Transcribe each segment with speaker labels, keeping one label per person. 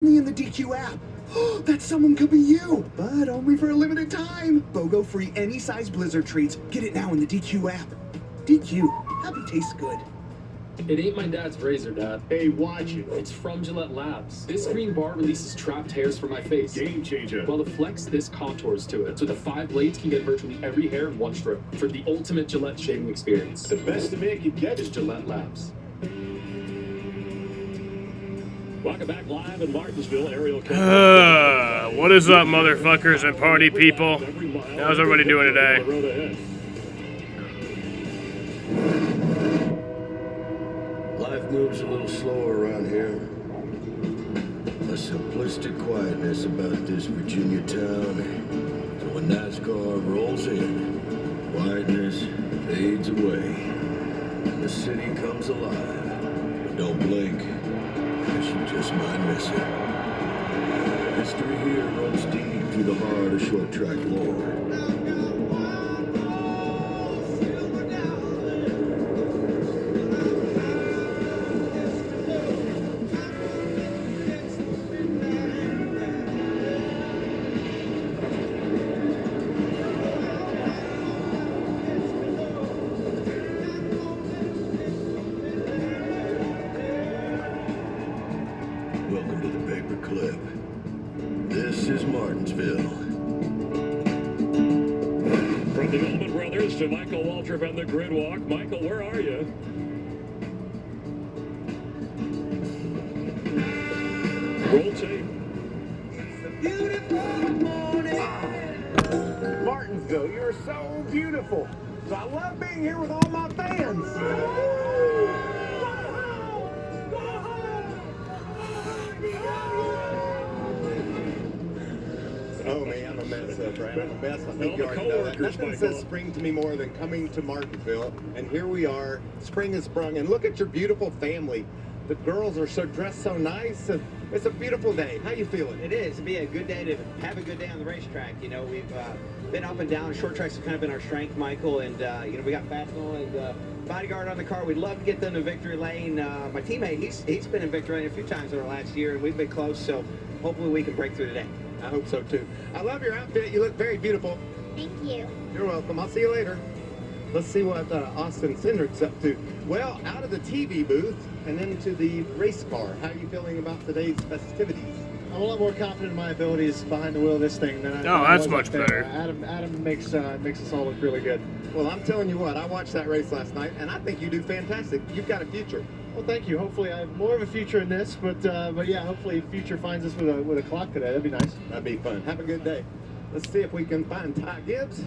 Speaker 1: in the DQ app. That someone could be you, but only for a limited time. BOGO free any size Blizzard treats. Get it now in the DQ app. DQ, happy tastes good.
Speaker 2: It ain't my dad's razor, Dad.
Speaker 3: Hey, watch it.
Speaker 2: It's from Gillette Labs. This green bar releases trapped hairs from my face.
Speaker 3: Game changer.
Speaker 2: While the Flex, this contours to it. So the 5 blades can get virtually every hair in one stroke. For the ultimate Gillette shaving experience.
Speaker 3: The best the man can get
Speaker 2: Is Gillette Labs.
Speaker 4: Welcome back live in Martinsville. Aerial
Speaker 5: What is up, motherfuckers and party people? How's everybody doing today?
Speaker 6: Life moves a little slower around here. A simplistic quietness about this Virginia town. So when Nascar rolls in, quietness fades away. And the city comes alive. But don't blink, because you just might miss it. History here runs deep through the heart of short track lore. Welcome to the paperclip. This is Martinsville.
Speaker 4: From the Allman Brothers to Michael Waltrip on the grid walk. Michael, where are you? Roll tape.
Speaker 3: Martinsville, you're so beautiful. So I love being here with all my fans. Oh man, I'm a mess, Brad. I'm a mess. I think you already know that. Nothing says spring to me more than coming to Martinsville. And here we are. Spring has sprung. And look at your beautiful family. The girls are so dressed so nice. And it's a beautiful day. How you feeling?
Speaker 7: It is. It'd be a good day to have a good day on the racetrack. You know, we've been up and down. Short tracks have kind of been our strength, Michael. And, you know, we got Fastenal and Bodyguard on the car. We'd love to get them to victory lane. My teammate, he's been in victory lane a few times over the last year, and we've been close. So hopefully we can break through today.
Speaker 3: I hope so too. I love your outfit. You look very beautiful.
Speaker 8: Thank you.
Speaker 3: You're welcome. I'll see you later. Let's see what Austin Cindric's up to. Well, out of the TV booth and into the race car. How are you feeling about today's festivities?
Speaker 9: I'm a lot more confident in my abilities behind the wheel of this thing than I
Speaker 5: that's
Speaker 9: was
Speaker 5: much
Speaker 9: up there.
Speaker 5: better.
Speaker 9: Adam makes us all look really good.
Speaker 3: Well, I'm telling you what, I watched that race last night, and I think you do fantastic. You've got a future.
Speaker 9: Well, thank you. Hopefully, I have more of a future in this, but yeah, hopefully, future finds us with a clock today. That'd be nice.
Speaker 3: That'd be fun. Have a good day. Let's see if we can find Ty Gibbs.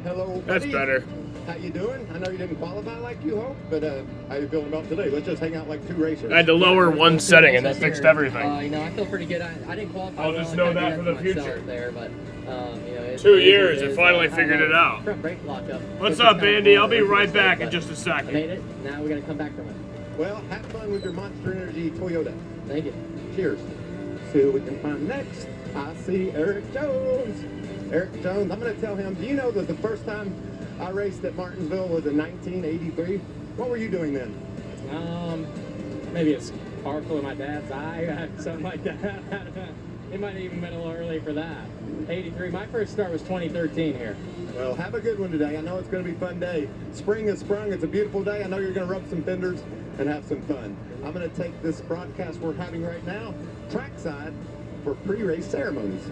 Speaker 3: Hello,
Speaker 5: That's
Speaker 3: buddy.
Speaker 5: better.
Speaker 3: How you doing? I know you didn't qualify like you hoped, but how you feeling about today? Let's just hang out like two racers.
Speaker 5: I had to lower one setting and that fixed everything.
Speaker 10: You know, I feel pretty good. I didn't qualify.
Speaker 5: I'll just know that for the future.
Speaker 10: There, but you know,
Speaker 5: 2 years and finally figured it out.
Speaker 10: Front brake lockup.
Speaker 5: What's up, Andy? I'll be right back in just a
Speaker 10: I
Speaker 5: second.
Speaker 10: made it. Now we're gonna come back from it.
Speaker 3: Well, have fun with your Monster Energy Toyota.
Speaker 10: Thank you.
Speaker 3: Cheers. See who we can find next. I see Eric Jones. Eric Jones, I'm going to tell him, do you know that the first time I raced at Martinsville was in 1983? What were you doing then?
Speaker 10: Maybe a sparkle in my dad's eye, something like that. It might have even been a little early for that. 83. My first start was 2013 here.
Speaker 3: Well, have a good one today. I know it's going to be a fun day. Spring has sprung. It's a beautiful day. I know you're going to rub some fenders and have some fun. I'm going to take this broadcast we're having right now trackside for pre-race ceremonies.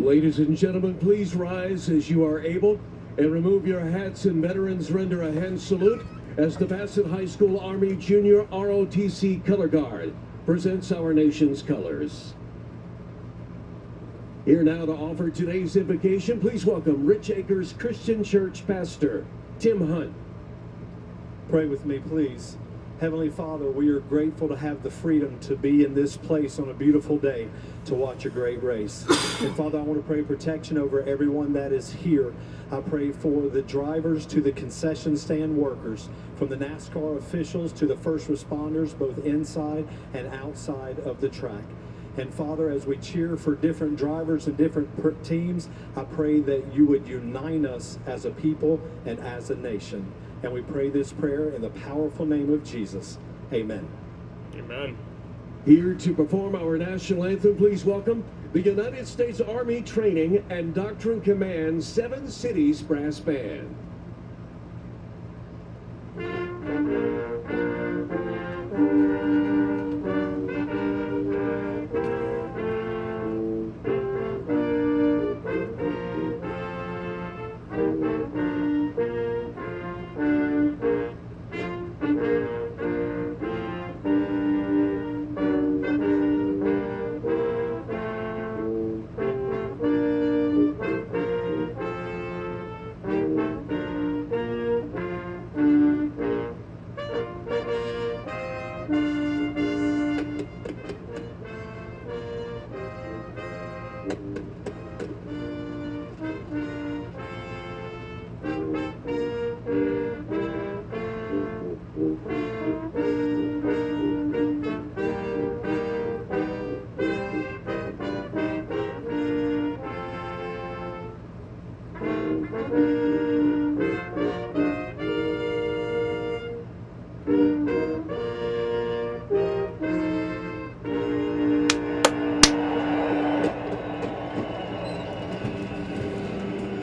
Speaker 11: Ladies and gentlemen, please rise as you are able and remove your hats, and veterans render a hand salute as the Bassett High School Army Junior ROTC Color Guard presents our nation's colors. Here now to offer today's invocation, please welcome Rich Acres Christian Church Pastor Tim Hunt.
Speaker 9: Pray with me, please. Heavenly Father, we are grateful to have the freedom to be in this place on a beautiful day to watch a great race. And Father, I want to pray protection over everyone that is here. I pray for the drivers to the concession stand workers, from the NASCAR officials to the first responders, both inside and outside of the track. And Father, as we cheer for different drivers and different teams, I pray that you would unite us as a people and as a nation. And we pray this prayer in the powerful name of Jesus. Amen.
Speaker 5: Amen.
Speaker 11: Here to perform our national anthem, please welcome the United States Army Training and Doctrine Command 7 Cities Brass Band.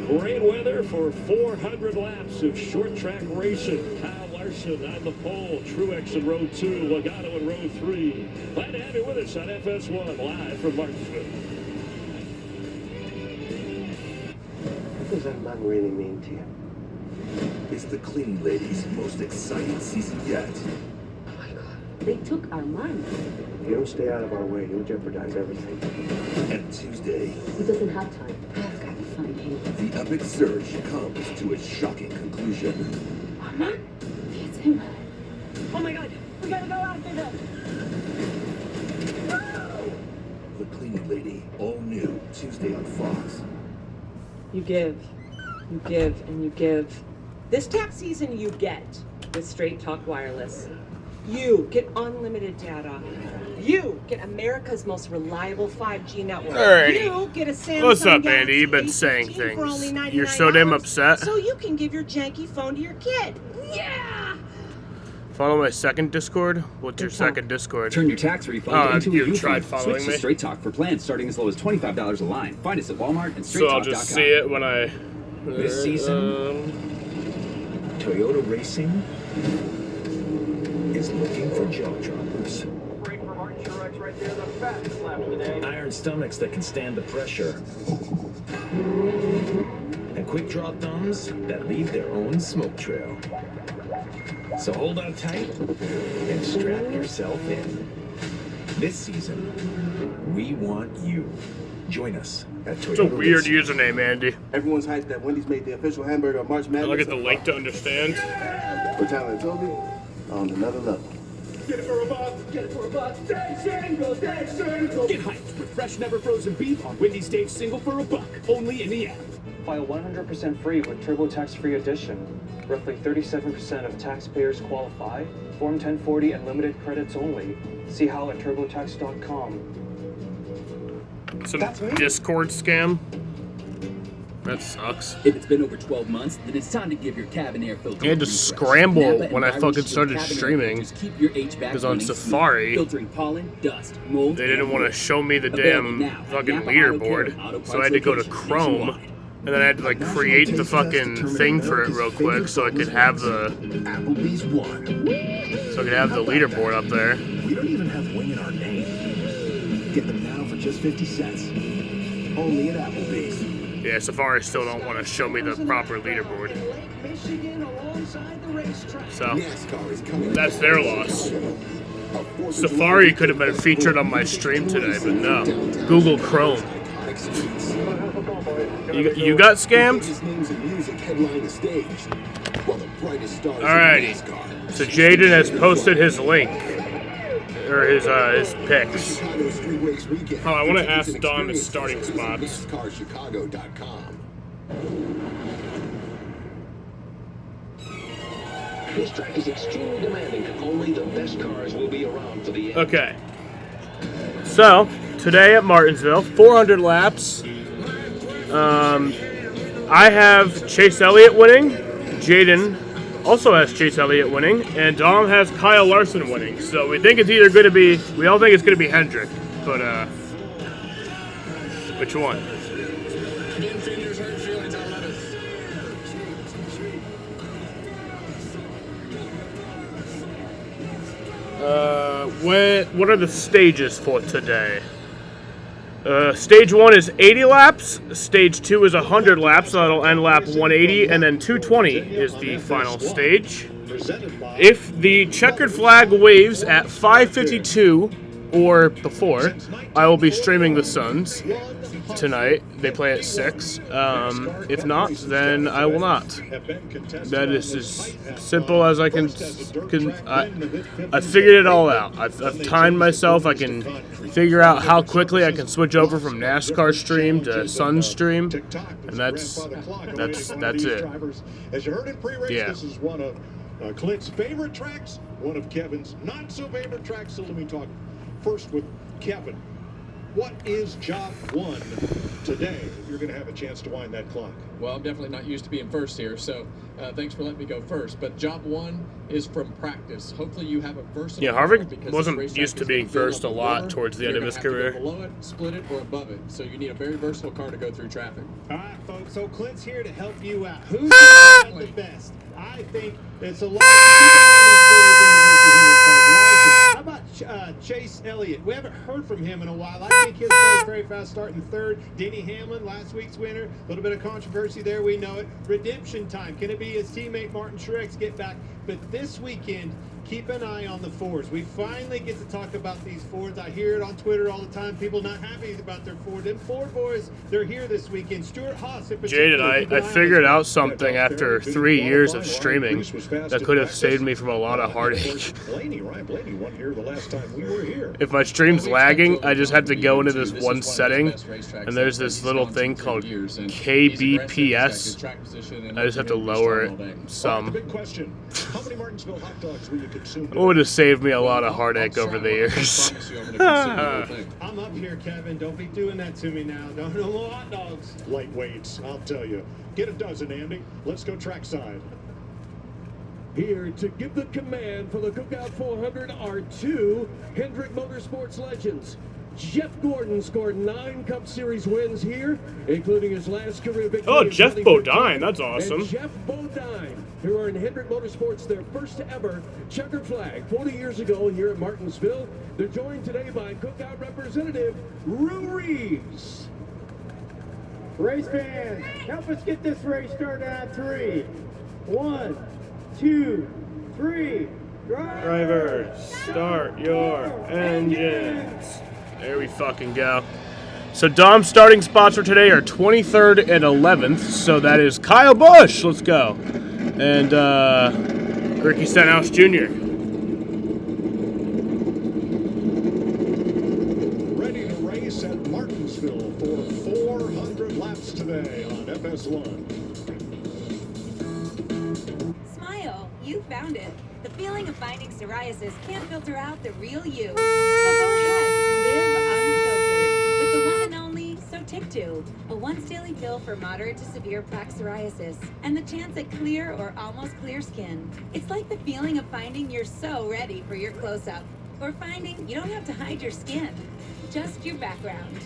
Speaker 4: Great weather for 400 laps of short track racing. Kyle Larson on the pole, Truex in row 2, Legato in row 3. Glad to have you with us on FS1 live from Martinsville.
Speaker 6: What does that bug really mean to you?
Speaker 8: It's the cleaning lady's most exciting season yet.
Speaker 12: Oh my God, they took our money.
Speaker 6: If you don't stay out of our way, you'll jeopardize everything.
Speaker 8: And Tuesday,
Speaker 12: He doesn't have time. I've got to find him.
Speaker 8: the epic surge comes to a shocking conclusion.
Speaker 12: Mama? It's him. Oh my God, we gotta go after them.
Speaker 8: The cleaning lady, all new, Tuesday on Fox.
Speaker 13: You give, and you give. This tax season you get with Straight Talk Wireless. You get unlimited data. You get America's most reliable 5G network.
Speaker 5: Alrighty.
Speaker 13: You get a Samsung
Speaker 5: What's up,
Speaker 13: Galaxy
Speaker 5: Andy? You've been
Speaker 13: A15
Speaker 5: saying
Speaker 13: for only
Speaker 5: things.
Speaker 13: $99,
Speaker 5: You're so damn upset.
Speaker 13: so you can give your janky phone to your kid. Yeah!
Speaker 5: Follow my second Discord? What's your second Discord?
Speaker 14: Turn your tax refund into a
Speaker 5: you
Speaker 14: refund.
Speaker 5: tried following
Speaker 14: Switch
Speaker 5: me?
Speaker 14: to Straight Talk for plans starting as low as $25 a line. Find us at Walmart and
Speaker 5: So I'll
Speaker 14: StraightTalk.com.
Speaker 5: just see it when I...
Speaker 8: This season, Toyota Racing is looking for jaw droppers. Iron stomachs that can stand the pressure. And quick draw thumbs that leave their own smoke trail. So hold on tight and strap yourself in. This season, we want you. Join us at Toyota
Speaker 5: It's a weird
Speaker 8: Racing.
Speaker 5: username, Andy.
Speaker 15: Everyone's hyped that Wendy's made the official hamburger of March Madness.
Speaker 5: I'll get the link to understand.
Speaker 15: For Tyler and Toby on another level.
Speaker 16: Get it for a buck, get it for a buck. Stay single, stay single. Get hyped with fresh, never frozen beef on Wendy's Stage Single for a buck. Only in the app.
Speaker 17: File 100% free with TurboTax Free Edition. Roughly 37% of taxpayers qualify. Form 1040 and limited credits only. See how at turbotax.com.
Speaker 5: Some Discord scam? That sucks.
Speaker 14: If it's been over 12 months, then it's time to give your cabin air filter.
Speaker 5: I had to
Speaker 14: a refresh.
Speaker 5: scramble
Speaker 14: Napa and
Speaker 5: when I
Speaker 14: Byron
Speaker 5: fucking
Speaker 14: Shield
Speaker 5: started
Speaker 14: cabin air
Speaker 5: streaming.
Speaker 14: filters keep your HVAC
Speaker 5: Because on
Speaker 14: running
Speaker 5: Safari,
Speaker 14: smooth, filtering pollen, dust, mold,
Speaker 5: they didn't
Speaker 14: and
Speaker 5: want to
Speaker 14: more.
Speaker 5: show me the
Speaker 14: Available
Speaker 5: damn
Speaker 14: now at
Speaker 5: fucking
Speaker 14: Napa
Speaker 5: leaderboard.
Speaker 14: Auto Care, Auto
Speaker 5: So I had to go to
Speaker 14: Parts
Speaker 5: Chrome,
Speaker 14: nationwide.
Speaker 5: and then I had to like create the fucking thing for it real quick so I could have the
Speaker 8: Applebee's won.
Speaker 5: so I could have the leaderboard up there.
Speaker 8: We don't even have wing in our name. Get them now for just 50 cents. Only at Applebee's.
Speaker 5: Yeah, Safari still don't want to show me the proper leaderboard. So that's their loss. Safari could have been featured on my stream today, but no. Google Chrome. You got scammed? Alrighty. So Jaden has posted his link. Or his pics. Oh, I want to ask Don his starting spots.
Speaker 18: This track is extremely demanding. Only the best cars will be around for the end.
Speaker 5: Okay. So, today at Martinsville. 400 laps. I have Chase Elliott winning. Jaden also has Chase Elliott winning, and Dom has Kyle Larson winning. So we think it's either going to be, we all think it's going to be Hendrick, but which one? What are the stages for today? Stage 1 is 80 laps, stage 2 is 100 laps, so that'll end lap 180, and then 220 is the final stage. If the checkered flag waves at 5:52 or before, I will be streaming the Suns tonight. They play at 6. If not, then I will not. That is as simple as I can. I figured it all out. I've timed myself. I can figure out how quickly I can switch over from NASCAR stream to Sun stream, and that's it.
Speaker 18: As you heard in pre-race,
Speaker 5: Yeah.
Speaker 18: this is one of Clint's favorite tracks, one of Kevin's not so favorite tracks. So let me talk first with Kevin. What is job 1 today? If you're going to have a chance to wind that clock.
Speaker 2: Well, I'm definitely not used to being first here, so thanks for letting me go first. But job 1 is from practice. Hopefully you have a versatile.
Speaker 5: Yeah, Harvick wasn't used to being first a lot towards the end of his career.
Speaker 2: Below it, split it, or above it. So you need a very versatile car to go through traffic.
Speaker 18: All right, folks. So Clint's here to help you out. Who's the best? I think it's a lot. How about Chase Elliott? We haven't heard from him in a while. I think his car is very fast, starting 3rd. Denny Hamlin, last week's winner. A little bit of controversy there, we know it. Redemption time. Can it be his teammate Martin Truex get back? But this weekend, keep an eye on the Fords. We finally get to talk about these Fords. I hear it on Twitter all the time. People not happy about their Ford. Them Ford boys, they're here this weekend. Stuart Haas in particular.
Speaker 5: Jaden, I figured out something after 3 years of streaming that could have saved me from a lot of heartache.
Speaker 18: Blaney won here the last time we were here.
Speaker 5: If my stream's lagging, I just have to go into this one setting, and there's this little thing called KBPS. I just have to lower it some.
Speaker 18: Big question. How many Martinsville hot dogs will you consume?
Speaker 5: It would have saved me a lot of heartache over the years.
Speaker 18: I'm up here, Kevin. Don't be doing that to me now. No more hot dogs. Lightweights, I'll tell you. Get a dozen, Andy. Let's go trackside.
Speaker 11: Here to give the command for the Cookout 400 are 2 Hendrick Motorsports legends. Jeff Gordon scored 9 Cup Series wins here, including his last career victory.
Speaker 5: Oh, Jeff Bodine, that's awesome.
Speaker 11: And Jeff Bodine, who are in Hendrick Motorsports, their first ever checkered flag 40 years ago here at Martinsville. They're joined today by Cookout representative Rue Reeves.
Speaker 19: Race fans, help us get this race started on 3. 1, 2, 3.
Speaker 5: Drivers, start your engines. There we fucking go. So Dom's starting spots for today are 23rd and 11th. So that is Kyle Busch. Let's go. And Ricky Stenhouse Jr.
Speaker 18: Ready to race at Martinsville for 400 laps today on FS1.
Speaker 20: Smile, you found it. The feeling of finding psoriasis can't filter out the real you. So go ahead, live unfiltered with the one and only Sotictu, a once-daily pill for moderate to severe plaque psoriasis, and the chance at clear or almost clear skin. It's like the feeling of finding you're so ready for your close-up, or finding you don't have to hide your skin, just your background.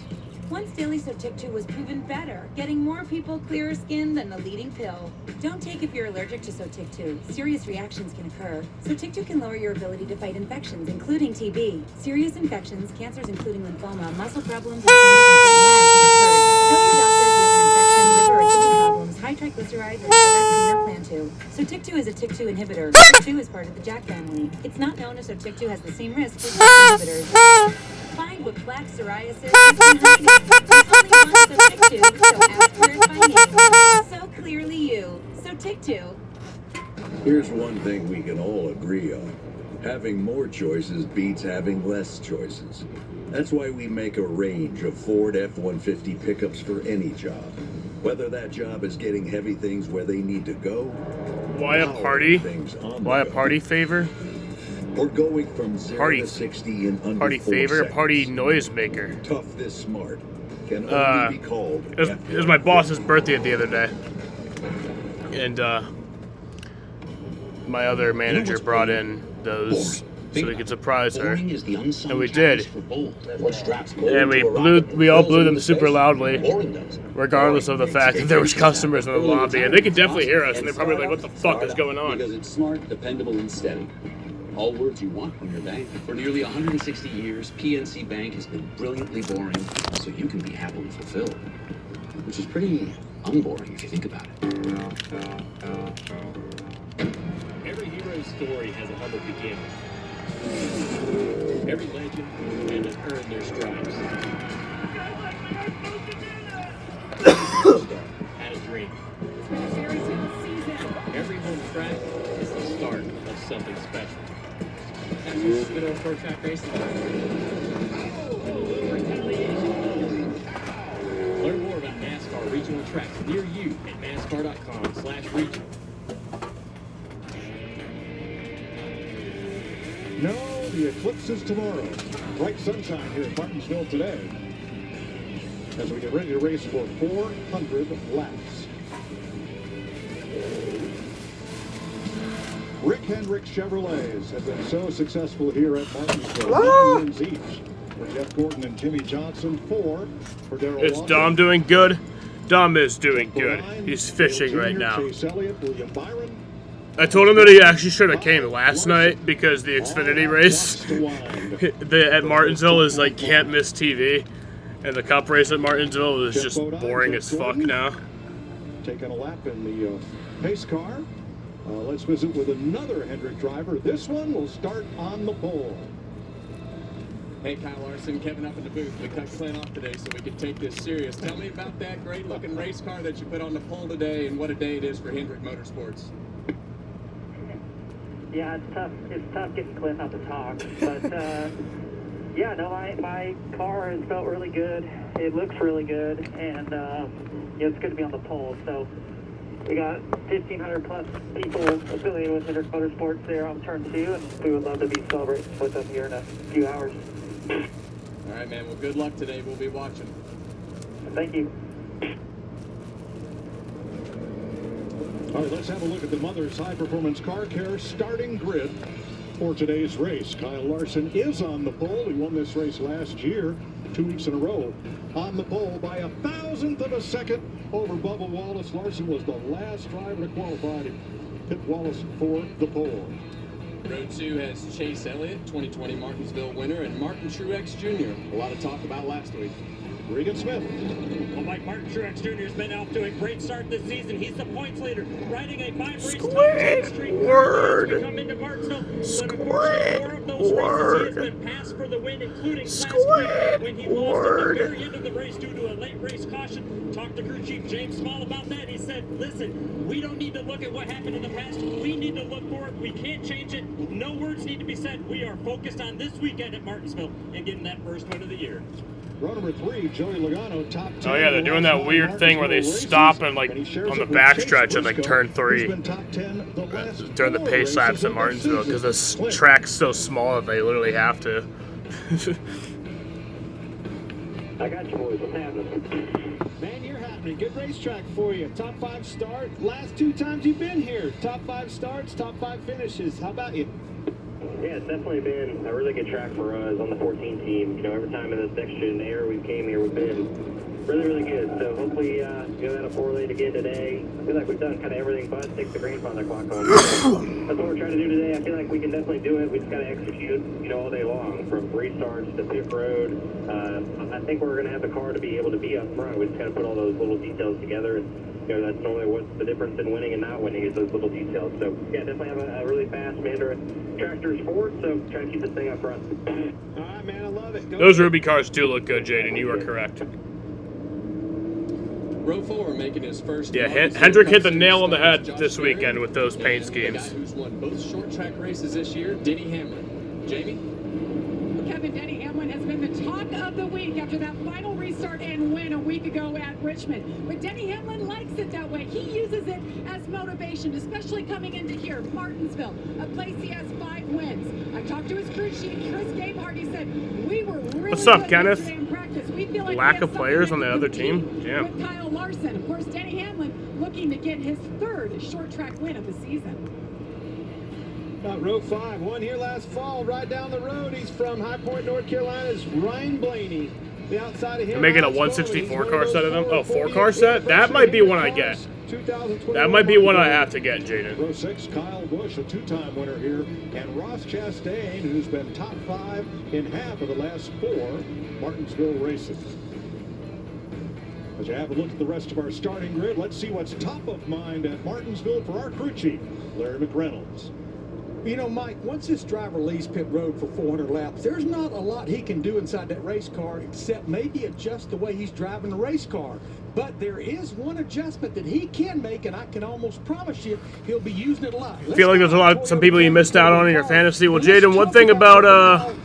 Speaker 20: Once daily Sotictu was proven better, getting more people clearer skin than the leading pill. Don't take if you're allergic to Sotictu. Serious reactions can occur. Sotictu can lower your ability to fight infections, including TB. Serious infections, cancers including lymphoma, muscle problems, and tell your doctor if you have an infection, liver or kidney problems, high triglycerides, or vaccine or plan to. Sotictu is a TYK2 inhibitor. TYK2 is part of the JAK family. It's not known as Sotictu has the same risk as JAK inhibitors. Find what plaque psoriasis is behind it. There's only one Sotictu, so ask for it by name. So clearly you. Sotictu.
Speaker 6: Here's one thing we can all agree on. Having more choices beats having less choices. That's why we make a range of Ford F-150 pickups for any job. Whether that job is getting heavy things where they need to go.
Speaker 5: Why a party? Why a party favor?
Speaker 6: or going from 0
Speaker 5: Party-
Speaker 6: to 60 in under
Speaker 5: Party
Speaker 6: 4
Speaker 5: favor,
Speaker 6: seconds.
Speaker 5: party noisemaker.
Speaker 6: Tough this smart can only be called.
Speaker 5: It was my boss's birthday the other day, and my other manager brought in those so we could surprise her, and we did. And we all blew them super loudly, regardless of the fact that there was customers in the lobby, and they could definitely hear us, and they're probably like, "What the fuck is going on?"
Speaker 14: Because it's smart, dependable, and steady. All words you want from your bank. For nearly 160 years, PNC Bank has been brilliantly boring, so you can be happily fulfilled. Which is pretty unboring if you think about it.
Speaker 4: Every hero's story has a humble beginning. Every legend had to earn their stripes. Had a dream. Every home track is the start of something special. That's what's been on short track racing. Learn more about NASCAR regional tracks near you at NASCAR.com/regional.
Speaker 11: No, the eclipse is tomorrow. Bright sunshine here in Martinsville today as we get ready to race for 400 laps. Rick Hendrick Chevrolets have been so successful here at Martinsville. 9 wins each for Jeff Gordon and Jimmy Johnson. 4 for Darrell
Speaker 5: Is
Speaker 11: Walker.
Speaker 5: Dom doing good? Dom is doing good. He's fishing right now.
Speaker 11: Chase Elliott, William Byron.
Speaker 5: I told him that he actually should have came last night because the Xfinity race at Martinsville is like can't miss TV, and the Cup race at Martinsville is just boring as fuck now.
Speaker 11: Taking a lap in the pace car. Let's visit with another Hendrick driver. This one will start on the pole.
Speaker 10: Hey, Kyle Larson, Kevin up in the booth. We cut Clint off today so we could take this serious. Tell me about that great-looking race car that you put on the pole today and what a day it is for Hendrick Motorsports.
Speaker 17: Yeah, it's tough. It's tough getting Clint out to talk, but yeah, no, my car has felt really good. It looks really good, and it's good to be on the pole. So we got 1,500 plus people affiliated with Hendrick Motorsports there on turn 2, and we would love to be celebrating with them here in a few hours.
Speaker 10: All right, man. Well, good luck today. We'll be watching.
Speaker 17: Thank you.
Speaker 11: All right, let's have a look at the Mother's High Performance Car Care starting grid for today's race. Kyle Larson is on the pole. He won this race last year, 2 weeks in a row. On the pole by 1,000th of a second over Bubba Wallace. Larson was the last driver to qualify to hit Wallace for the pole.
Speaker 10: Road 2 has Chase Elliott, 2020 Martinsville winner, and Martin Truex Jr. A lot of talk about last week.
Speaker 11: Regan Smith.
Speaker 4: Well, Mike Martin Truex Jr. has been off to a great start this season. He's the points leader, riding a 5-race top streak.
Speaker 5: Word.
Speaker 4: To come into Martinsville.
Speaker 5: Squid.
Speaker 4: Four of those races he has been passed for the win, including last week when he lost at the very end of the race due to a late race caution. Talked to crew chief James Small about that. He said, listen, we don't need to look at what happened in the past. We need to look forward. We can't change it. No words need to be said. We are focused on this weekend at Martinsville and getting that first win of the year.
Speaker 11: Row number 3, Joey Logano, top 10.
Speaker 5: Oh yeah, they're doing that weird thing where they stop and like on the backstretch at like turn 3 during the pace laps at Martinsville because this track's so small that they literally have to.
Speaker 17: I got you, boys. What's happening?
Speaker 19: Man, you're happening. Good racetrack for you. Top 5 start. Last 2 times you've been here. Top 5 starts, top 5 finishes. How about you?
Speaker 17: Yeah, it's definitely been a really good track for us on the 14 team. You know, every time in this section era we came here, we've been really, really good. So hopefully, that'll correlate again today. I feel like we've done kind of everything but stick the grandfather clock on. That's what we're trying to do today. I feel like we can definitely do it. We just got to execute, all day long, from restarts to pit road. I think we're going to have the car to be able to be up front. We just got to put all those little details together. And, that's normally what's the difference in winning and not winning is those little details. So, yeah, definitely have a really fast Mandarin tractor sport, so try to keep this thing up front.
Speaker 19: All right, man, I love it.
Speaker 5: Those Ruby cars do look good, Jaden. You are correct.
Speaker 10: Row 4 making his first.
Speaker 5: Yeah, Hendrick hit the nail on the head this weekend with those paint schemes.
Speaker 10: The guy who's won both short track races this year, Denny Hamlin. Jamie?
Speaker 13: Kevin,
Speaker 21: Kevin, Denny Hamlin has been the talk of the week after that final restart and win a week ago at Richmond. But Denny Hamlin likes it that way. He uses it as motivation, especially coming into here, Martinsville, a place he has 5 wins. I talked to his crew chief, Chris Gabehart. He said, we were really
Speaker 5: What's up,
Speaker 21: good
Speaker 5: Kenneth?
Speaker 21: yesterday in practice. We feel like
Speaker 5: Lack
Speaker 21: we have
Speaker 5: of players on
Speaker 21: something
Speaker 5: the other
Speaker 21: to
Speaker 5: team?
Speaker 21: compete
Speaker 5: Damn.
Speaker 21: with Kyle Larson. Of course, Denny Hamlin looking to get his 3rd short track win of the season.
Speaker 18: Row 5, won here last fall, right down the road. He's from High Point, North Carolina's Ryan Blaney. The outside of him.
Speaker 5: They're making a 164 car set of them. Oh, 4-car set? That might be one I get. That might be one I have to get, Jaden.
Speaker 11: Row 6, Kyle Busch, a 2-time winner here, and Ross Chastain, who's been top 5 in half of the last 4 Martinsville races. As you have a look at the rest of our starting grid, let's see what's top of mind at Martinsville for our crew chief, Larry McReynolds.
Speaker 9: You know, Mike, once this driver leaves pit road for 400 laps, there's not a lot he can do inside that race car except maybe adjust the way he's driving the race car. But there is one adjustment that he can make, and I can almost promise you he'll be using it a lot.
Speaker 5: I feel like there's some people you missed out on in your fantasy. Well, Jaden, one thing about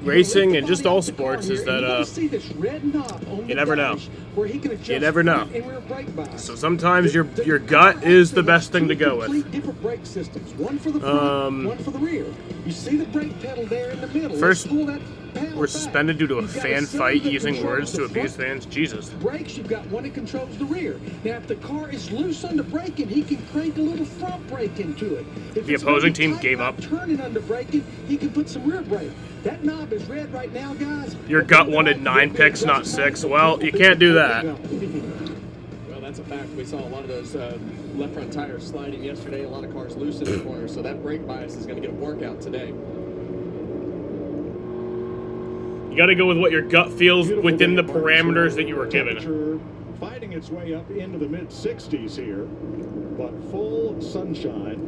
Speaker 5: racing and just all sports is that you never know. You never know. So sometimes your gut is the best thing to go with.
Speaker 9: Different brake systems, one for the front, one for the rear. You see the brake pedal there in the middle.
Speaker 5: First, we're suspended due to a fan fight using words to abuse fans. Jesus.
Speaker 9: Brakes, you've got one that controls the rear. Now, if the car is loose under braking, he can crank a little front brake into it. If
Speaker 5: the opposing team gave up.
Speaker 9: Turning under braking, he can put some rear brake. That knob is red right now, guys.
Speaker 5: Your gut wanted 9 picks, not 6. Well, you can't do that.
Speaker 10: Well, that's a fact. We saw a lot of those left front tires sliding yesterday. A lot of cars loose in the corner, so that brake bias is going to get a workout today.
Speaker 5: You got to go with what your gut feels within the parameters that you were given.
Speaker 11: Fighting its way up into the mid-60s here, but full sunshine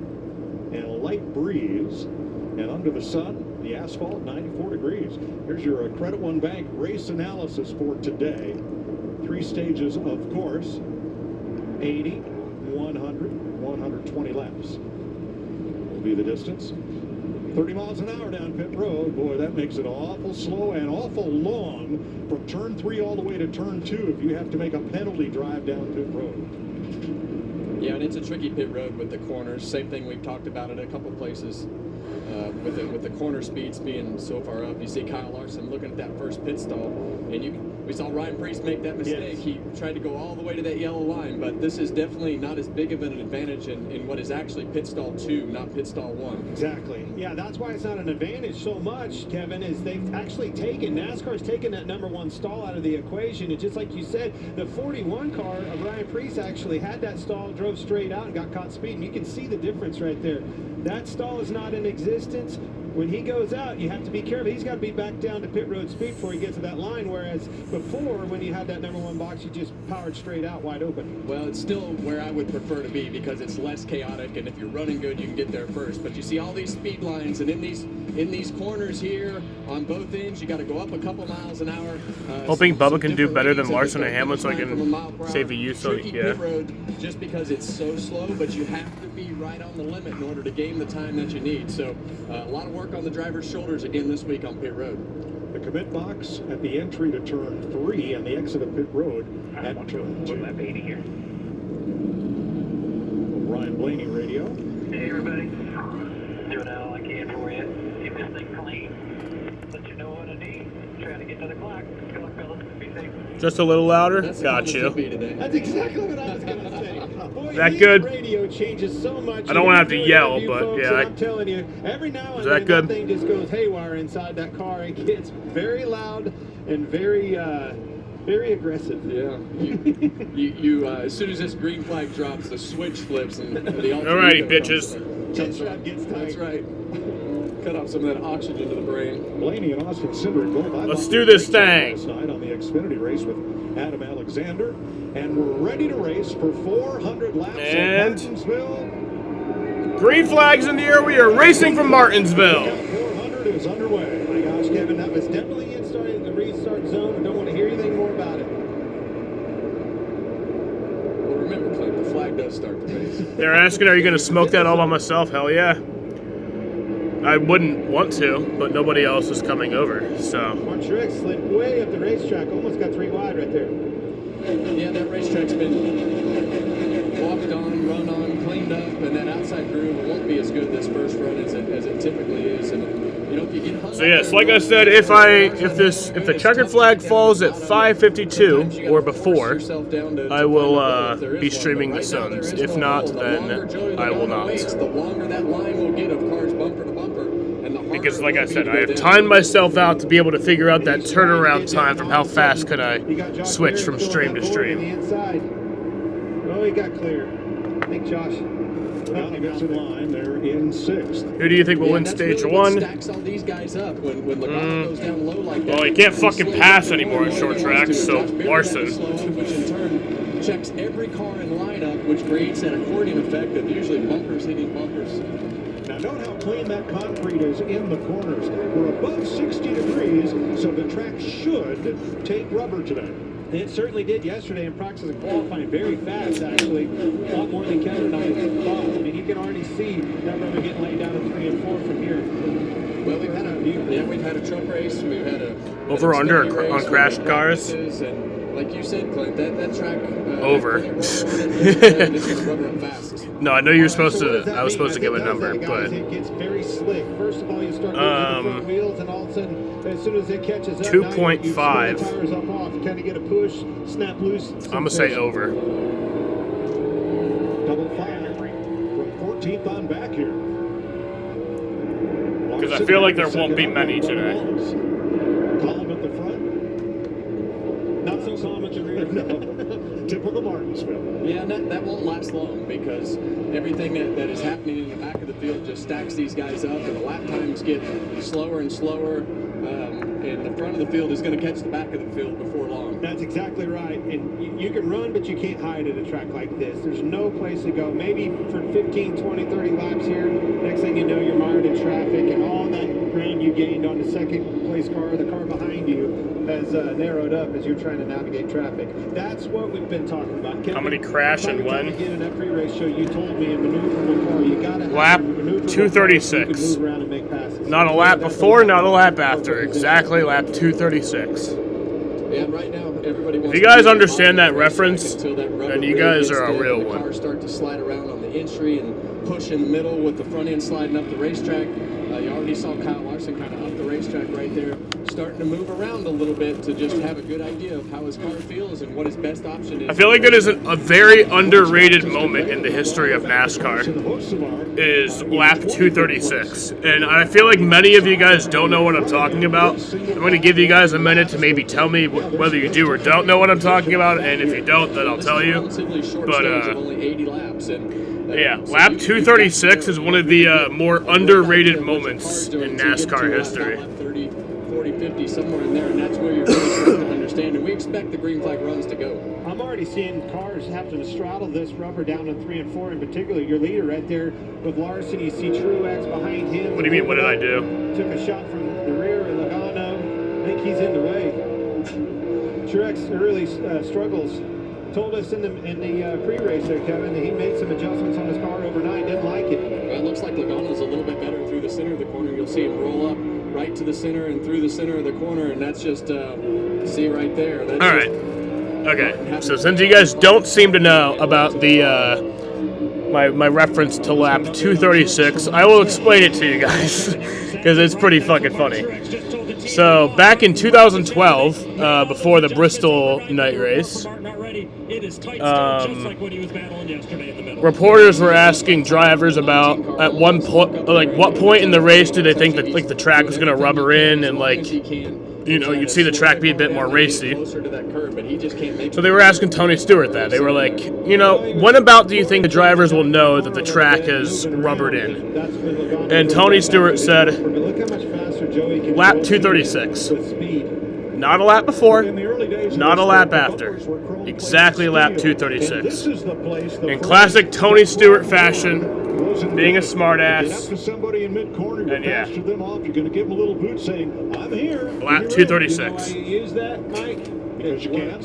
Speaker 11: and a light breeze, and under the sun, the asphalt 94 degrees. Here's your Credit One Bank race analysis for today. 3 stages, of course. 80, 100, 120 laps will be the distance. 30 miles an hour down pit road. Boy, that makes it awful slow and awful long from turn 3 all the way to turn 2 if you have to make a penalty drive down pit road.
Speaker 10: Yeah, and it's a tricky pit road with the corners. Same thing, we've talked about it a couple places. With the corner speeds being so far up, you see Kyle Larson looking at that first pit stall, and we saw Ryan Preece make that mistake. Yes. He tried to go all the way to that yellow line, but this is definitely not as big of an advantage in what is actually pit stall 2, not pit stall 1.
Speaker 18: Exactly. Yeah, that's why it's not an advantage so much, Kevin, is they've actually NASCAR's taken that number 1 stall out of the equation. And just like you said, the 41 car of Ryan Preece actually had that stall, drove straight out and got caught speeding. You can see the difference right there. That stall is not in existence. When he goes out, you have to be careful. He's got to be back down to pit road speed before he gets to that line, whereas before, when you had that number 1 box, you just powered straight out wide open.
Speaker 10: Well, it's still where I would prefer to be because it's less chaotic, and if you're running good, you can get there first. But you see all these speed lines, and in these corners here, on both ends, you got to go up a couple miles an hour.
Speaker 5: Hoping Bubba can do better than Larson and Hamlin so I can save a use on
Speaker 10: it. Pit road just because it's so slow, but you have to be right on the limit in order to gain the time that you need. So a lot of work on the driver's shoulders again this week on pit road.
Speaker 11: The commit box at the entry to turn 3 and the exit of pit road at turn 2.
Speaker 17: Lap 80 here.
Speaker 11: Ryan Blaney radio.
Speaker 17: Hey everybody, doing all I can for you. Keep this thing clean. Let you know what I need. Trying to get to the clock. Good luck, fellas. Be safe.
Speaker 5: Just a little louder. Got you.
Speaker 18: That's exactly what I was going to say. Boy,
Speaker 5: that good?
Speaker 18: Radio changes so much.
Speaker 5: I don't want to have to yell, but
Speaker 18: folks,
Speaker 5: yeah.
Speaker 18: I'm telling you, every now and then
Speaker 5: good?
Speaker 18: that thing just goes haywire inside that car. It gets very loud and very aggressive.
Speaker 10: Yeah. You as soon as this green flag drops, the switch flips and the
Speaker 5: alrighty, bitches.
Speaker 18: Chin strap gets tight.
Speaker 10: That's right. Cut off some of that oxygen to the brain.
Speaker 11: Blaney and Austin Cindric both.
Speaker 5: Let's do this thing.
Speaker 11: Last night on the Xfinity race with Adam Alexander, and we're ready to race for 400 laps
Speaker 5: and
Speaker 11: of Martinsville.
Speaker 5: Green flags in the air. We are racing from Martinsville.
Speaker 11: 400 is underway.
Speaker 18: Oh my gosh, Kevin, that was definitely in the restart zone. I don't want to hear anything more about it.
Speaker 10: Well, remember, Clint, the flag does start the race.
Speaker 5: They're asking, are you going to smoke that all by myself? Hell yeah. I wouldn't want to, but nobody else is coming over, so.
Speaker 18: Mark Truex slid way up the racetrack, almost got 3 wide right there.
Speaker 10: Yeah, that racetrack's been walked on, run on, cleaned up, and that outside groove won't be as good this first run as it typically is. And you know, if you get hung
Speaker 5: So yes, like I said, if the checkered flag falls at 5:52 or before, I will be streaming the Suns. If not, then I will not.
Speaker 10: The longer that line will get of cars bumper to bumper.
Speaker 5: Because, like I said, I have timed myself out to be able to figure out that turnaround time from how fast can I switch from stream to stream.
Speaker 18: Oh, he got clear. I think Josh.
Speaker 11: Gets in line. They're in 6th.
Speaker 5: Who do you think will win stage 1?
Speaker 10: Stacks all these guys up when Logano goes down low like that.
Speaker 5: Well, you can't fucking pass anymore in short tracks, so Larson.
Speaker 10: Which in turn checks every car in lineup, which creates an accordion effect of usually bumpers hitting bumpers.
Speaker 11: Now note how clean that concrete is in the corners. We're above 60 degrees, so the track should take rubber today.
Speaker 18: It certainly did yesterday in practice and qualifying very fast, actually. A lot more than Kevin and I thought. I mean, you can already see that rubber getting laid down at 3 and 4 from here.
Speaker 10: Well, we've had a truck race. We've had a
Speaker 5: over/under on crashed cars.
Speaker 10: And like you said, Clint, that track
Speaker 5: over.
Speaker 10: Rubber up fast.
Speaker 5: No, I know you're supposed to. I was supposed to give a number, but
Speaker 18: it gets very slick. First of all, you start moving the front wheels, and all of a sudden, as soon as it catches up,
Speaker 5: 2.5.
Speaker 18: Tires up off. You kind of get a push, snap loose.
Speaker 5: I'm gonna say over.
Speaker 11: Double fire from 14th on back here.
Speaker 5: Because I feel like there won't be many today.
Speaker 11: Column at the front. Not so calm at the rear. No. Typical Martinsville.
Speaker 10: Yeah, and that won't last long because everything that is happening in the back of the field just stacks these guys up, and the lap times get slower and slower. And the front of the field is going to catch the back of the field before long.
Speaker 18: That's exactly right. And you can run, but you can't hide at a track like this. There's no place to go. Maybe for 15, 20, 30 laps here, next thing you know, you're mired in traffic, and all that ground you gained on the second place car, the car behind you, has narrowed up as you're trying to navigate traffic. That's what we've been talking about.
Speaker 5: How many crash and when?
Speaker 18: Again, in that pre-race show, you told me in maneuverable car, you got to
Speaker 5: lap 236.
Speaker 18: Move around and make passes.
Speaker 5: Not a lap before, not a lap after. Exactly lap 236.
Speaker 10: Yeah, right now everybody wants.
Speaker 5: If you guys understand that reference, then you guys are a real one.
Speaker 10: Cars start to slide around on the entry and push in the middle with the front end sliding up the racetrack. You already saw Kyle Larson kind of up the racetrack right there, starting to move around a little bit to just have a good idea of how his car feels and what his best option is.
Speaker 5: I feel like it is a very underrated moment in the history of NASCAR, is lap 236. And I feel like many of you guys don't know what I'm talking about. I'm going to give you guys a minute to maybe tell me whether you do or don't know what I'm talking about, and if you don't, then I'll tell you. But,
Speaker 10: only 80 laps and
Speaker 5: yeah, lap 236 is one of the more underrated moments in NASCAR history.
Speaker 10: 30, 40, 50, somewhere in there, and that's where you're really trying to understand. And we expect the green flag runs to go.
Speaker 18: I'm already seeing cars having to straddle this rubber down in 3 and 4 in particular. Your leader right there with Larson, you see Truex behind him.
Speaker 5: What do you mean, what did I do?
Speaker 18: Took a shot from the rear of Logano. I think he's in the way. Truex early struggles. Told us in the pre-race there, Kevin, that he made some adjustments on his car overnight. Didn't like it.
Speaker 10: Well, it looks like Logano's a little bit better through the center of the corner. You'll see him roll up right to the center and through the center of the corner, and that's just see right there. That's
Speaker 5: all right. Okay. So since you guys don't seem to know about the my reference to lap 236, I will explain it to you guys because it's pretty fucking funny. So back in 2012, before the Bristol night race, reporters were asking drivers about at one point, like what point in the race do they think that like the track was going to rubber in and like, you know, you'd see the track be a bit more racy. So they were asking Tony Stewart that. They were like, you know, when about do you think the drivers will know that the track has rubbered in? And Tony Stewart said, lap 236. Not a lap before, not a lap after. Exactly lap 236. In classic Tony Stewart fashion, being a smartass. And yeah. Lap 236.
Speaker 18: Use that, Mike?
Speaker 11: Because you can.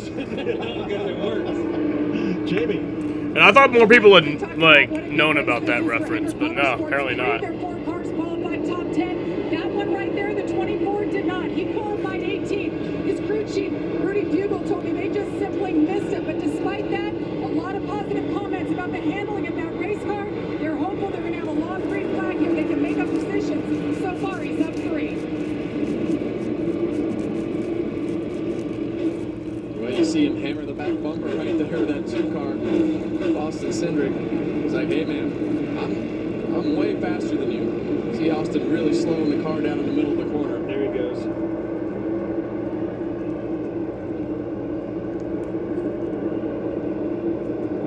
Speaker 11: Jamie.
Speaker 5: And I thought more people had like known about that reference, but no, apparently not.
Speaker 21: That one right there, the 24 did not. He qualified 18th. His crew chief, Rudy Bugle, told me they just simply missed it. But despite that, a lot of positive comments about the handling of that race car. They're hopeful they're going to have a long green flag if they can make up positions. So far, he's up 3.
Speaker 10: Well, you see him hammer the back bumper right there of that 2 car. Austin Cindric was like, hey man, I'm way faster than you. See Austin really slowing the car down in the middle of the corner.
Speaker 18: There he goes.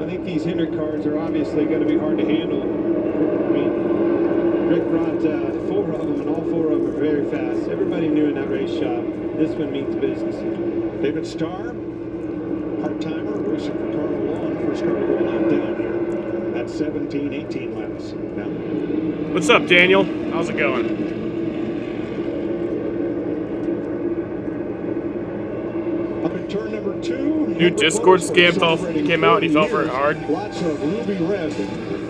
Speaker 18: I think these Hendrick cars are obviously going to be hard to handle. I mean, Rick brought 4 of them, and all 4 of them are very fast. Everybody knew in that race shop, this one means business. David Starr, part-timer, racing for Carl Lawn. First car to go lap down here. That's 17, 18 laps. Now,
Speaker 5: What's up, Daniel? How's it going?
Speaker 18: up in turn number 2.
Speaker 5: New Discord scam came out and he fell for it hard.
Speaker 18: Lots of ruby red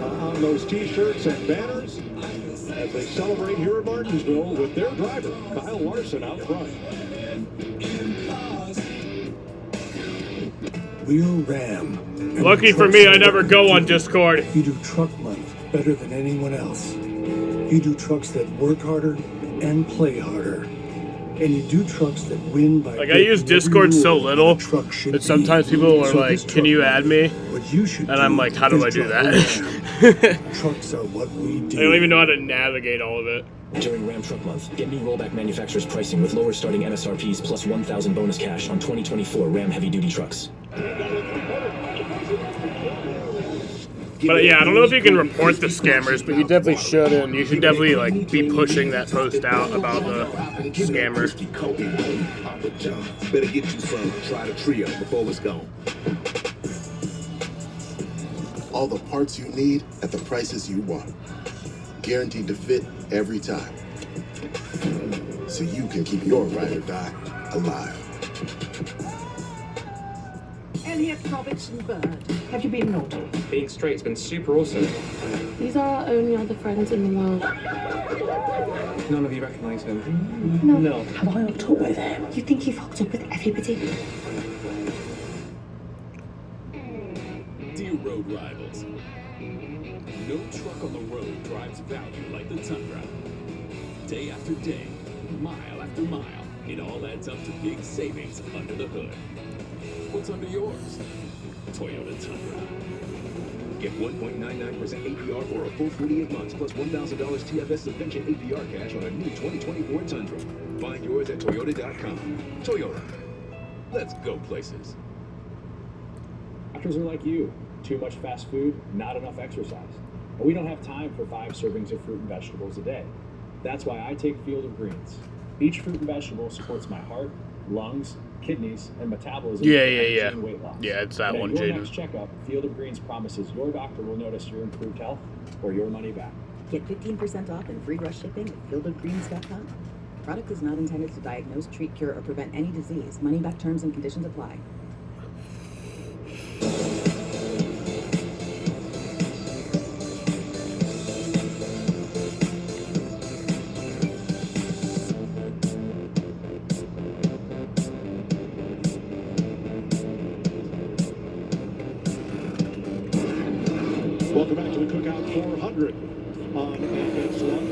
Speaker 18: on those T-shirts and banners as they celebrate here at Martinsville with their driver, Kyle Larson, out front.
Speaker 1: We're Ram.
Speaker 5: Lucky for me, I never go on Discord.
Speaker 1: You do truck month better than anyone else. You do trucks that work harder and play harder. And you do trucks that win by...
Speaker 5: Like, I use Discord so little that sometimes people are like, can you add me? And I'm like, how do I do that?
Speaker 1: Trucks are what we do.
Speaker 5: I don't even know how to navigate all of it.
Speaker 22: During Ram Truck Month, get new rollback manufacturer's pricing with lower starting MSRPs plus 1,000 bonus cash on 2024 Ram heavy-duty trucks.
Speaker 5: But yeah, I don't know if you can report the scammers, but you definitely should, and you should definitely like be pushing that post out about the scammer.
Speaker 6: Better get you some. Try the trio before it's gone.
Speaker 15: All the parts you need at the prices you want. Guaranteed to fit every time. So you can keep your ride or die alive.
Speaker 12: Elliot, Roberts and Bird. Have you been naughty?
Speaker 2: Being straight's been super awesome.
Speaker 12: These are our only other friends in the world.
Speaker 2: None of you recognise him.
Speaker 12: No. Have I not talked with him? You think you've hooked up with everybody?
Speaker 23: Dear road rivals, no truck on the road drives value like the Tundra. Day after day, mile after mile, it all adds up to big savings under the hood. What's under yours? Toyota Tundra.
Speaker 8: Get 1.99% APR for a full 48 months plus $1,000 TFS subvention APR cash on a new 2024 Tundra. Find yours at Toyota.com. Toyota. Let's go places.
Speaker 24: Doctors are like you. Too much fast food, not enough exercise. And we don't have time for 5 servings of fruit and vegetables a day. That's why I take Field of Greens. Each fruit and vegetable supports my heart, lungs, kidneys, and metabolism.
Speaker 5: Yeah.
Speaker 24: And weight loss.
Speaker 5: Yeah, it's that
Speaker 24: and
Speaker 5: one,
Speaker 24: at your
Speaker 5: Jaden.
Speaker 24: next checkup, Field of Greens promises your doctor will notice your improved health or your money back.
Speaker 25: Get 15% off and free rush shipping at fieldofgreens.com. Product is not intended to diagnose, treat, cure, or prevent any disease. Money back terms and conditions apply.
Speaker 18: Welcome back to the Cookout 400 on FS1.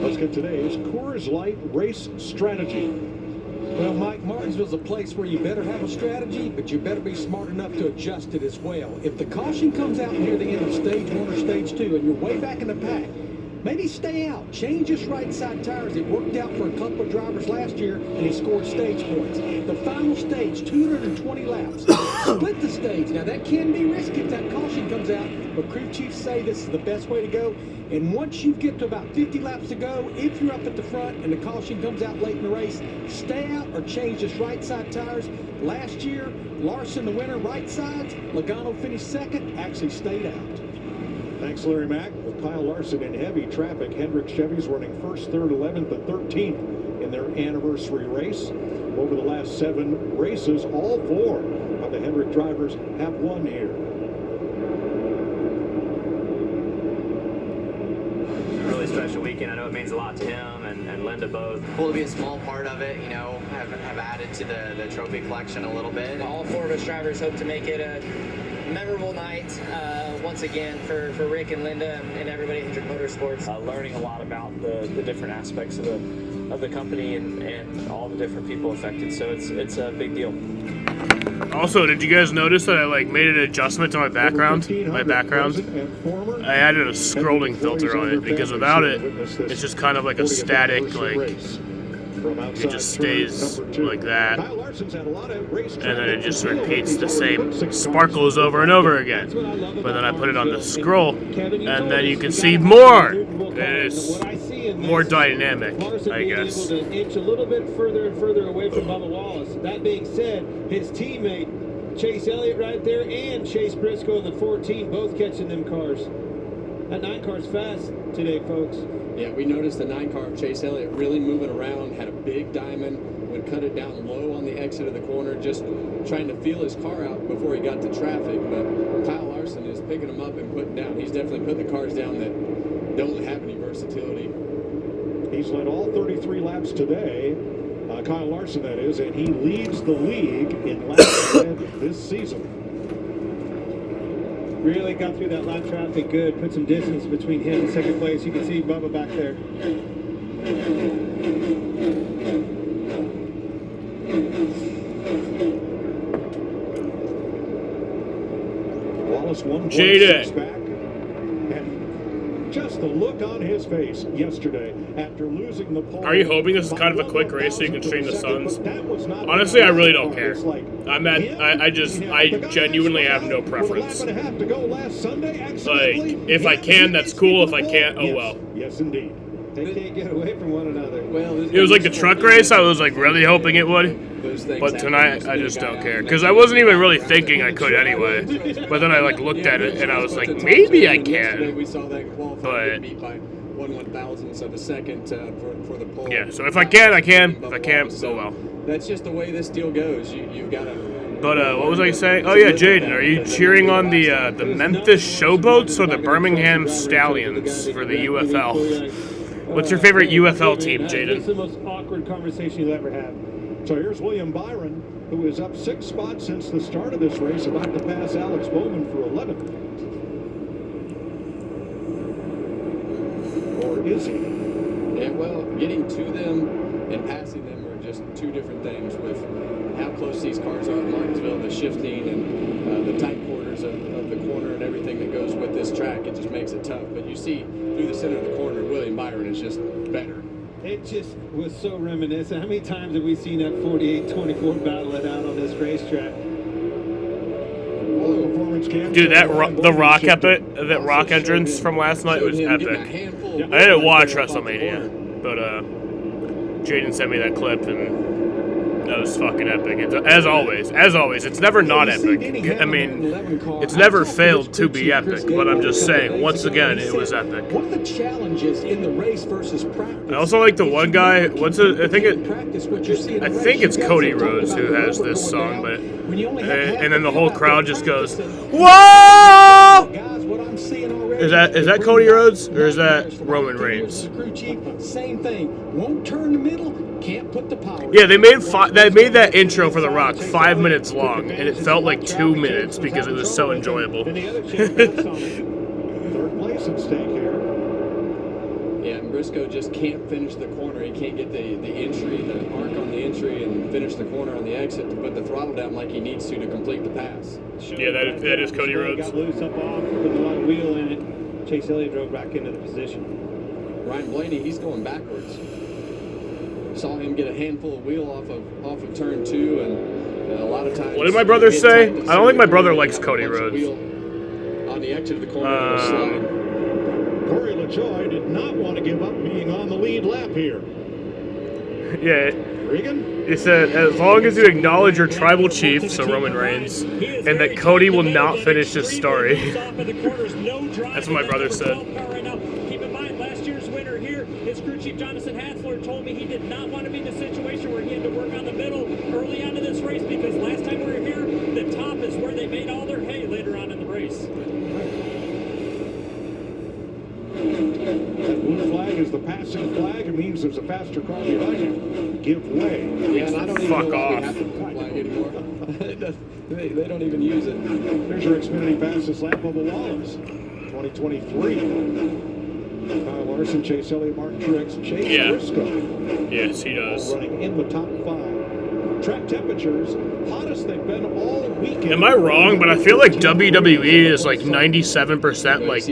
Speaker 18: Let's get today's Coors Light race strategy.
Speaker 26: Well, Mike, Martinsville's a place where you better have a strategy, but you better be smart enough to adjust it as well. If the caution comes out near the end of stage 1 or stage 2 and you're way back in the pack, maybe stay out. Change his right side tires. It worked out for a couple of drivers last year, and he scored stage points. The final stage, 220 laps. Split the stage. Now, that can be risky if that caution comes out, but crew chiefs say this is the best way to go. And once you get to about 50 laps to go, if you're up at the front and the caution comes out late in the race, stay out or change his right side tires. Last year, Larson, the winner, right sides. Logano finished second, actually stayed out.
Speaker 18: Thanks, Larry Mack. With Kyle Larson in heavy traffic, Hendrick Chevy's running 1st, 3rd, 11th, and 13th in their anniversary race. Over the last 7 races, all 4 of the Hendrick drivers have won here.
Speaker 27: Really
Speaker 3: special weekend. I know it means a lot to him and Linda both. Cool to be a small part of it, you know, have added to the trophy collection a little bit. All 4 of us drivers hope to make it a memorable night once again for Rick and Linda and everybody at Hendrick Motorsports. Learning a lot about the different aspects of the company and all the different people affected, so it's a big deal.
Speaker 5: Also, did you guys notice that I like made an adjustment to my background? I added a scrolling filter on it because without it, it's just kind of like a static, like it just stays like that, and then it just repeats the same sparkles over and over again. But then I put it on the scroll, and then you can see more. And it's more dynamic, I guess.
Speaker 11: Able to inch a little bit further and further away from Bubba Wallace. That being said, his teammate Chase Elliott right there and Chase Briscoe in the 14 both catching them cars. That 9 car's fast today, folks.
Speaker 10: Yeah, we noticed the 9 car of Chase Elliott really moving around, had a big diamond, would cut it down low on the exit of the corner, just trying to feel his car out before he got to traffic. But Kyle Larson is picking them up and putting down. He's definitely putting the cars down that don't have any versatility.
Speaker 11: He's led all 33 laps today, Kyle Larson that is, and he leads the league in laps led this season.
Speaker 9: Really got through that lap traffic good, put some distance between him and second place. You can see Bubba back there.
Speaker 11: Wallace won
Speaker 5: Jaden.
Speaker 11: back. And just the look on his face yesterday after losing the pole.
Speaker 5: Are you hoping this is kind of a quick race so you can stream the Suns? Honestly, I really don't care. I genuinely have no preference. Like, if I can, that's cool. If I can't, oh well.
Speaker 11: Yes, indeed.
Speaker 9: They can't get away from one another.
Speaker 10: Well,
Speaker 5: it was like the truck race. I was like really hoping it would, but tonight I just don't care because I wasn't even really thinking I could anyway. But then I like looked at it and I was like, maybe I can.
Speaker 10: We saw that qualifying beat by 1/1000ths of a second for the pole.
Speaker 5: Yeah. So if I can, I can. If I can't, oh well.
Speaker 10: That's just the way this deal goes. You've got to.
Speaker 5: But what was I saying? Oh yeah, Jaden, are you cheering on the Memphis Showboats or the Birmingham Stallions for the UFL? What's your favorite UFL team, Jaden?
Speaker 9: It's the most awkward conversation you'll ever have.
Speaker 11: So here's William Byron, who is up 6 spots since the start of this race, about to pass Alex Bowman for 11th. Or is he?
Speaker 10: Yeah, well, getting to them and passing them are just two different things with how close these cars are in Martinsville, the shifting and the tight quarters of the corner and everything that goes with this track. It just makes it tough. But you see through the center of the corner, William Byron is just better.
Speaker 9: It just was so reminiscent. How many times have we seen that 48-24 battle it out on this racetrack?
Speaker 5: Dude, that rock entrance from last night was epic. I didn't watch WrestleMania, but Jaden sent me that clip and that was fucking epic. As always, it's never not epic. I mean, it's never failed to be epic, but I'm just saying, once again, it was epic.
Speaker 26: One of the challenges in the race versus practice.
Speaker 5: I also like the one guy, I think it's Cody Rhodes who has this song, but and then the whole crowd just goes, "Whoa!" Is that Cody Rhodes or is that Roman Reigns?
Speaker 26: Same thing. Won't turn the middle. Can't put the power.
Speaker 5: Yeah, they made that intro for The Rock 5 minutes long, and it felt like 2 minutes because it was so enjoyable.
Speaker 11: Third place at stake here.
Speaker 10: Yeah, and Briscoe just can't finish the corner. He can't get the entry, the arc on the entry, and finish the corner on the exit to put the throttle down like he needs to complete the pass.
Speaker 5: Yeah, that is Cody Rhodes.
Speaker 9: Got loose up off, put a lot of wheel in it. Chase Elliott drove back into the position.
Speaker 10: Ryan Blaney, he's going backwards. Saw him get a handful of wheel off of turn 2, and a lot of times.
Speaker 5: What did my brother say? I don't think my brother likes Cody Rhodes.
Speaker 10: On the exit of the corner, slide.
Speaker 11: Corey LaJoy did not want to give up being on the lead lap here.
Speaker 5: Yeah.
Speaker 11: Regan?
Speaker 5: He said, as long as you acknowledge your tribal chief, so Roman Reigns, and that Cody will not finish his story. That's what my brother said.
Speaker 4: Keep in mind, last year's winner here, his crew chief Jonathan Hatzler told me he did not want to be in a situation where he had to work on the middle early on in this race because last time we were here, the top is where they made all their hay later on in the race.
Speaker 11: That blue flag is the passing flag. It means there's a faster car behind you. Give way.
Speaker 10: Yeah, and I don't even know why we have the flag anymore. They don't even use it.
Speaker 11: Here's your Xfinity fastest lap, Bubba Wallace. 2023. Kyle Larson, Chase Elliott, Martin Truex, Chase Briscoe.
Speaker 5: Yes, he does.
Speaker 11: All running in the top 5. Track temperatures, hottest they've been all weekend.
Speaker 5: Am I wrong? But I feel like WWE is like 97% like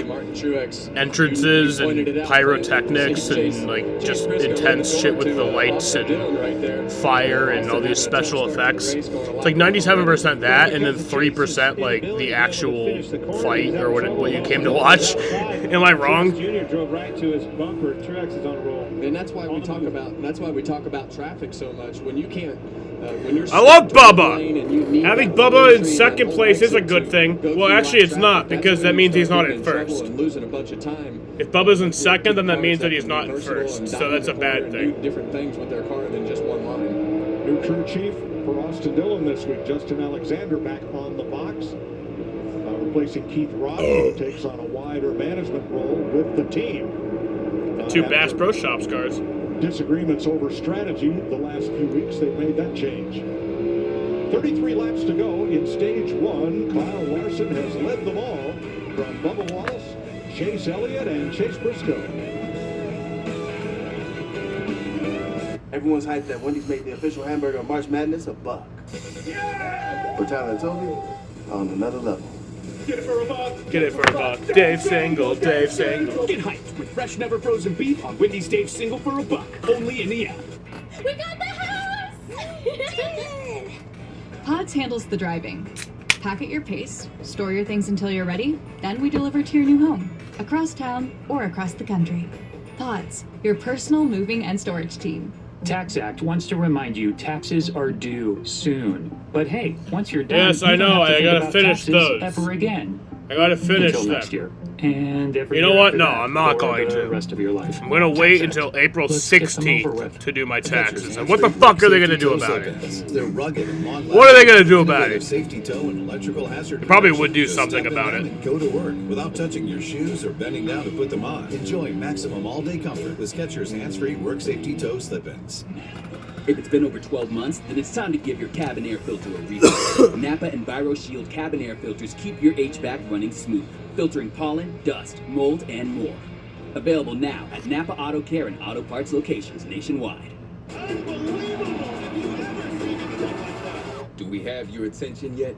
Speaker 5: entrances and pyrotechnics and like just intense shit with the lights and fire and all these special effects. It's like 97% that, and then 3% like the actual fight or what you came to watch. Am I wrong?
Speaker 18: Junior drove right to his bumper. Truex is on a roll.
Speaker 10: And that's why we talk about traffic so much. When you can't. When you're
Speaker 5: I love Bubba. Having Bubba in second place is a good thing. Well, actually, it's not, because that means he's not in first.
Speaker 10: Losing a bunch of time.
Speaker 5: If Bubba's in second, then that means that he's not in first. So that's a bad thing.
Speaker 10: Different things with their car than just one line.
Speaker 11: New crew chief for Austin Dillon this week. Justin Alexander back on the box, replacing Keith Robb, who takes on a wider management role with the team.
Speaker 5: The two Bass Pro Shops cars.
Speaker 11: Disagreements over strategy the last few weeks, they've made that change. 33 laps to go in stage 1. Kyle Larson has led them all from Bubba Wallace, Chase Elliott, and Chase Briscoe.
Speaker 7: Everyone's hyped that Wendy's made the official hamburger of March Madness a buck. Yeah! But Tyler and Toby on another level.
Speaker 18: Get it for a buck.
Speaker 5: Get it for a buck. Dave Single, Dave Single.
Speaker 23: Get hyped with fresh, never frozen beef on Wendy's Dave Single for a buck. Only in the app.
Speaker 12: We got the house!
Speaker 13: Pods handles the driving. Pack at your pace, store your things until you're ready, then we deliver to your new home, across town or across the country. Pods, your personal moving and storage team.
Speaker 14: Tax Act wants to remind you taxes are due soon. But hey, once you're done,
Speaker 5: yes, I know. I gotta finish those.
Speaker 14: Ever again.
Speaker 5: I gotta finish
Speaker 14: until
Speaker 5: them.
Speaker 14: Next year. And every
Speaker 5: you know
Speaker 14: year
Speaker 5: what?
Speaker 14: after
Speaker 5: No,
Speaker 14: that,
Speaker 5: I'm not
Speaker 14: for
Speaker 5: going
Speaker 14: the
Speaker 5: to.
Speaker 14: Rest of your life.
Speaker 5: I'm gonna wait until April 16th to do my taxes. And what the fuck are they gonna do about it?
Speaker 16: They're rugged and long.
Speaker 5: What are they gonna do about it?
Speaker 16: Safety tow and electrical hazard.
Speaker 5: They probably would do something about it.
Speaker 16: And go to work without touching your shoes or bending down to put them on. Enjoy maximum all-day comfort with Skechers hands-free work safety tow slip-ins.
Speaker 19: If it's been over 12 months, then it's time to give your cabin air filter a refresh. Napa and Byron Shield cabin air filters keep your HVAC running smooth, filtering pollen, dust, mold, and more. Available now at Napa Auto Care and Auto Parts locations nationwide.
Speaker 8: Do we have your attention yet?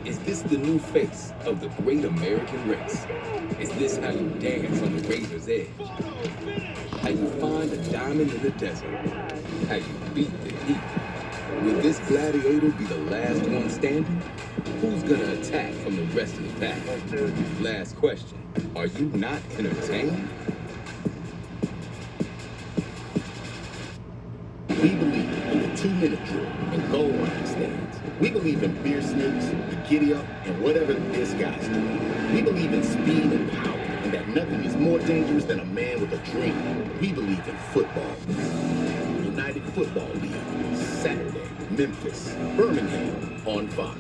Speaker 8: Is this the new face of the great American race? Is this how you dance on the razor's edge? How you find a diamond in the desert? How you beat the heat? Will this gladiator be the last one standing? Who's gonna attack from the rest of the pack? Last question. Are you not entertained?
Speaker 15: We believe in the 2-minute drill and goal line stands. We believe in beer snakes, the giddy up, and whatever this guy's doing. We believe in speed and power, and that nothing is more dangerous than a man with a dream. We believe in football. United Football League, Saturday, Memphis, Birmingham, on Fox.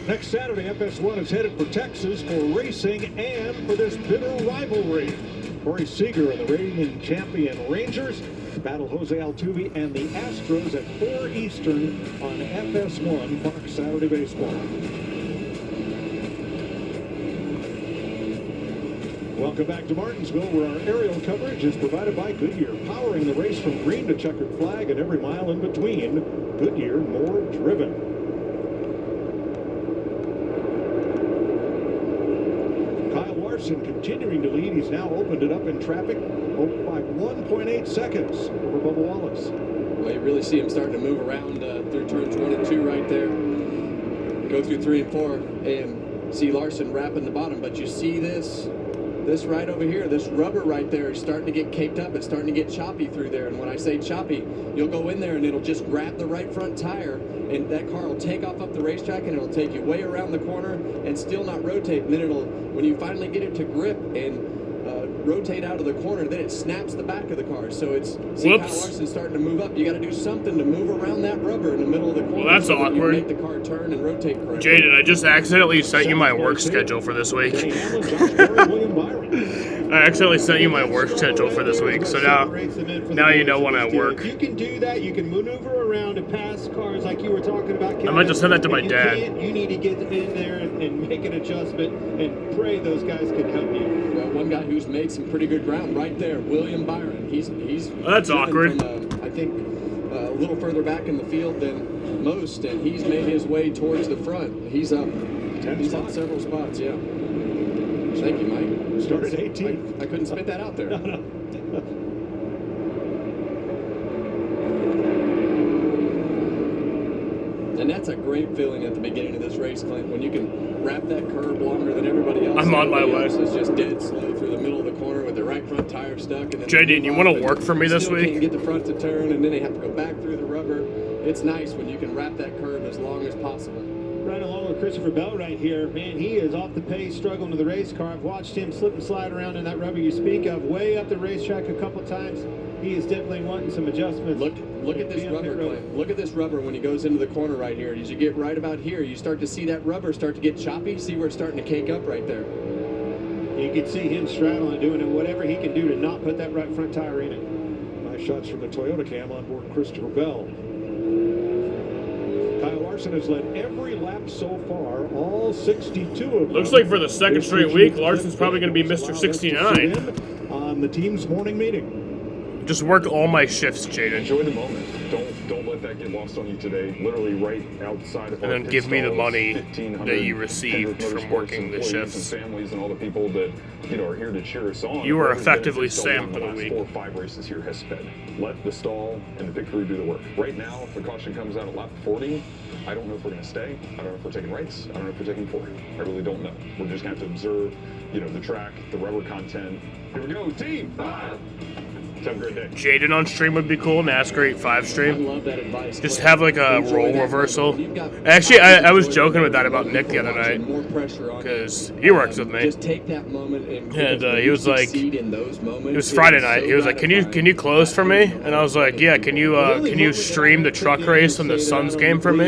Speaker 11: Next Saturday, FS1 is headed for Texas for racing and for this bitter rivalry. Corey Seager and the reigning champion Rangers battle Jose Altuve and the Astros at 4 Eastern on FS1 Fox Saturday Baseball. Welcome back to Martinsville, where our aerial coverage is provided by Goodyear, powering the race from green to checkered flag and every mile in between. Goodyear, more driven. Kyle Larson continuing to lead. He's now opened it up in traffic by 1.8 seconds over Bubba Wallace.
Speaker 10: Well, you really see him starting to move around through turn 22 right there. Go through 3 and 4 and see Larson wrapping the bottom, but you see this right over here, this rubber right there is starting to get caked up. It's starting to get choppy through there. And when I say choppy, you'll go in there and it'll just grab the right front tire, and that car will take off up the racetrack and it'll take you way around the corner and still not rotate. And then when you finally get it to grip and rotate out of the corner, then it snaps the back of the car. So it's Kyle Larson starting to move up. You got to do something to move around that rubber in the middle of the corner.
Speaker 5: Well, that's
Speaker 10: so
Speaker 5: awkward.
Speaker 10: Make the car turn and rotate correctly.
Speaker 5: Jaden, I just accidentally sent you my work schedule for this week. I accidentally sent you my work schedule for this week, so now you know when I work.
Speaker 18: You can do that. You can maneuver around and pass cars like you were talking about.
Speaker 5: I might just send that to my
Speaker 18: If
Speaker 5: dad.
Speaker 18: You can't, you need to get in there and make an adjustment and pray those guys can help you.
Speaker 10: Well, one guy who's made some pretty good ground right there, William Byron. He's
Speaker 5: that's
Speaker 10: driven
Speaker 5: awkward.
Speaker 10: From, I think a little further back in the field than most, and he's made his way towards the front. He's up. He's up several spots. Yeah. Thank you, Mike.
Speaker 18: Started 18th.
Speaker 10: I couldn't spit that out there. And that's a great feeling at the beginning of this race, Clint, when you can wrap that curb longer than everybody else.
Speaker 5: I'm on my way.
Speaker 10: It's just dead slow through the middle of the corner with the right front tire stuck. And then
Speaker 5: JD, you want to work for me this week?
Speaker 10: Can't get the front to turn, and then they have to go back through the rubber. It's nice when you can wrap that curb as long as possible.
Speaker 18: Right along with Christopher Bell right here. Man, he is off the pace, struggling to the race car. I've watched him slip and slide around in that rubber you speak of, way up the racetrack a couple times. He is definitely wanting some adjustments.
Speaker 10: Look at this rubber, Clint. Look at this rubber when he goes into the corner right here. As you get right about here, you start to see that rubber start to get choppy. See where it's starting to cake up right there.
Speaker 18: You can see him straddling, doing whatever he can do to not put that right front tire in it.
Speaker 11: Nice shots from the Toyota cam on board Christopher Bell. Kyle Larson has led every lap so far, all 62 of them.
Speaker 5: Looks like for the second straight week, Larson's probably going to be Mr. 69.
Speaker 11: On the team's morning meeting.
Speaker 5: Just work all my shifts, Jaden.
Speaker 1: Enjoy the moment. Don't let that get lost on you today. Literally right outside of
Speaker 5: and then give me the money
Speaker 1: 1,500
Speaker 5: that you received from working the shifts.
Speaker 1: And families and all the people that are here to cheer us on.
Speaker 5: You are effectively Sam for the week.
Speaker 1: 4 or 5 races here has sped. Let the stall and the pit crew do the work. Right now, if the caution comes out at lap 40, I don't know if we're going to stay. I don't know if we're taking rights. I don't know if we're taking 40. I really don't know. We're just going to have to observe, the track, the rubber content. Here we go, team. Have a great day.
Speaker 5: Jaden on stream would be cool. Nascar 8.5 stream.
Speaker 10: I love that advice.
Speaker 5: Just have like a role reversal. Actually, I was joking with that about Nick the other night because he works with me.
Speaker 10: Just take that moment
Speaker 5: and he was like, it was Friday night. He was like, can you close for me? And I was like, yeah. Can you stream the truck race and the Suns game for me?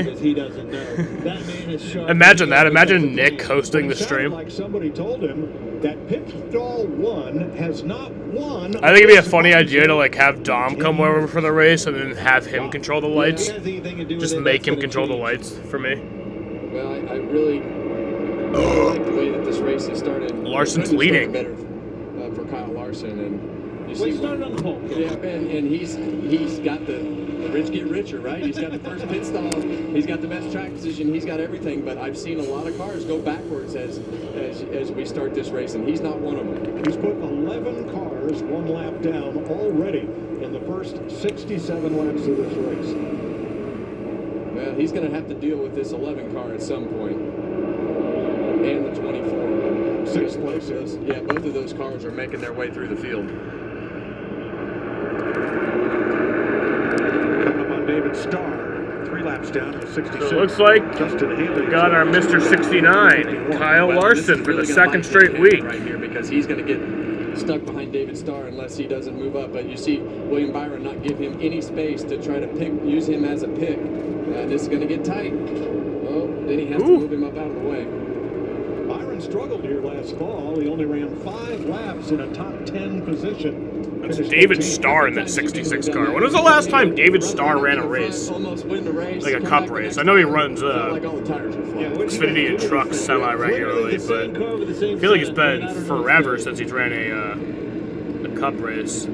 Speaker 5: Imagine that. Imagine Nick hosting the stream.
Speaker 11: Like somebody told him that pit stall 1 has not won.
Speaker 5: I think it'd be a funny idea to like have Dom come over for the race and then have him control the lights. Just make him control the lights for me.
Speaker 10: Well, I really like the way that this race has started.
Speaker 5: Larson's leading.
Speaker 10: Better for Kyle Larson, and you
Speaker 11: see, started on the pole.
Speaker 10: Yeah, and he's got the rich get richer, right? He's got the first pit stall. He's got the best track position. He's got everything. But I've seen a lot of cars go backwards as we start this race, and he's not one of them.
Speaker 11: He's put 11 cars 1 lap down already in the first 67 laps of this race.
Speaker 10: Well, he's going to have to deal with this 11 car at some point, and the 24.
Speaker 11: 6 places.
Speaker 10: Yeah, both of those cars are making their way through the field.
Speaker 11: Coming up on David Starr, 3 laps down to 66.
Speaker 5: So it looks like we got our Mr. 69, Kyle Larson, for the second straight week.
Speaker 10: Right here, because he's going to get stuck behind David Starr unless he doesn't move up. But you see William Byron not give him any space to try to use him as a pick. This is going to get tight. Oh, then he has to move him up out of the way.
Speaker 11: Byron struggled here last fall. He only ran 5 laps in a top 10 position.
Speaker 5: That's David Starr in that 66 car. When was the last time David Starr ran a race? Like a cup race. I know he runs Xfinity and trucks semi-regularly, but I feel like it's been forever since he's ran a cup race.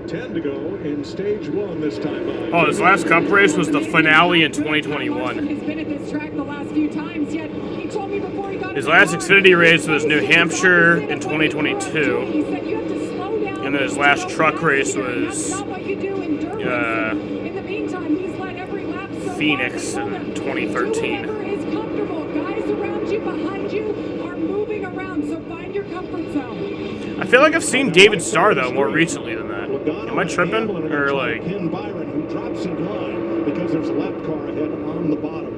Speaker 11: 10 to go in stage 1 this time.
Speaker 5: Oh, his last cup race was the finale in 2021.
Speaker 12: He's been at this track the last few times, yet he told me before he got
Speaker 5: his last Xfinity race was New Hampshire in 2022. And then his last truck race was Phoenix in 2013.
Speaker 12: Guys around you, behind you are moving around, so find your comfort zone.
Speaker 5: I feel like I've seen David Starr though more recently than that. Am I tripping? Or like
Speaker 11: Byron, who drops in line because there's a lap car ahead on the bottom.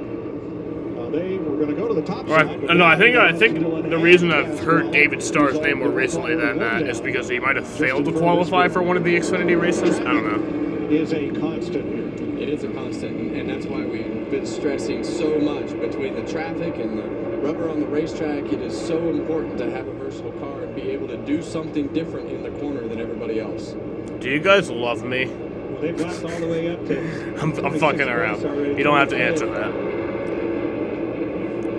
Speaker 18: they were going to go to the top
Speaker 5: Or
Speaker 18: side.
Speaker 5: no, I think the reason I've heard David Starr's name more recently than that is because he might have failed to qualify for one of the Xfinity races. I don't know.
Speaker 18: Is a constant here.
Speaker 10: It is a constant, and that's why we've been stressing so much between the traffic and the rubber on the racetrack. It is so important to have a versatile car and be able to do something different in the corner than everybody else.
Speaker 5: Do you guys love me?
Speaker 18: Well, they've lapped all the way up to...
Speaker 5: I'm fucking around. You don't have to answer that.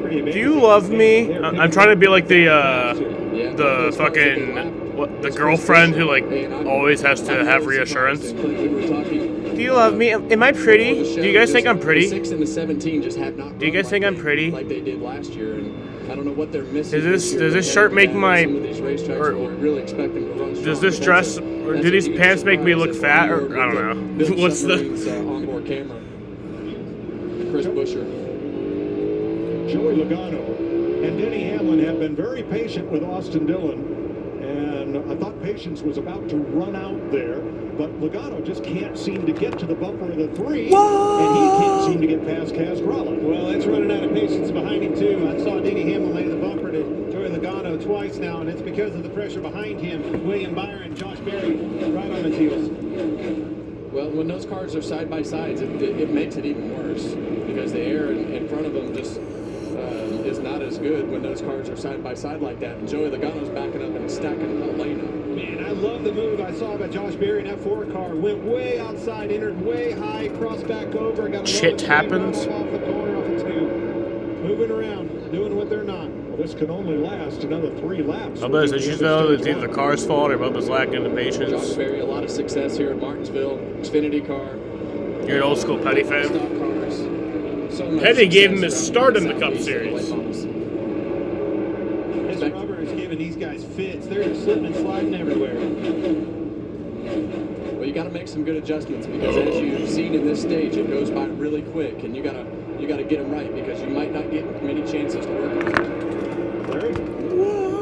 Speaker 18: Pretty amazing.
Speaker 5: Do you love me? I'm trying to be like the fucking the girlfriend who like always has to have reassurance. Do you love me? Am I pretty? Do you guys think I'm pretty?
Speaker 10: The 6 and the 17 just have not.
Speaker 5: Do you guys think I'm pretty?
Speaker 10: Like they did last year, and I don't know what they're missing.
Speaker 5: Does this shirt make my? Or,
Speaker 10: really expect them to run strong.
Speaker 5: does this dress or do these pants make me look fat? Or I don't know. What's the?
Speaker 10: Onboard camera. Chris Buescher.
Speaker 18: Joey Logano and Denny Hamlin have been very patient with Austin Dillon. And I thought patience was about to run out there, but Logano just can't seem to get to the bumper of the 3, and he can't seem to get past Casgralla. Well, it's running out of patience behind him, too. I saw Denny Hamlin lay the bumper to Joey Logano twice now, and it's because of the pressure behind him. William Byron, Josh Berry, right on his heels.
Speaker 10: Well, when those cars are side by sides, it makes it even worse because the air in front of them just is not as good when those cars are side by side like that. And Joey Logano's backing up and stacking the whole lane up.
Speaker 18: Man, I love the move I saw by Josh Berry in that 4 car. Went way outside, entered way high, crossed back over, got a
Speaker 5: Shit happens.
Speaker 18: off the corner, off the 2. Moving around, doing what they're not. Well, this can only last another 3 laps.
Speaker 5: Bubba's, as you know, it's either the car's fault or Bubba's lacking the patience.
Speaker 10: Josh Berry, a lot of success here at Martinsville. Xfinity car.
Speaker 5: You're an old school Petty fan.
Speaker 10: Stock cars. So much
Speaker 5: Petty gave him
Speaker 10: success
Speaker 5: his start in the
Speaker 10: around
Speaker 5: Cup
Speaker 10: Southeast
Speaker 5: Series.
Speaker 18: This rubber is giving these guys fits. They're just slipping and sliding everywhere.
Speaker 10: Well, you got to make some good adjustments because as you've seen in this stage, it goes by really quick, and you got to get them right because you might not get many chances to work on.
Speaker 18: Larry?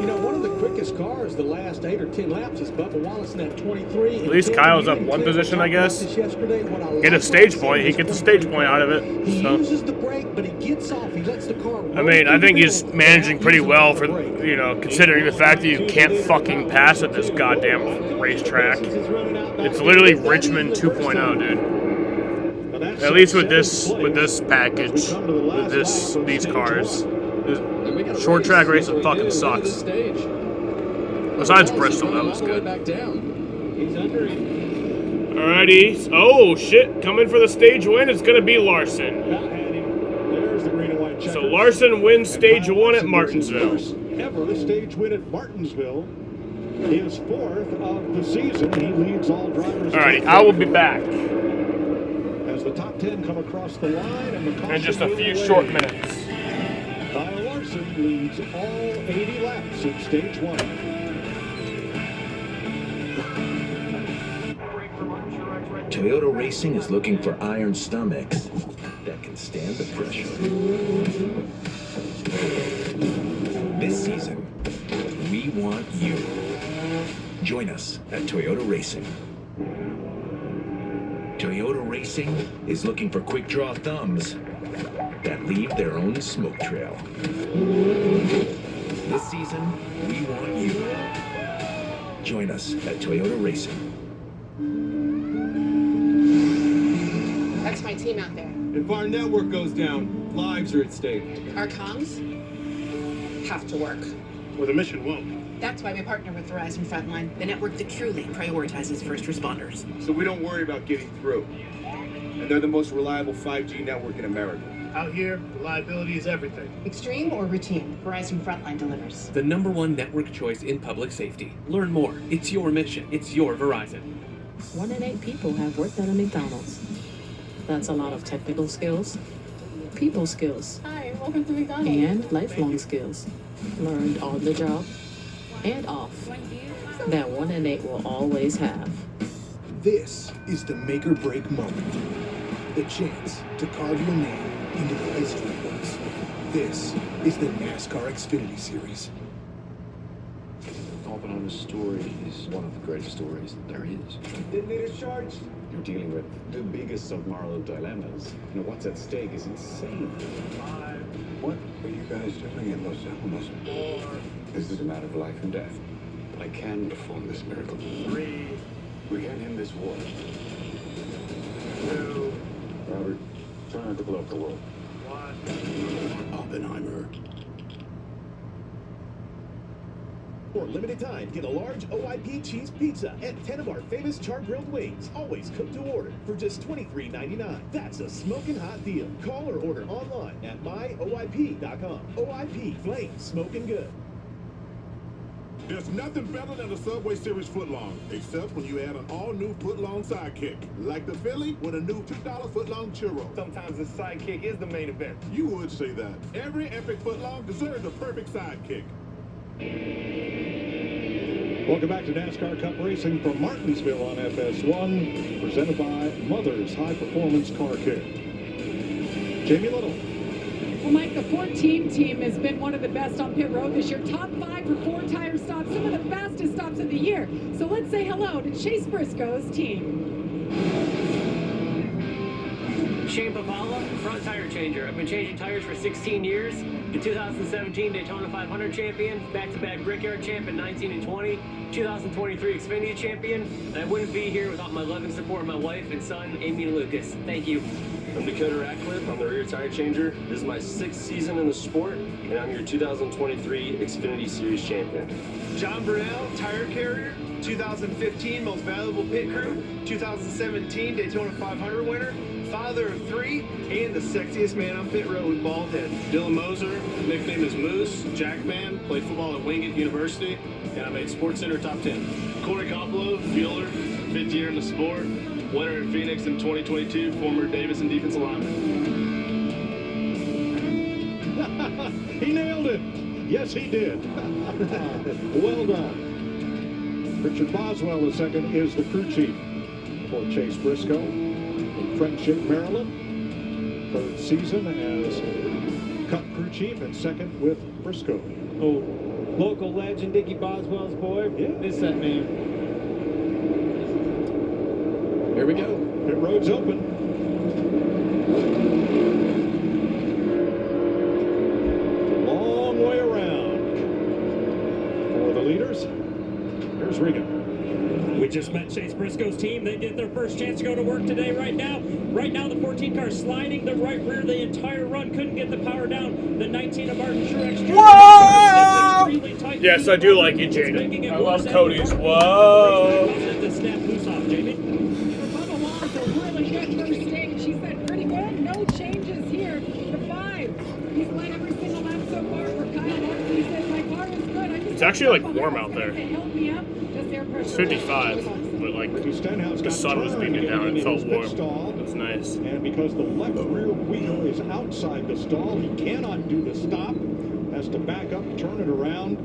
Speaker 18: You know, one of the quickest cars the last 8 or 10 laps is Bubba Wallace in that 23.
Speaker 5: At least Kyle's up one position, I guess. Get a stage point. He gets a stage point out of it.
Speaker 11: He
Speaker 5: So.
Speaker 11: uses the brake, but he gets off. He lets the car
Speaker 5: I mean, I think he's managing pretty well for, you know, considering the fact that you can't fucking pass at this goddamn racetrack. It's literally Richmond 2.0, dude. At least with this package, with these cars. Short track racing fucking sucks. Besides Bristol, that was good. Alrighty. Oh shit! Coming for the stage win. It's gonna be Larson. So Larson wins stage 1 at Martinsville.
Speaker 18: Ever stage win at Martinsville. His 4th of the season. He leads all drivers.
Speaker 5: Alrighty, I will be back
Speaker 18: As the top 10 come across the line and the
Speaker 5: in just a few short minutes.
Speaker 18: Kyle Larson leads all 80 laps in stage 1.
Speaker 8: Toyota Racing is looking for iron stomachs that can stand the pressure. This season, we want you. Join us at Toyota Racing. Toyota Racing is looking for quick draw thumbs that leave their own smoke trail. This season, we want you. Join us at Toyota Racing.
Speaker 2: That's my team out there.
Speaker 6: If our network goes down, lives are at stake.
Speaker 2: Our comms have to work.
Speaker 6: Or the mission won't.
Speaker 2: That's why we partner with Verizon Frontline, the network that truly prioritizes first responders.
Speaker 6: So we don't worry about getting through. And they're the most reliable 5G network in America. Out here, reliability is everything.
Speaker 2: Extreme or routine, Verizon Frontline delivers.
Speaker 17: The #1 network choice in public safety. Learn more. It's your mission. It's your Verizon.
Speaker 25: 1 in 8 people have worked at a McDonald's. That's a lot of technical skills, people skills,
Speaker 2: Hi, welcome to McDonald's.
Speaker 25: and lifelong skills learned on the job and off that 1 in 8 will always have.
Speaker 7: This is the make or break moment. The chance to carve your name into the history books. This is the NASCAR Xfinity Series.
Speaker 20: Oppenheimer's story is one of the greatest stories that there is.
Speaker 6: Didn't need a charge.
Speaker 20: You're dealing with the biggest of moral dilemmas. You know, what's at stake is insane.
Speaker 3: What are you guys doing in Los Alamos? This is a matter of life and death. I can perform this miracle. 3. We can end this war. 2. Robert, try not to blow up the world. 1. Oppenheimer.
Speaker 9: For limited time, get a large OIP cheese pizza and 10 of our famous char-grilled wings, always cooked to order, for just $23.99. That's a smoking hot deal. Call or order online at myoip.com. OIP, flame, smoking good.
Speaker 21: There's nothing better than the Subway Series footlong, except when you add an all-new footlong sidekick, like the Philly with a new $2 footlong churro. Sometimes the sidekick is the main event. You would say that. Every epic footlong deserves a perfect sidekick.
Speaker 22: Welcome back to NASCAR Cup Racing from Martinsville on FS1, presented by Mother's High Performance Car Care. Jamie Little.
Speaker 12: Well, Mike, the 14 team has been one of the best on pit road this year. Top 5 for 4 tire stops, some of the fastest stops of the year. So let's say hello to Chase Briscoe's team.
Speaker 24: Shane Papala, front tire changer. I've been changing tires for 16 years. The 2017 Daytona 500 champion, back-to-back Brickyard champ in 19 and 20, 2023 Xfinity champion. And I wouldn't be here without my love and support of my wife and son, Amy and Lucas. Thank you.
Speaker 26: I'm Dakota Ratcliffe. I'm the rear tire changer. This is my 6th season in the sport, and I'm your 2023 Xfinity Series champion.
Speaker 27: John Burnell, tire carrier, 2015 most valuable pit crew, 2017 Daytona 500 winner, father of 3, and the sexiest man on pit road with bald head.
Speaker 28: Dylan Moser, nickname is Moose, Jackman, played football at Wingate University, and I made Sports Center top 10. Corey Coppola, fielder, 5th year in the sport, winner in Phoenix in 2022, former Davidson defensive lineman.
Speaker 22: He nailed it. Yes, he did. Well done. Richard Boswell, the second, is the crew chief for Chase Briscoe in Friendship, Maryland. 3rd season as Cup crew chief and second with Briscoe.
Speaker 29: Oh, local legend Dickie Boswell's boy. Yeah. Miss that man.
Speaker 22: Here we go. Pit road's open. Long way around for the leaders. Here's Regan.
Speaker 4: We just met Chase Briscoe's team. They get their first chance to go to work today right now. Right now, the 14 car sliding the right rear the entire run. Couldn't get the power down. The 19 of Martin Truex.
Speaker 5: Whoa! Yes, I do like it, Jaden. I love Cody's. Whoa!
Speaker 4: To snap loose off, Jamie.
Speaker 12: Bubba Wallace, a really good first stage. He said pretty good. No changes here. The 5. He's led every single lap so far for Kyle Larson. He said my car is good.
Speaker 5: It's actually like warm out there.
Speaker 12: It's
Speaker 5: 55, but like the sun was beating down. It felt warm. It's nice.
Speaker 22: And because the left rear wheel is outside the stall, he cannot do the stop. Has to back up, turn it around.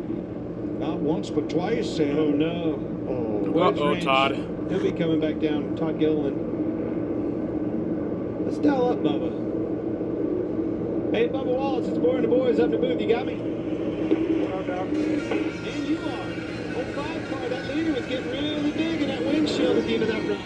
Speaker 22: Not once, but twice. And
Speaker 29: oh no!
Speaker 5: Uh-oh, Todd.
Speaker 29: He'll be coming back down. Todd Gilliland. Let's dial up, Bubba. Hey, Bubba Wallace, it's Boy and the Boys up the booth. You got me? And you are. 05 car, that leader was getting really big in that windshield at the end of that run.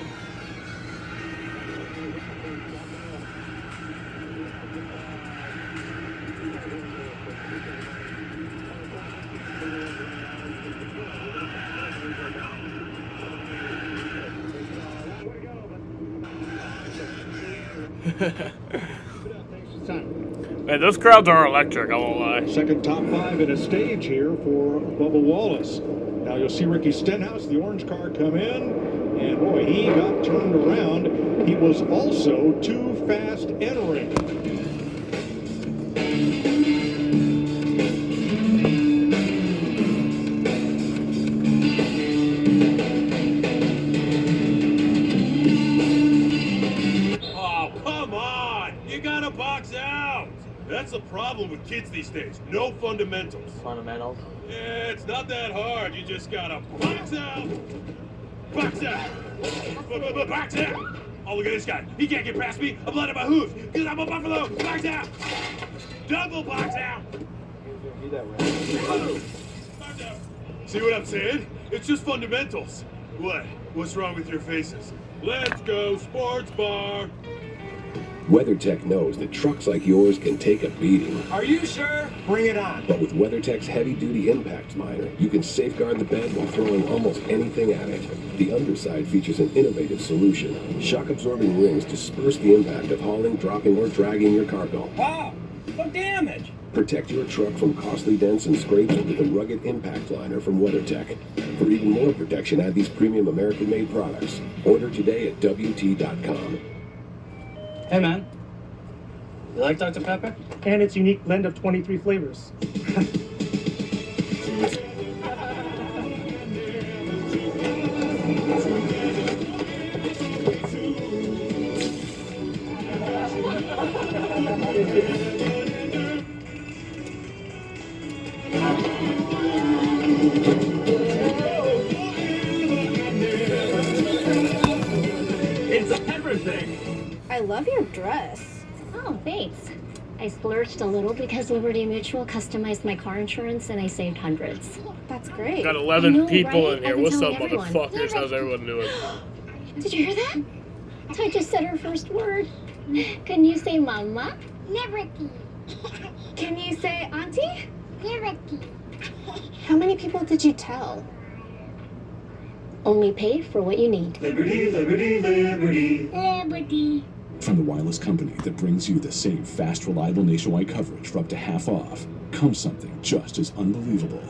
Speaker 5: Man, those crowds are electric, I won't lie.
Speaker 22: Second top 5 in a stage here for Bubba Wallace. Now you'll see Ricky Stenhouse, the orange car, come in. And boy, he got turned around. He was also too fast entering.
Speaker 30: Oh, come on! You gotta box out! That's the problem with kids these days. No fundamentals.
Speaker 24: Fundamentals?
Speaker 30: Yeah, it's not that hard. You just gotta box out! Box out! Box out! Oh, look at this guy. He can't get past me. I'm letting my hooves because I'm a buffalo. Box out! Double box out! Box out! See what I'm saying? It's just fundamentals. What? What's wrong with your faces? Let's go, sports bar!
Speaker 1: WeatherTech knows that trucks like yours can take a beating.
Speaker 27: Are you sure? Bring it on.
Speaker 1: But with WeatherTech's heavy-duty impact liner, you can safeguard the bed while throwing almost anything at it. The underside features an innovative solution. Shock-absorbing rings disperse the impact of hauling, dropping, or dragging your cargo.
Speaker 27: Wow, no damage.
Speaker 1: Protect your truck from costly dents and scrapes with the rugged impact liner from WeatherTech. For even more protection, add these premium American-made products. Order today at WT.com.
Speaker 10: Hey, man. You like Dr. Pepper? And its unique blend of 23 flavors.
Speaker 27: It's a pepper thing.
Speaker 11: I love your dress.
Speaker 13: Oh, thanks. I splurged a little because Liberty Mutual customized my car insurance and I saved hundreds.
Speaker 11: That's great.
Speaker 5: Got 11 people
Speaker 13: right?
Speaker 5: in here.
Speaker 13: I've been
Speaker 5: What's up,
Speaker 13: telling everyone.
Speaker 5: motherfuckers? How's everyone doing?
Speaker 13: Did you hear that? I just said her first word. Can you say mama?
Speaker 11: Liberty. Can you say auntie? Liberty. How many people did you tell?
Speaker 13: Only pay for what you need.
Speaker 11: Liberty, liberty, liberty.
Speaker 13: Liberty.
Speaker 14: From the wireless company that brings you the same fast, reliable nationwide coverage for up to half off, comes something just as unbelievable.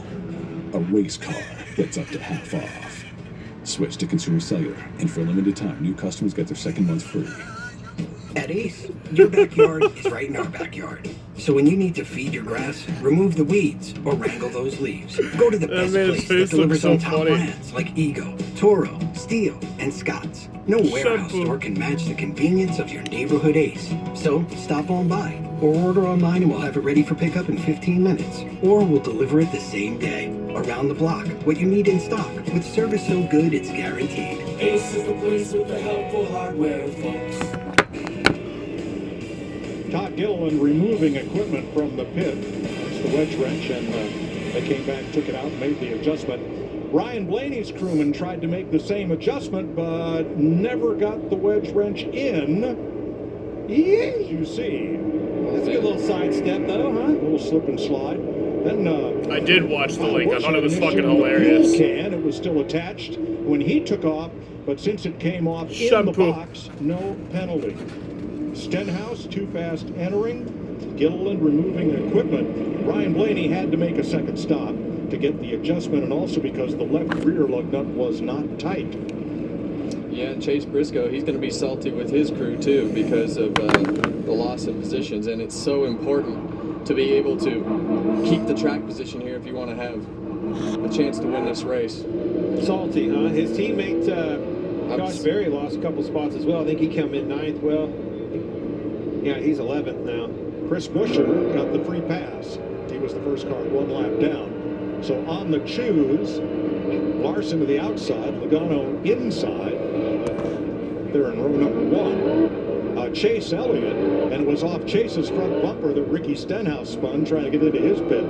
Speaker 14: A race car that's up to half off. Switch to Consumer Cellular, and for a limited time, new customers get their second month free.
Speaker 15: At Ace, your backyard is right in our backyard. So when you need to feed your grass, remove the weeds, or wrangle those leaves, go to the best place that delivers on top brands like Ego, Toro, Steel, and Scott's. No warehouse store can match the convenience of your neighborhood Ace. So stop on by, or order online and we'll have it ready for pickup in 15 minutes. Or we'll deliver it the same day. Around the block, what you need in stock, with service so good it's guaranteed.
Speaker 16: Ace is the place with the helpful hardware, folks.
Speaker 22: Todd Gilliland removing equipment from the pit. It's the wedge wrench, and they came back, took it out, and made the adjustment. Ryan Blaney's crewman tried to make the same adjustment, but never got the wedge wrench in. As you see.
Speaker 29: That's a good little sidestep, though, huh?
Speaker 22: A little slip and slide. Then
Speaker 5: I did watch the link. I thought it was fucking hilarious.
Speaker 22: It was still attached when he took off, but since it came off in the box, no penalty. Stenhouse too fast entering. Gilliland removing equipment. Ryan Blaney had to make a second stop to get the adjustment, and also because the left rear lug nut was not tight.
Speaker 18: Yeah, and Chase Briscoe, he's going to be salty with his crew too because of the loss of positions, and it's so important to be able to keep the track position here if you want to have a chance to win this race.
Speaker 29: Salty, huh? His teammate Josh Berry lost a couple spots as well. I think he came in 9th. Well, yeah, he's 11th now.
Speaker 22: Chris Buescher got the free pass. He was the first car one lap down. So on the choose, Larson to the outside, Logano inside. They're in row number 1. Chase Elliott, and it was off Chase's front bumper that Ricky Stenhouse spun trying to get into his pit.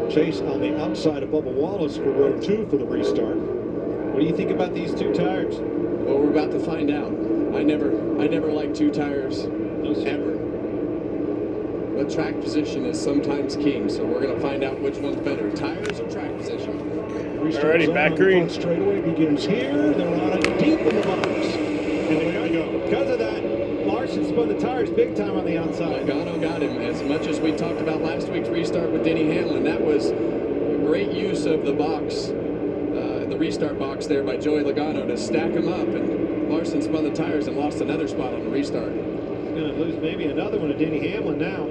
Speaker 22: Chase on the outside of Bubba Wallace for row 2 for the restart.
Speaker 29: What do you think about these two tires?
Speaker 18: Well, we're about to find out. I never liked two tires ever. But track position is sometimes king, so we're going to find out which one's better, tires or track position.
Speaker 5: Already back green.
Speaker 22: Straightaway begins here. They're on it deep in the box. And there you go.
Speaker 29: Because of that, Larson spun the tires big time on the outside.
Speaker 18: Logano got him. As much as we talked about last week's restart with Denny Hamlin, that was a great use of the box, the restart box there by Joey Logano to stack him up. And Larson spun the tires and lost another spot on the restart.
Speaker 29: He's going to lose maybe another one to Denny Hamlin now.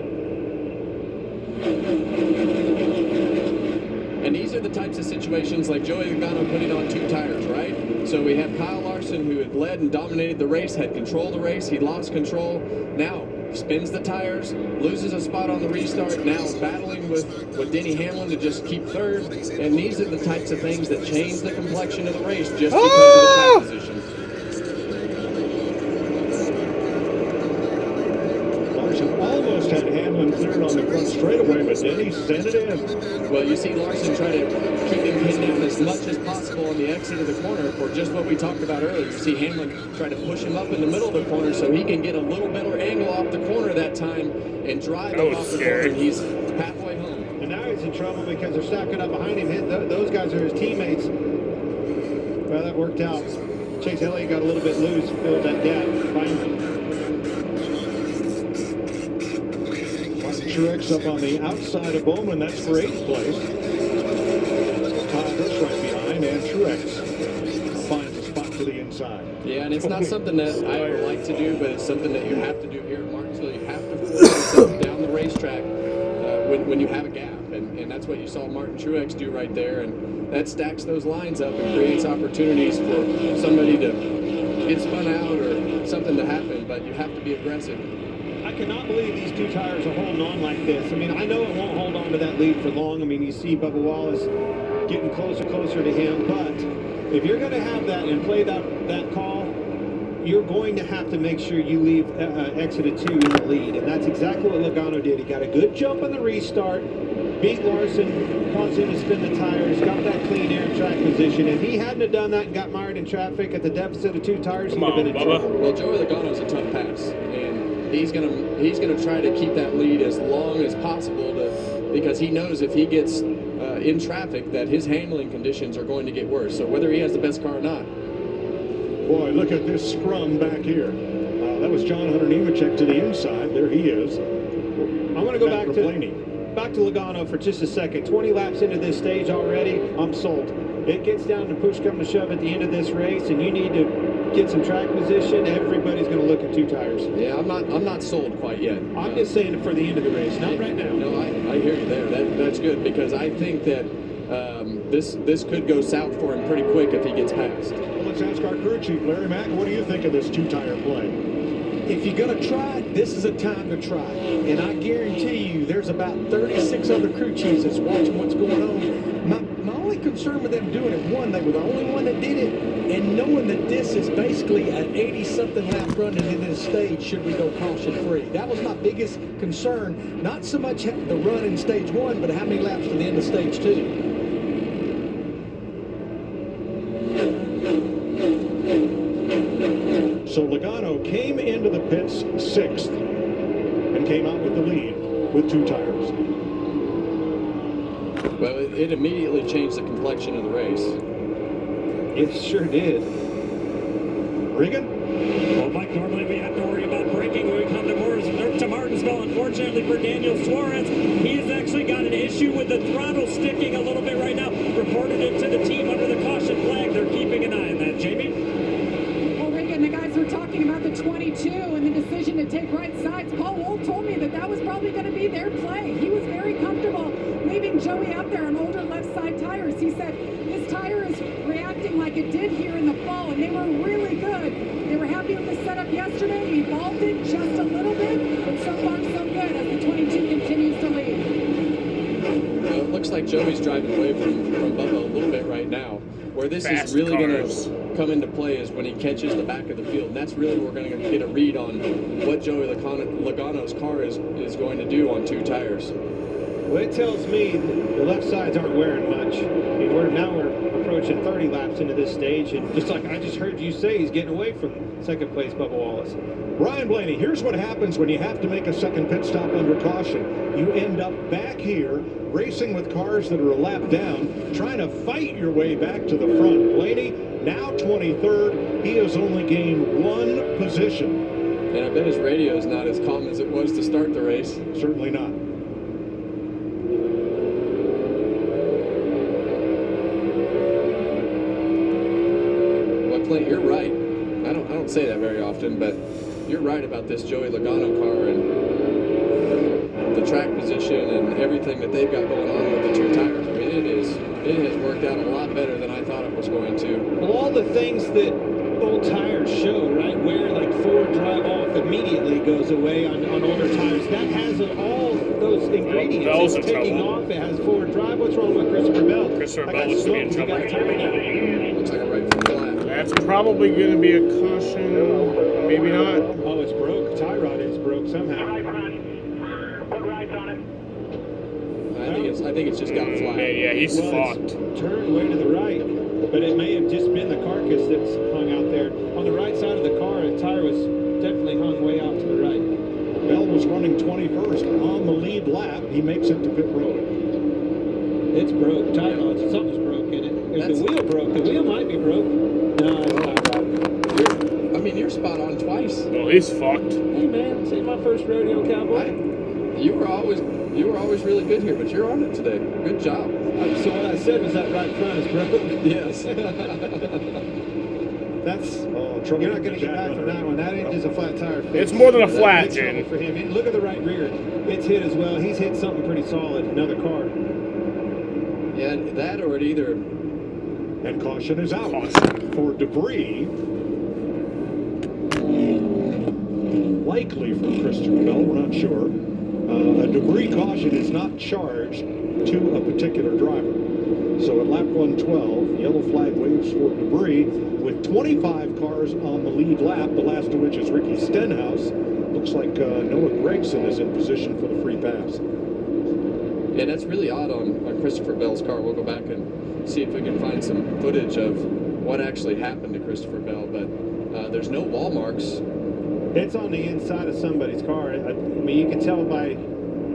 Speaker 18: And these are the types of situations like Joey Logano putting on two tires, right? So we have Kyle Larson, who had led and dominated the race, had controlled the race. He lost control. Now spins the tires, loses a spot on the restart. Now battling with Denny Hamlin to just keep third. And these are the types of things that change the complexion of the race just because of the track position.
Speaker 22: Larson almost had Hamlin cleared on the front straightaway, but Denny sent it in.
Speaker 18: Well, you see Larson try to keep him pinned down as much as possible on the exit of the corner for just what we talked about earlier. You see Hamlin try to push him up in the middle of the corner so he can get a little better angle off the corner that time and drive him off the corner. He's halfway home.
Speaker 22: And now he's in trouble because they're stacking up behind him. Those guys are his teammates. Well, that worked out. Chase Elliott got a little bit loose, filled that gap. Truex up on the outside of Bowman. That's for 8th place. Todd Hurst right behind, and Truex finds a spot to the inside.
Speaker 18: Yeah, and it's not something that I ever like to do, but it's something that you have to do here at Martinsville. You have to force yourself down the racetrack when you have a gap, and that's what you saw Martin Truex do right there, and that stacks those lines up and creates opportunities for somebody to get spun out or something to happen, but you have to be aggressive.
Speaker 22: I cannot believe these two tires are holding on like this. I mean, I know it won't hold on to that lead for long. I mean, you see Bubba Wallace getting closer to him, but if you're going to have that and play that call, you're going to have to make sure you leave exit of 2 in the lead, and that's exactly what Logano did. He got a good jump on the restart, beat Larson, caused him to spin the tires, got that clean air track position. If he hadn't have done that and got mired in traffic at the deficit of 2 tires, he'd have been in trouble.
Speaker 18: Well, Joey Logano's a tough pass, and he's gonna try to keep that lead as long as possible because he knows if he gets in traffic that his handling conditions are going to get worse. So whether he has the best car or not.
Speaker 22: Boy, look at this scrum back here. That was John Hunter Nemechek to the inside. There he is. I'm going to go back to Logano for just a second. 20 laps into this stage already, I'm sold. It gets down to push come to shove at the end of this race, and you need to get some track position. Everybody's going to look at 2 tires.
Speaker 18: Yeah, I'm not sold quite yet.
Speaker 22: I'm just saying for the end of the race, not right now.
Speaker 18: No, I hear you there. That's good because I think that this could go south for him pretty quick if he gets passed.
Speaker 22: Well, let's ask our crew chief, Larry Mack. What do you think of this 2-tire play?
Speaker 2: If you're going to try, this is a time to try. And I guarantee you there's about 36 other crew chiefs that's watching what's going on. My only concern with them doing it, one, they were the only one that did it, and knowing that this is basically an 80-something lap run into this stage, should we go caution-free? That was my biggest concern. Not so much the run in stage 1, but how many laps to the end of stage 2.
Speaker 22: So Logano came into the pits 6th and came out with the lead with 2 tires.
Speaker 18: Well, it immediately changed the complexion of the race.
Speaker 22: It sure did. Regan?
Speaker 4: Well, Mike, normally we have to worry about braking when we come to Martinsville. Unfortunately for Daniel Suarez, he has actually got an issue with the throttle sticking a little bit right now. Reported it to the team under the caution flag. They're keeping an eye on that. Jamie?
Speaker 12: Well, Regan, the guys were talking about the 22 and the decision to take right sides. Paul Wolf told me that was probably going to be their play. He was very comfortable leaving Joey out there on older left side tires. He said his tire is reacting like it did here in the fall, and they were really good. They were happy with the setup yesterday. He evolved it just a little bit, but so far so good as the 22 continues to lead.
Speaker 18: It looks like Joey's driving away from Bubba a little bit right now. Where this is really going to come into play is when he catches the back of the field. And that's really where we're going to get a read on what Joey Logano's car is going to do on 2 tires.
Speaker 22: Well, it tells me the left sides aren't wearing much. We're approaching 30 laps into this stage, and just like I just heard you say, he's getting away from 2nd place Bubba Wallace. Ryan Blaney, here's what happens when you have to make a second pit stop under caution. You end up back here racing with cars that are a lap down, trying to fight your way back to the front. Blaney, now 23rd. He has only gained 1 position.
Speaker 18: And I bet his radio is not as calm as it was to start the race.
Speaker 22: Certainly not.
Speaker 18: Well, you're right. I don't say that very often, but you're right about this Joey Logano car and the track position and everything that they've got going on with the 2 tires. I mean, it has worked out a lot better than I thought it was going to.
Speaker 22: Well, all the things that old tires show, right, where like forward drive off immediately goes away on older tires, that has all those ingredients. It's taking off. It has forward drive. What's wrong with Christopher Bell?
Speaker 5: Christopher Bell looks to be in trouble.
Speaker 18: Looks like a right from flat.
Speaker 5: That's probably going to be a caution. Maybe not.
Speaker 22: Oh, it's broke. Tie rod is broke somehow.
Speaker 18: I think it's just got flat.
Speaker 5: Yeah, he's fucked.
Speaker 22: Turned way to the right, but it may have just been the carcass that's hung out there. On the right side of the car, the tire was definitely hung way out to the right. Bell was running 21st on the lead lap. He makes it to pit road. It's broke. Tire, something's broke in it. If the wheel broke, the wheel might be broke. No, it's not right.
Speaker 18: I mean, you're spot on twice.
Speaker 5: Well, he's fucked.
Speaker 22: Hey man, this ain't my first rodeo, cowboy.
Speaker 18: You were always really good here, but you're on it today. Good job.
Speaker 22: So what I said was that right front is broke.
Speaker 18: Yes.
Speaker 22: That's trouble. You're not going to get back from that one. That ain't just a flat tire fix.
Speaker 5: It's more than a flat,
Speaker 22: It's trouble
Speaker 5: Jaden.
Speaker 22: for him. Look at the right rear. It's hit as well. He's hit something pretty solid. Another car.
Speaker 18: Yeah, that or it either.
Speaker 22: And caution is out for debris. Likely from Christopher Bell. We're not sure. A debris caution is not charged to a particular driver. So at lap 112, yellow flag waves for debris with 25 cars on the lead lap, the last of which is Ricky Stenhouse. Looks like Noah Gregson is in position for the free pass.
Speaker 18: Yeah, that's really odd on Christopher Bell's car. We'll go back and see if we can find some footage of what actually happened to Christopher Bell, but there's no wall marks.
Speaker 22: It's on the inside of somebody's car. I mean, you can tell by,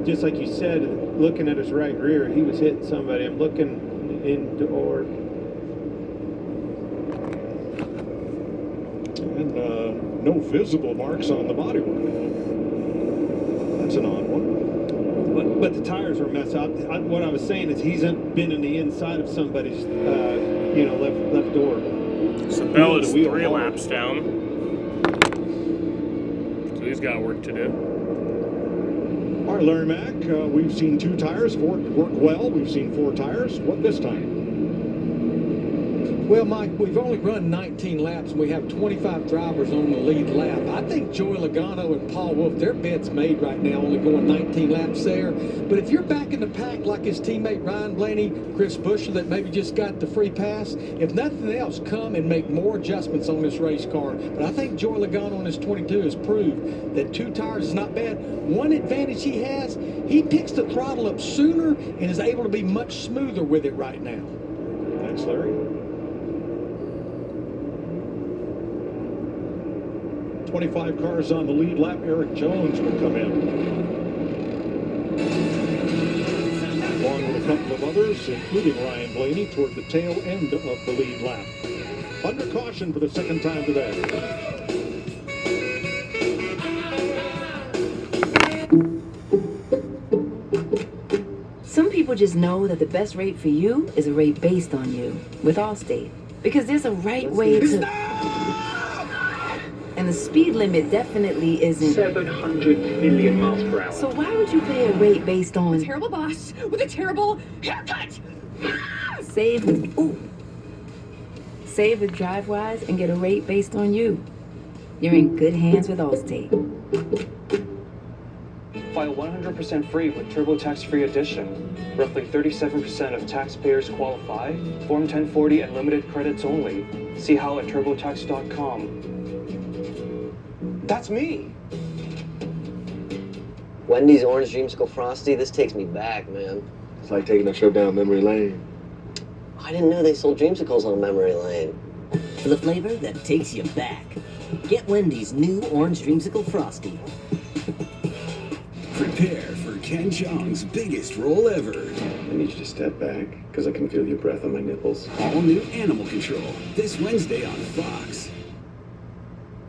Speaker 22: just like you said, looking at his right rear, he was hitting somebody. I'm looking indoor. And no visible marks on the bodywork. That's an odd one. But the tires are messed up. What I was saying is he's been in the inside of somebody's, left door.
Speaker 5: So Bell is 3 laps down. So he's got work to do.
Speaker 22: Our Lermac, we've seen 2 tires work well. We've seen 4 tires. What this time?
Speaker 2: Well, Mike, we've only run 19 laps, and we have 25 drivers on the lead lap. I think Joey Logano and Paul Wolf, their bet's made right now, only going 19 laps there. But if you're back in the pack like his teammate Ryan Blaney, Chris Buescher, that maybe just got the free pass, if nothing else, come and make more adjustments on this race car. But I think Joey Logano on his 22 has proved that 2 tires is not bad. One advantage he has, he picks the throttle up sooner and is able to be much smoother with it right now.
Speaker 22: Thanks, Larry. 25 cars on the lead lap. Eric Jones will come in, along with a couple of others, including Ryan Blaney, toward the tail end of the lead lap. Under caution for the second time today.
Speaker 3: Some people just know that the best rate for you is a rate based on you with Allstate. Because there's a right way to... And the speed limit definitely isn't
Speaker 10: 700 million miles per hour.
Speaker 3: So why would you pay a rate based on
Speaker 12: A terrible boss with a terrible haircut?
Speaker 3: save with DriveWise and get a rate based on you? You're in good hands with Allstate.
Speaker 10: File 100% free with TurboTax Free Edition. Roughly 37% of taxpayers qualify. Form 1040 and limited credits only. See how at TurboTax.com. That's me.
Speaker 6: Wendy's Orange Dreamsicle Frosty, this takes me back, man.
Speaker 7: It's like taking a trip down memory lane.
Speaker 6: I didn't know they sold dreamsicles on memory lane.
Speaker 8: For the flavor that takes you back. Get Wendy's new Orange Dreamsicle Frosty.
Speaker 14: Prepare for Ken Jeong's biggest roll ever.
Speaker 7: I need you to step back, because I can feel your breath on my nipples.
Speaker 14: All new Animal Control, this Wednesday on Fox.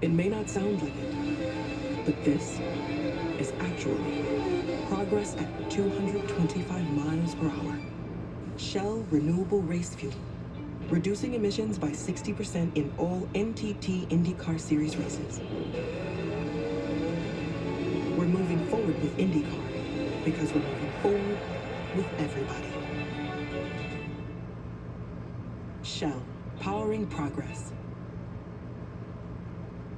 Speaker 9: It may not sound like it, but this is actually progress at 225 miles per hour. Shell Renewable Race Fuel, reducing emissions by 60% in all NTT IndyCar Series races. We're moving forward with IndyCar because we're moving forward with everybody. Shell, powering progress.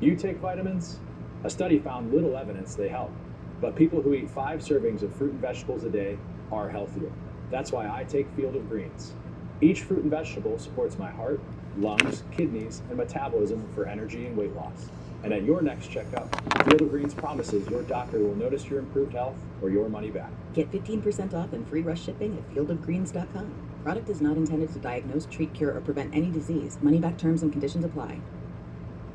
Speaker 17: You take vitamins? A study found little evidence they help, but people who eat 5 servings of fruit and vegetables a day are healthier. That's why I take Field of Greens. Each fruit and vegetable supports my heart, lungs, kidneys, and metabolism for energy and weight loss. And at your next checkup, Field of Greens promises your doctor will notice your improved health or your money back.
Speaker 1: Get 15% off and free rush shipping at fieldofgreens.com. Product is not intended to diagnose, treat, cure, or prevent any disease. Money back terms and conditions apply.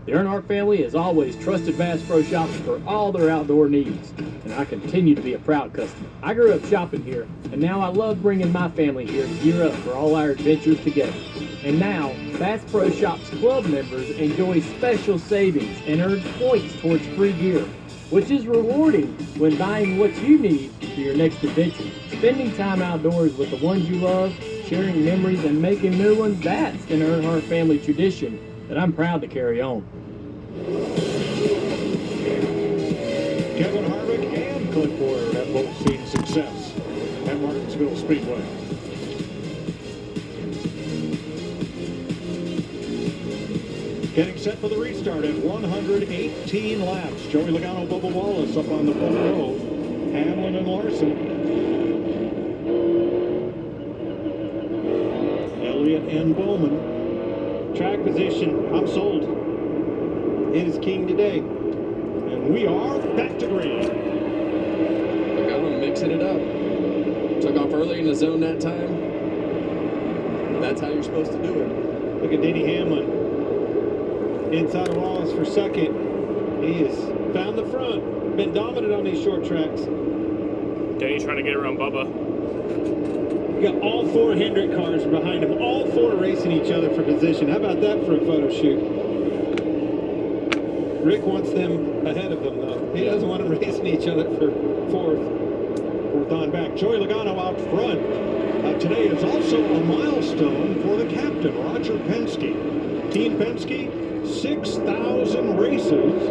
Speaker 19: The Earnhardt family has always trusted Bass Pro Shops for all their outdoor needs, and I continue to be a proud customer. I grew up shopping here, and now I love bringing my family here to gear up for all our adventures together. And now, Bass Pro Shops Club members enjoy special savings and earn points towards free gear, which is rewarding when buying what you need for your next adventure. Spending time outdoors with the ones you love, sharing memories, and making new ones, that's an Earnhardt family tradition that I'm proud to carry on.
Speaker 22: Kevin Harvick and Clint Boyer have both seen success at Martinsville Speedway. Getting set for the restart at 118 laps. Joey Logano, Bubba Wallace up on the front row. Hamlin and Larson. Elliott and Bowman.
Speaker 2: Track position, I'm sold. It is king today. And we are back to green.
Speaker 18: Logano mixing it up. Took off early in the zone that time. That's how you're supposed to do it.
Speaker 2: Look at Denny Hamlin. Inside of Wallace for second. He has found the front. Been dominant on these short tracks.
Speaker 5: Denny's trying to get around Bubba.
Speaker 2: Got all four Hendrick cars behind him, all four racing each other for position. How about that for a photo shoot? Rick wants them ahead of them, though. He doesn't want them racing each other for fourth on back. Joey Logano out front. Today is also a milestone for the captain, Roger Penske. Team Penske, 6,000 races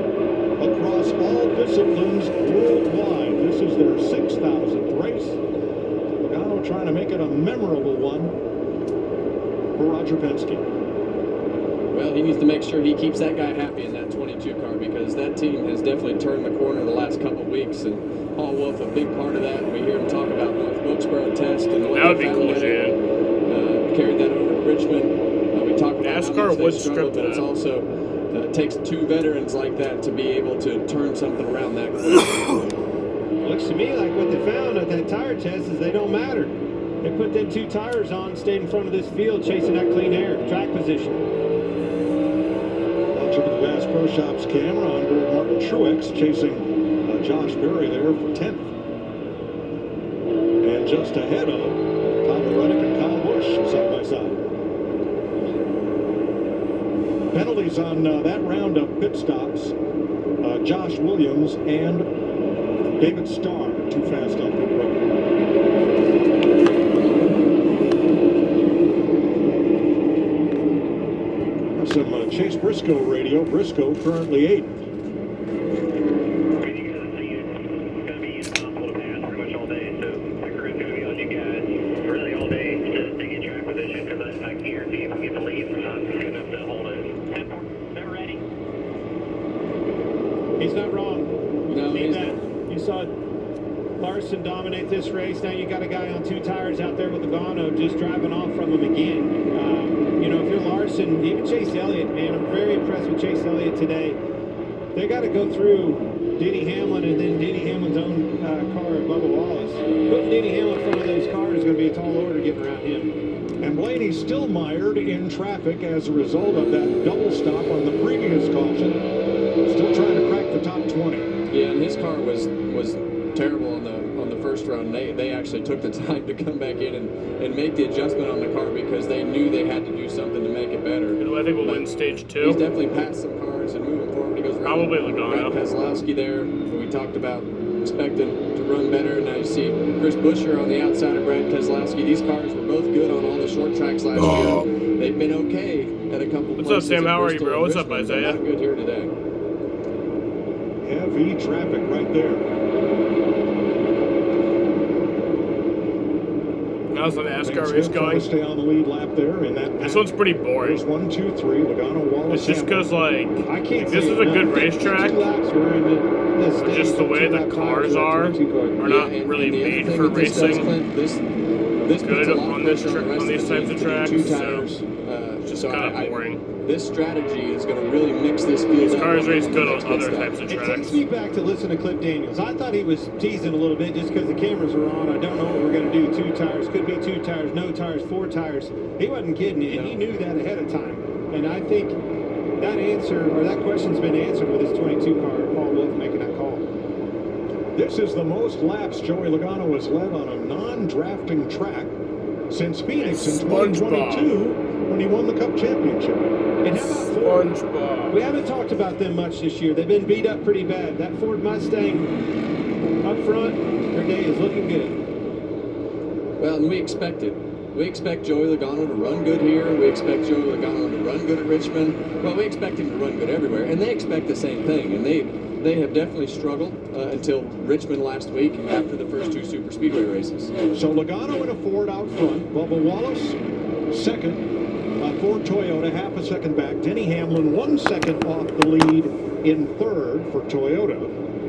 Speaker 2: across all disciplines worldwide. This is their 6,000th race. Trying to make it a memorable one for Roger Penske.
Speaker 18: Well, he needs to make sure he keeps that guy happy in that 22 car, because that team has definitely turned the corner the last couple of weeks, and Paul Wolf a big part of that. We hear him talk about North Wilkesboro test and the way
Speaker 5: that would be
Speaker 18: they
Speaker 5: cool,
Speaker 18: carried that over to Richmond. We talked about
Speaker 5: NASCAR would strip
Speaker 18: but
Speaker 5: that.
Speaker 18: It's also takes two veterans like that to be able to turn something around that quick.
Speaker 2: Looks to me like what they found at that tire test is they don't matter. They put them two tires on, stayed in front of this field, chasing that clean air. Track position.
Speaker 22: Watching the Bass Pro Shops camera under Martin Truex, chasing Josh Berry there for 10th. And just ahead of Tyler Reddick and Kyle Busch, side by side. Penalties on that round of pit stops. Josh Williams and David Starr, too fast on pit road. Some Chase Briscoe radio. Briscoe currently 8th.
Speaker 2: He's not wrong.
Speaker 18: No,
Speaker 2: he's not. You saw Larson dominate this race. Now you got a guy on two tires out there with Logano just driving off from him again. You know, if you're Larson, even Chase Elliott, man, I'm very impressed with Chase Elliott today. They got to go through Denny Hamlin and then Denny Hamlin's own car at Bubba Wallace. Putting Denny Hamlin in front of those cars is going to be a tall order getting around him.
Speaker 22: And Blaney's still mired in traffic as a result of that double stop on the previous caution. Still trying to crack the top 20.
Speaker 18: Yeah, and his car was terrible on the first round. They actually took the time to come back in and make the adjustment on the car because they knew they had to do something to make it better.
Speaker 5: I think we'll win stage 2.
Speaker 18: He's definitely passed some cars and moving forward. He goes
Speaker 5: probably Logano.
Speaker 18: Brad Keselowski there, who we talked about expecting to run better. Now you see Chris Buescher on the outside of Brad Keselowski. These cars were both good on all the short tracks last year. They've been okay at a couple
Speaker 5: What's
Speaker 18: places.
Speaker 5: up, Sam? How are you,
Speaker 18: Bristol
Speaker 5: bro?
Speaker 18: and
Speaker 5: What's up,
Speaker 18: Richmond,
Speaker 5: Isaiah?
Speaker 18: Not good here today.
Speaker 22: Heavy traffic right there.
Speaker 5: How's the NASCAR race going?
Speaker 22: Stay on the lead lap there, and
Speaker 5: this one's pretty boring.
Speaker 22: There's 1, 2, 3. Logano, Wallace.
Speaker 5: It's just because, like, this is a
Speaker 22: enough.
Speaker 5: good racetrack. Just the way the cars are not really made for racing.
Speaker 18: This puts a lot
Speaker 5: on
Speaker 18: of
Speaker 5: this
Speaker 18: pressure on the rest
Speaker 5: on these
Speaker 18: of the
Speaker 5: types
Speaker 18: team
Speaker 5: of
Speaker 18: to do
Speaker 5: tracks.
Speaker 18: two
Speaker 5: So
Speaker 18: tires.
Speaker 5: just kind of boring.
Speaker 18: This strategy is going to really mix this field
Speaker 5: These
Speaker 18: up
Speaker 5: cars race
Speaker 18: on
Speaker 5: good
Speaker 18: the
Speaker 5: on
Speaker 18: next
Speaker 5: other
Speaker 18: pit
Speaker 5: types
Speaker 18: stop.
Speaker 5: of
Speaker 22: It
Speaker 5: tracks.
Speaker 22: takes me back to listen to Cliff Daniels. I thought he was teasing a little bit just because the cameras were on. I don't know what we're going to do. 2 tires, could be 2 tires, no tires, 4 tires. He wasn't kidding you, and he knew that ahead of time. And I think that answer, or that question's been answered with his 22 car, Paul Wolf making that call. This is the most laps Joey Logano has led on a non-drafting track since Phoenix in 2022 when he won the Cup Championship. And how about Ford?
Speaker 5: SpongeBob.
Speaker 22: We haven't talked about them much this year. They've been beat up pretty bad. That Ford Mustang up front, their day is looking good.
Speaker 18: Well, and we expect it. We expect Joey Logano to run good here. We expect Joey Logano to run good at Richmond. Well, we expect him to run good everywhere, and they expect the same thing. And they have definitely struggled until Richmond last week after the first 2 super speedway races.
Speaker 22: So Logano in a Ford out front. Bubba Wallace, second. Ford Toyota, half a second back. Denny Hamlin, 1 second off the lead in third for Toyota.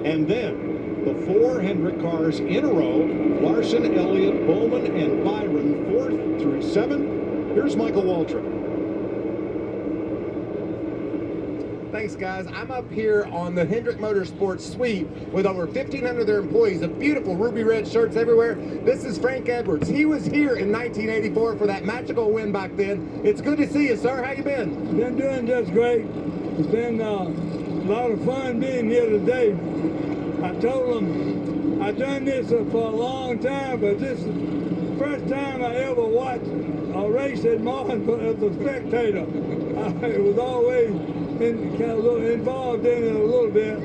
Speaker 22: And then the 4 Hendrick cars in a row. Larson, Elliott, Bowman, and Byron, 4th through 7. Here's Michael Waltrip.
Speaker 11: Thanks, guys. I'm up here on the Hendrick Motorsports suite with over 1,500 of their employees, the beautiful ruby red shirts everywhere. This is Frank Edwards. He was here in 1984 for that magical win back then. It's good to see you, sir. How you been?
Speaker 20: Been doing just great. It's been a lot of fun being here today. I told them I've done this for a long time, but this is the first time I ever watched a race at Martinsville as a spectator. I was always involved in it a little bit,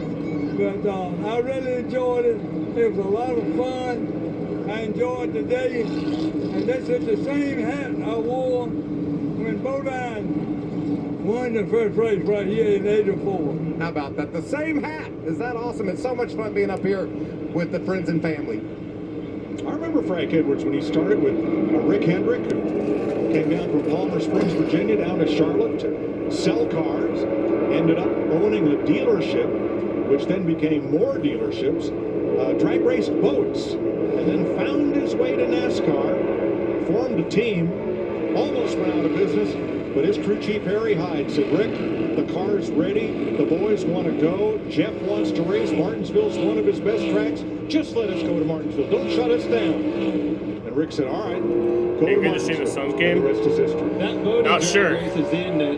Speaker 20: but I really enjoyed it. It was a lot of fun. I enjoyed the day, and this is the same hat I wore when Bodine won the first race right here in '84.
Speaker 11: How about that? The same hat. Is that awesome? It's so much fun being up here with the friends and family.
Speaker 22: I remember Frank Edwards when he started with Rick Hendrick, who came down from Palmer Springs, Virginia, down to Charlotte to sell cars, ended up owning a dealership, which then became more dealerships, drag raced boats, and then found his way to NASCAR, formed a team, almost went out of business, but his crew chief Harry Hyde said, Rick, the car's ready, the boys want to go, Jeff wants to race, Martinsville's one of his best tracks, just let us go to Martinsville, don't shut us down. And Rick said, all right, go to
Speaker 5: Good to see the Suns game.
Speaker 22: The rest is history. That
Speaker 5: Not sure.
Speaker 22: race is in the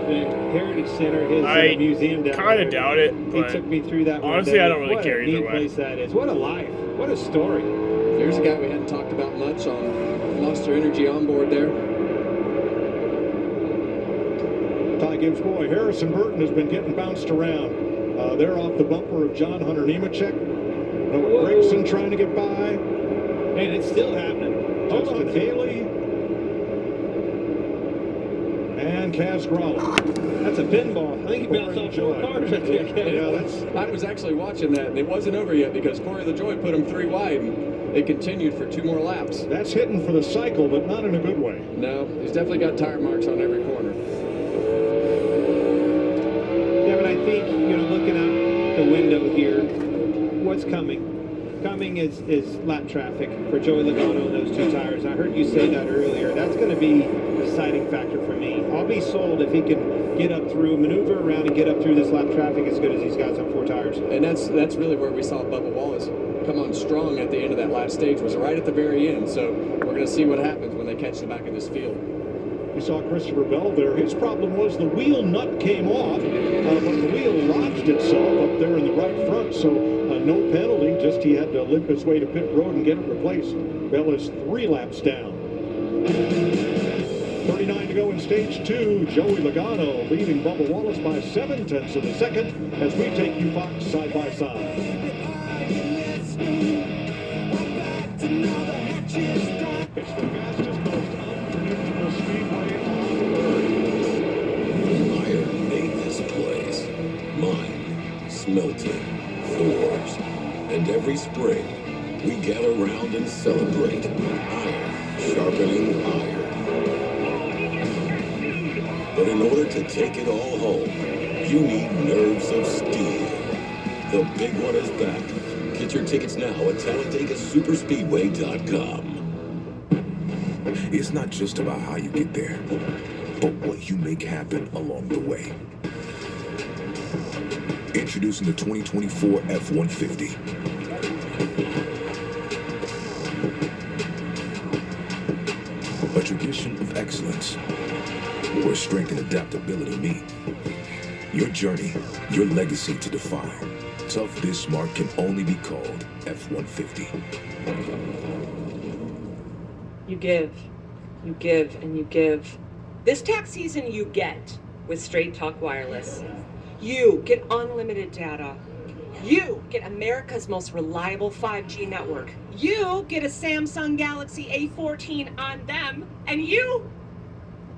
Speaker 22: Heritage Center, his
Speaker 5: I
Speaker 22: museum down
Speaker 5: kind
Speaker 22: there.
Speaker 5: of doubt it,
Speaker 22: He
Speaker 5: but
Speaker 22: took me through that one
Speaker 5: honestly,
Speaker 22: day.
Speaker 5: I don't really
Speaker 22: What
Speaker 5: care
Speaker 22: a
Speaker 5: either
Speaker 22: neat
Speaker 5: way.
Speaker 22: place that is. What a life. What a story.
Speaker 18: There's a guy we hadn't talked about much on Monster Energy onboard there.
Speaker 22: Ty Gibbs' boy, Harrison Burton, has been getting bounced around. They're off the bumper of John Hunter Nemechek. Noah Gregson trying to get by. And it's still happening. Justin Haley. And Kaz Gralla. That's a pinball. I think he bounced off 4 cars.
Speaker 18: I was actually watching that, and it wasn't over yet because Corey LaJoie put him 3 wide, and it continued for 2 more laps.
Speaker 22: That's hitting for the cycle, but not in a good way.
Speaker 18: No, he's definitely got tire marks on every corner.
Speaker 22: Yeah, but I think, looking out the window here, what's coming? Coming is lap traffic for Joey Logano and those 2 tires. I heard you say that earlier. That's going to be the deciding factor for me. I'll be sold if he can get up through, maneuver around and get up through this lap traffic as good as these guys on 4 tires.
Speaker 18: And that's really where we saw Bubba Wallace come on strong at the end of that last stage, was right at the very end. So we're going to see what happens when they catch the back of this field.
Speaker 22: You saw Christopher Bell there. His problem was the wheel nut came off, but the wheel lodged itself up there in the right front, so no penalty, just he had to limp his way to pit road and get it replaced. Bell is 3 laps down. 39 to go in stage 2. Joey Logano leading Bubba Wallace by 7/10 of a second as we take you Fox side by side. It's the fastest, most unpredictable speedway on earth.
Speaker 14: Iron made this place. Mine, smelted, forged, and every spring we gather round and celebrate. Iron sharpening iron. But in order to take it all home, you need nerves of steel. The big one is back. Get your tickets now at Tallahassee Superspeedway.com.
Speaker 13: It's not just about how you get there, but what you make happen along the way. Introducing the 2024 F-150. A tradition of excellence, where strength and adaptability meet. Your journey, your legacy to define. Tough this smart can only be called F-150.
Speaker 15: You give, and you give. This tax season you get with Straight Talk Wireless. You get unlimited data. You get America's most reliable 5G network. You get a Samsung Galaxy A14 on them, and you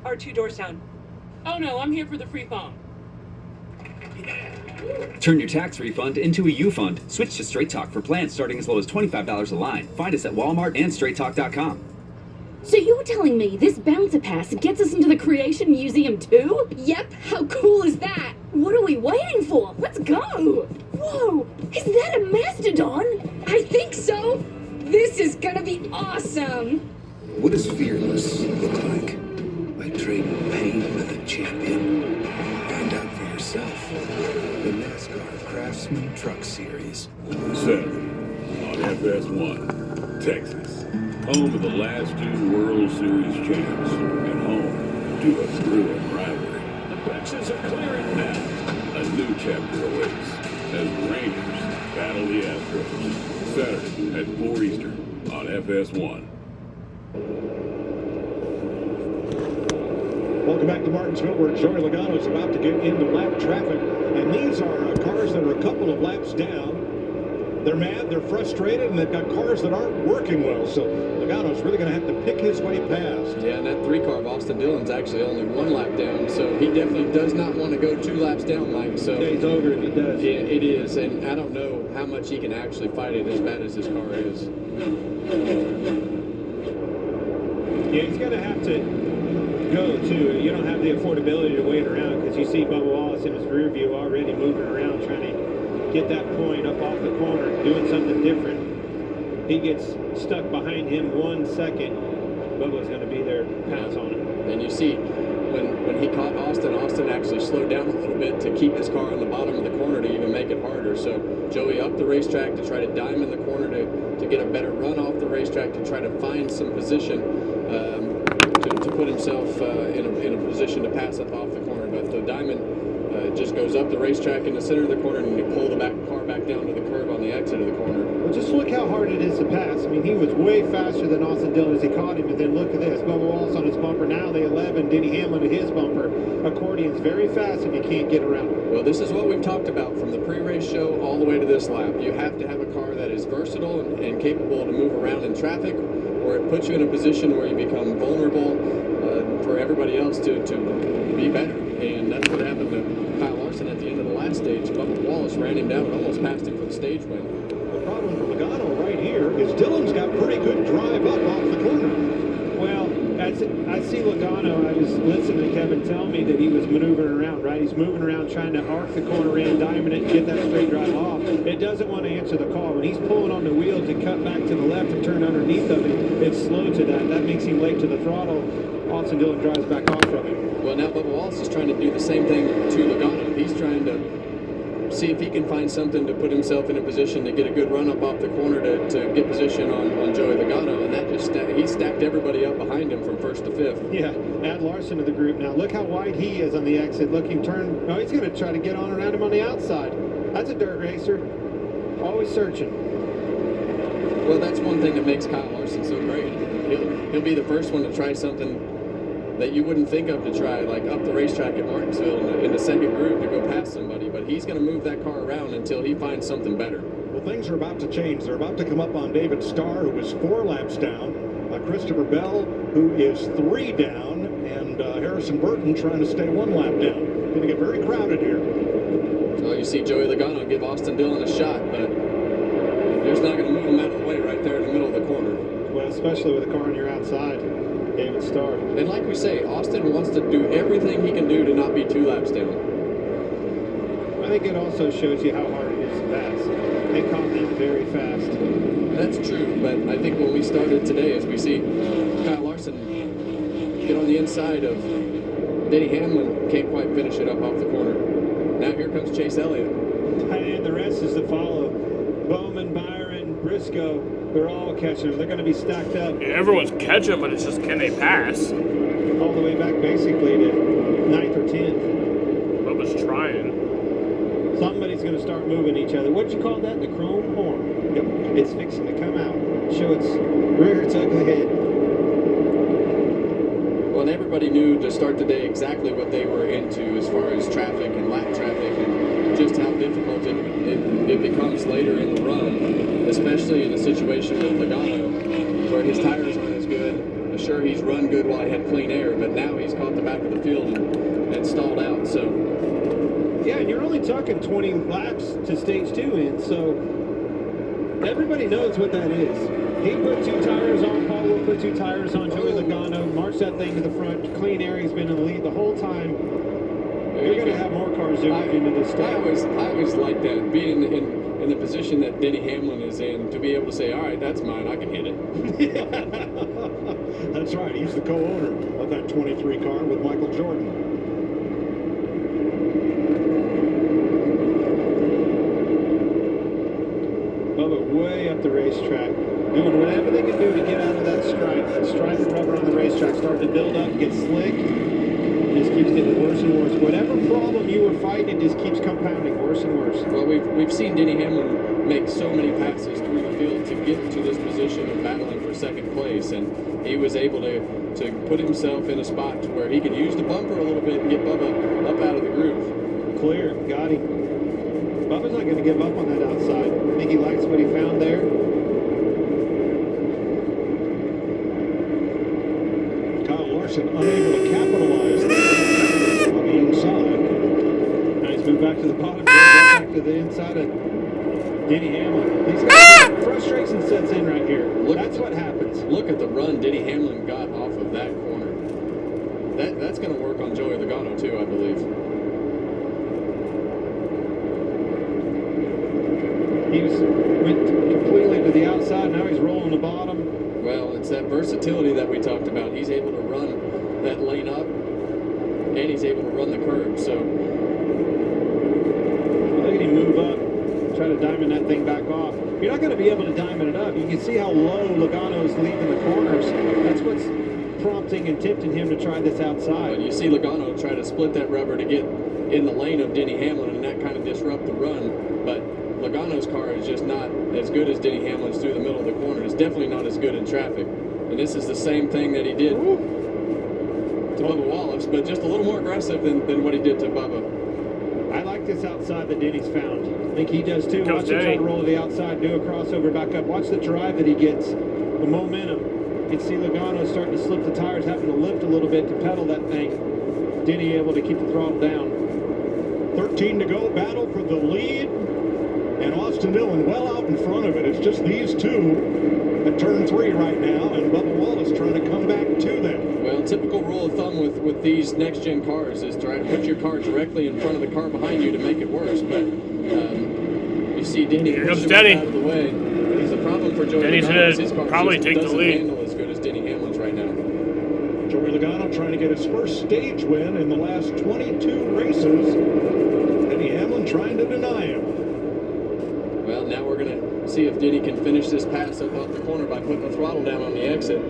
Speaker 15: are 2 doors down. Oh no, I'm here for the free phone.
Speaker 21: Turn your tax refund into a U-Fund. Switch to Straight Talk for plans starting as low as $25 a line. Find us at Walmart and StraightTalk.com.
Speaker 23: So you're telling me this bouncer pass gets us into the Creation Museum too? Yep, how cool is that? What are we waiting for? Let's go! Whoa, is that a mastodon? I think so. This is gonna be awesome.
Speaker 24: What does fearless look like? Like trading pain with a champion? Find out for yourself. The Nascar Craftsman Truck Series.
Speaker 25: Saturday on FS1, Texas. Home of the last 2 World Series champs and home to a thrilling rivalry.
Speaker 22: The benches are clearing now.
Speaker 25: A new chapter awaits as the Rangers battle the Astros. Saturday at 4 Eastern on FS1.
Speaker 22: Welcome back to Martinsville, where Joey Logano is about to get into lap traffic. And these are cars that are a couple of laps down. They're mad, they're frustrated, and they've got cars that aren't working well. So Logano's really going to have to pick his way past.
Speaker 18: Yeah, and that 3-car of Austin Dillon's actually only 1 lap down. So he definitely does not want to go 2 laps down, Mike. So
Speaker 22: it's over if he does.
Speaker 18: Yeah, it is. And I don't know how much he can actually fight it as bad as his car is.
Speaker 22: Yeah, he's going to have to go too. You don't have the affordability to wait around, because you see Bubba Wallace in his rear view already moving around trying to get that point up off the corner, doing something different. He gets stuck behind him 1 second. Bubba's going to be there, pounce on him.
Speaker 18: And you see when he caught Austin actually slowed down a little bit to keep his car on the bottom of the corner to even make it harder. So Joey up the racetrack to try to diamond the corner to get a better run off the racetrack, to try to find some position to put himself in a position to pass up off the corner. But the diamond just goes up the racetrack in the center of the corner, and you pull the car back down to the curb on the exit of the corner.
Speaker 22: Well, just look how hard it is to pass. I mean, he was way faster than Austin Dillon as he caught him, and then look at this. Bubba Wallace on his bumper. Now the 11, Denny Hamlin at his bumper. Accordion's very fast if you can't get around.
Speaker 18: Well, this is what we've talked about from the pre-race show all the way to this lap. You have to have a car that is versatile and capable to move around in traffic, or it puts you in a position where you become vulnerable for everybody else to be better. And that's what happened to Kyle Larson at the end of the last stage. Bubba Wallace ran him down and almost passed him for the stage win.
Speaker 22: The problem for Logano right here is Dillon's got pretty good drive up off the corner. Well, I see Logano. I was listening to Kevin tell me that he was maneuvering around, right? He's moving around trying to arc the corner in, diamond it, and get that straight drive off. It doesn't want to answer the call. When he's pulling on the wheel to cut back to the left and turn underneath of it, it's slow to that. That makes him late to the throttle. Austin Dillon drives back off from him.
Speaker 18: Well, now Bubba Wallace is trying to do the same thing to Logano. He's trying to see if he can find something to put himself in a position to get a good run up off the corner to get position on Joey Logano, and that just he stacked everybody up behind him from 1st to 5th.
Speaker 22: Yeah, add Larson to the group now. Look how wide he is on the exit. Look him turn. Oh, he's going to try to get on around him on the outside. That's a dirt racer. Always searching.
Speaker 18: Well, that's one thing that makes Kyle Larson so great. He'll be the first one to try something that you wouldn't think of to try, like up the racetrack at Martinsville in the second group to go past somebody, but he's going to move that car around until he finds something better.
Speaker 22: Well, things are about to change. They're about to come up on David Starr, who is 4 laps down, Christopher Bell, who is 3 down, and Harrison Burton trying to stay 1 lap down. Going to get very crowded here.
Speaker 18: Well, you see Joey Logano give Austin Dillon a shot, but you're just not going to move him out of the way right there in the middle of the corner.
Speaker 22: Well, especially with a car on your outside. David Starr.
Speaker 18: And like we say, Austin wants to do everything he can do to not be 2 laps down.
Speaker 22: I think it also shows you how hard it is to pass. They caught him very fast.
Speaker 18: That's true, but I think when we started today, as we see Kyle Larson Larson get on the inside of Denny Hamlin. Can't quite finish it up off the corner. Now here comes Chase Elliott.
Speaker 2: And the rest is to follow. Bowman, Byron, Briscoe, they're all catching them. They're going to be stacked up.
Speaker 5: Yeah, everyone's catching, but it's just, can they pass?
Speaker 2: All the way back basically to 9th or 10th.
Speaker 5: Bubba's trying.
Speaker 2: Somebody's going to start moving each other. What'd you call that? The chrome horn. Yep. It's fixing to come out. Show its rear its ugly head.
Speaker 18: Well, and everybody knew to start the day exactly what they were into as far as traffic and lap traffic and just how difficult it becomes later in the run, especially in a situation with Logano where his tires aren't as good. Sure, he's run good while he had clean air, but now he's caught the back of the field and stalled out. So,
Speaker 2: yeah, and you're only talking 20 laps to stage 2 in, so everybody knows what that is. He put 2 tires on, Paul will put 2 tires on, Joey Logano, march that thing to the front, clean air, he's been in the lead the whole time. You're going to have more cars zooming into this stage.
Speaker 18: I always like that, being in the position that Denny Hamlin is in, to be able to say, all right, that's mine, I can hit it.
Speaker 22: That's right, he's the co-owner of that 23 car with Michael Jordan.
Speaker 2: Bubba way up the racetrack, doing whatever they can do to get out of that stripe. That stripe of rubber on the racetrack starting to build up, get slick. It just keeps getting worse and worse. Whatever problem you were fighting, it just keeps compounding worse and worse.
Speaker 18: Well, we've seen Denny Hamlin make so many passes through the field to get to this position of battling for second place, and he was able to put himself in a spot to where he could use the bumper a little bit and get Bubba up out of the groove.
Speaker 2: Clear, got him. Bubba's not going to give up on that outside. I think he likes what he found there.
Speaker 22: Kyle Larson unable to capitalize there on the inside.
Speaker 2: Now he's moved back to the bottom, back to the inside of Denny Hamlin. He's got frustration sets in right here. That's what happens.
Speaker 18: Look at the run Denny Hamlin got off of that corner. That's going to work on Joey Logano too, I believe.
Speaker 2: He went completely to the outside. Now he's rolling the bottom.
Speaker 18: Well, it's that versatility that we talked about. He's able to run that lane up, and he's able to run the curb. So
Speaker 2: look at him move up, try to diamond that thing back off. You're not going to be able to diamond it up. You can see how low Logano's leaving the corners. That's what's prompting and tempting him to try this outside.
Speaker 18: But you see Logano try to split that rubber to get in the lane of Denny Hamlin, and that kind of disrupt the run. But Logano's car is just not as good as Denny Hamlin's through the middle of the corner. It's definitely not as good in traffic. And this is the same thing that he did to Bubba Wallace, but just a little more aggressive than what he did to Bubba.
Speaker 2: I like this outside that Denny's found. I think he does too. Watch him try to roll to the outside, do a crossover, back up. Watch the drive that he gets, the momentum. You can see Logano starting to slip the tires, having to lift a little bit to pedal that thing. Denny able to keep the throttle down.
Speaker 22: 13 to go, battle for the lead. And Austin Dillon well out in front of it. It's just these two at turn 3 right now, and Bubba Wallace trying to come back to them.
Speaker 18: Well, typical rule of thumb with these next-gen cars is try to put your car directly in front of the car behind you to make it worse. But you see Denny push him out of the way. He's a problem for Joey Logano. His car
Speaker 5: probably take the lead.
Speaker 18: Handle as good as Denny Hamlin's right now.
Speaker 22: Joey Logano trying to get his first stage win in the last 22 races. Denny Hamlin trying to deny him.
Speaker 18: Well, now we're going to see if Denny can finish this pass up off the corner by putting the throttle down on the exit.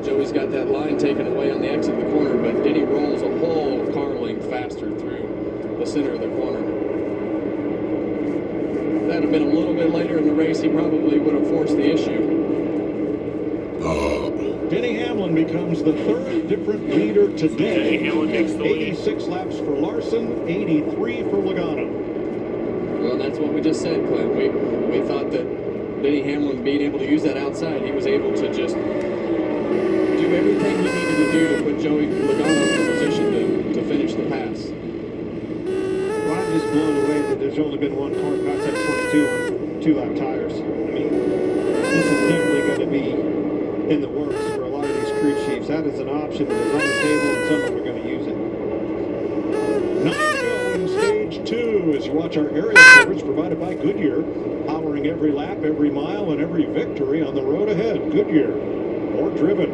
Speaker 18: Joey's got that line taken away on the exit of the corner, but Denny rolls a whole car length faster through the center of the corner. If that had been a little bit later in the race, he probably would have forced the issue.
Speaker 22: Denny Hamlin becomes the 3rd different leader today.
Speaker 5: Denny Hamlin takes the lead.
Speaker 22: 86 laps for Larson, 83 for Logano.
Speaker 18: Well, that's what we just said, Clint. We thought that Denny Hamlin being able to use that outside, he was able to just do everything he needed to do to put Joey Logano in a position to finish the pass.
Speaker 2: Well, I'm just blown away that there's only been one car past that 22 on 2-lap tires. I mean, this is definitely going to be in the works for a lot of these crew chiefs. That is an option that is on the table, and some of them are going to use it.
Speaker 22: 9 to go in stage 2 as you watch our aerial coverage provided by Goodyear, powering every lap, every mile, and every victory on the road ahead. Goodyear, more driven.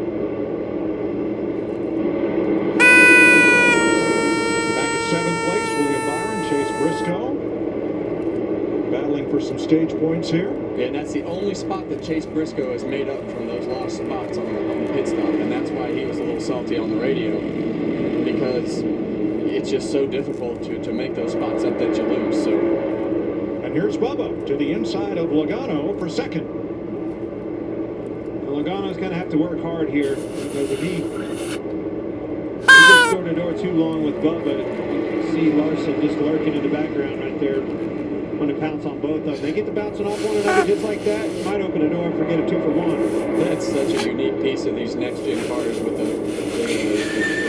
Speaker 22: Back at 7th place, William Byron, Chase Briscoe. Battling for some stage points here.
Speaker 18: Yeah, and that's the only spot that Chase Briscoe has made up from those lost spots on the pit stop, and that's why he was a little salty on the radio, because it's just so difficult to make those spots up that you lose. So.
Speaker 22: And here's Bubba to the inside of Logano for second.
Speaker 3: Logano's going to have to work hard here, because if he gets door to door too long with Bubba, you can see Larson just lurking in the background right there. Want to pounce on both of them. They get to bouncing off one another just like that, might open the door and forget a 2-for-1.
Speaker 18: That's such a unique piece of these next-gen cars with the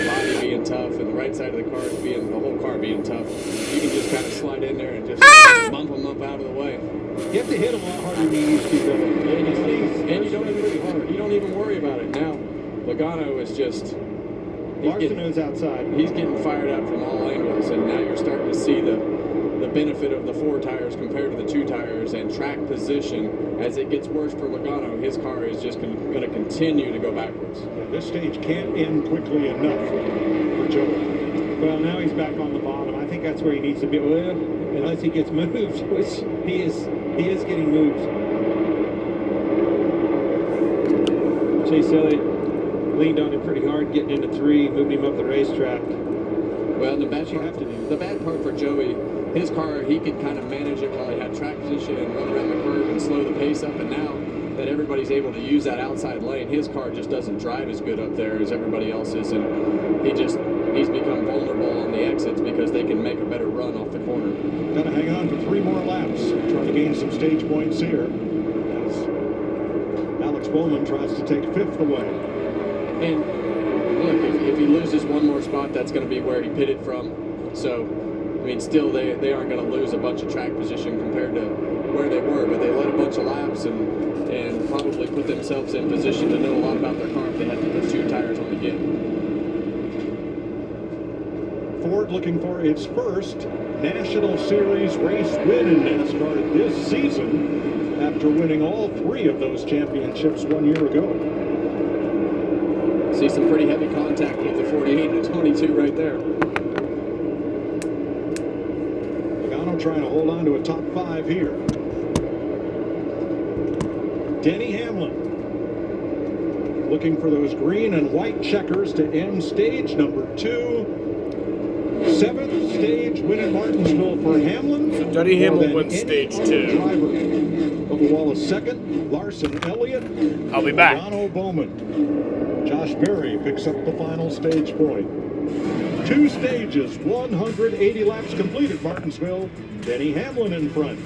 Speaker 18: body being tough and the right side of the car being, the whole car being tough. You can just kind of slide in there and just bump them up out of the way.
Speaker 3: You have to hit them a lot harder than you used to, though.
Speaker 18: And you don't even you don't even worry about it now. Logano is just.
Speaker 3: Larson is outside.
Speaker 18: He's getting fired up from all angles, and now you're starting to see the benefit of the 4 tires compared to the 2 tires, and track position. As it gets worse for Logano, his car is just going to continue to go backwards.
Speaker 22: Yeah, this stage can't end quickly enough for Joey.
Speaker 3: Well, now he's back on the bottom. I think that's where he needs to be. Well, unless he gets moved, which he is getting moved. Chase Elliott leaned on him pretty hard, getting into 3, moved him up the racetrack.
Speaker 18: Well, the bad part for Joey, his car, he could kind of manage it while he had track position and run around the curve and slow the pace up. And now that everybody's able to use that outside lane, his car just doesn't drive as good up there as everybody else's, and he's become vulnerable on the exits because they can make a better run off the corner.
Speaker 22: Got to hang on for 3 more laps, trying to gain some stage points here, as Alex Bowman tries to take 5th away.
Speaker 18: And look, if he loses 1 more spot, that's going to be where he pitted from. So, I mean, still they aren't going to lose a bunch of track position compared to where they were, but they led a bunch of laps and probably put themselves in position to know a lot about their car if they had to put 2 tires on again.
Speaker 22: Ford looking for its first National Series race win in NASCAR this season after winning all 3 of those championships 1 year ago.
Speaker 18: See some pretty heavy contact with the 48 and 22 right there.
Speaker 22: Logano trying to hold on to a top 5 here. Denny Hamlin looking for those green and white checkers to end stage number 2. 7th stage win in Martinsville for Hamlin.
Speaker 5: So Denny Hamlin wins stage 2.
Speaker 22: Bubba Wallace 2nd. Larson Elliott.
Speaker 5: I'll be back.
Speaker 22: Logano Bowman. Josh Berry picks up the final stage point. 2 stages, 180 laps complete at Martinsville. Denny Hamlin in front.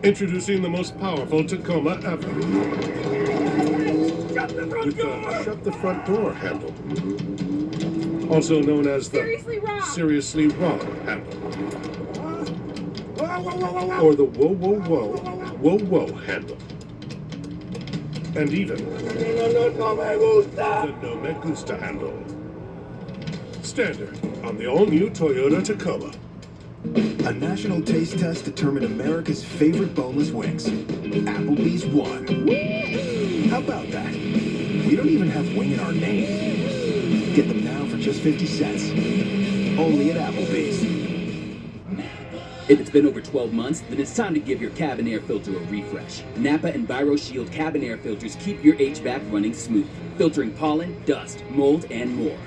Speaker 4: Introducing the most powerful Tacoma ever. With the shut the front door handle. Also known as the Seriously Wrong handle. Or the Whoa Whoa Whoa Whoa Whoa handle. And even the No Me Gusta handle. Standard on the all-new Toyota Tacoma.
Speaker 24: A national taste test determined America's favorite boneless wings. Applebee's won. How about that? We don't even have wing in our name. Get them now for just 50 cents. Only at Applebee's.
Speaker 10: If it's been over 12 months, then it's time to give your cabin air filter a refresh. Napa and Byron Shield cabin air filters keep your HVAC running smooth, filtering pollen, dust, mold, and more.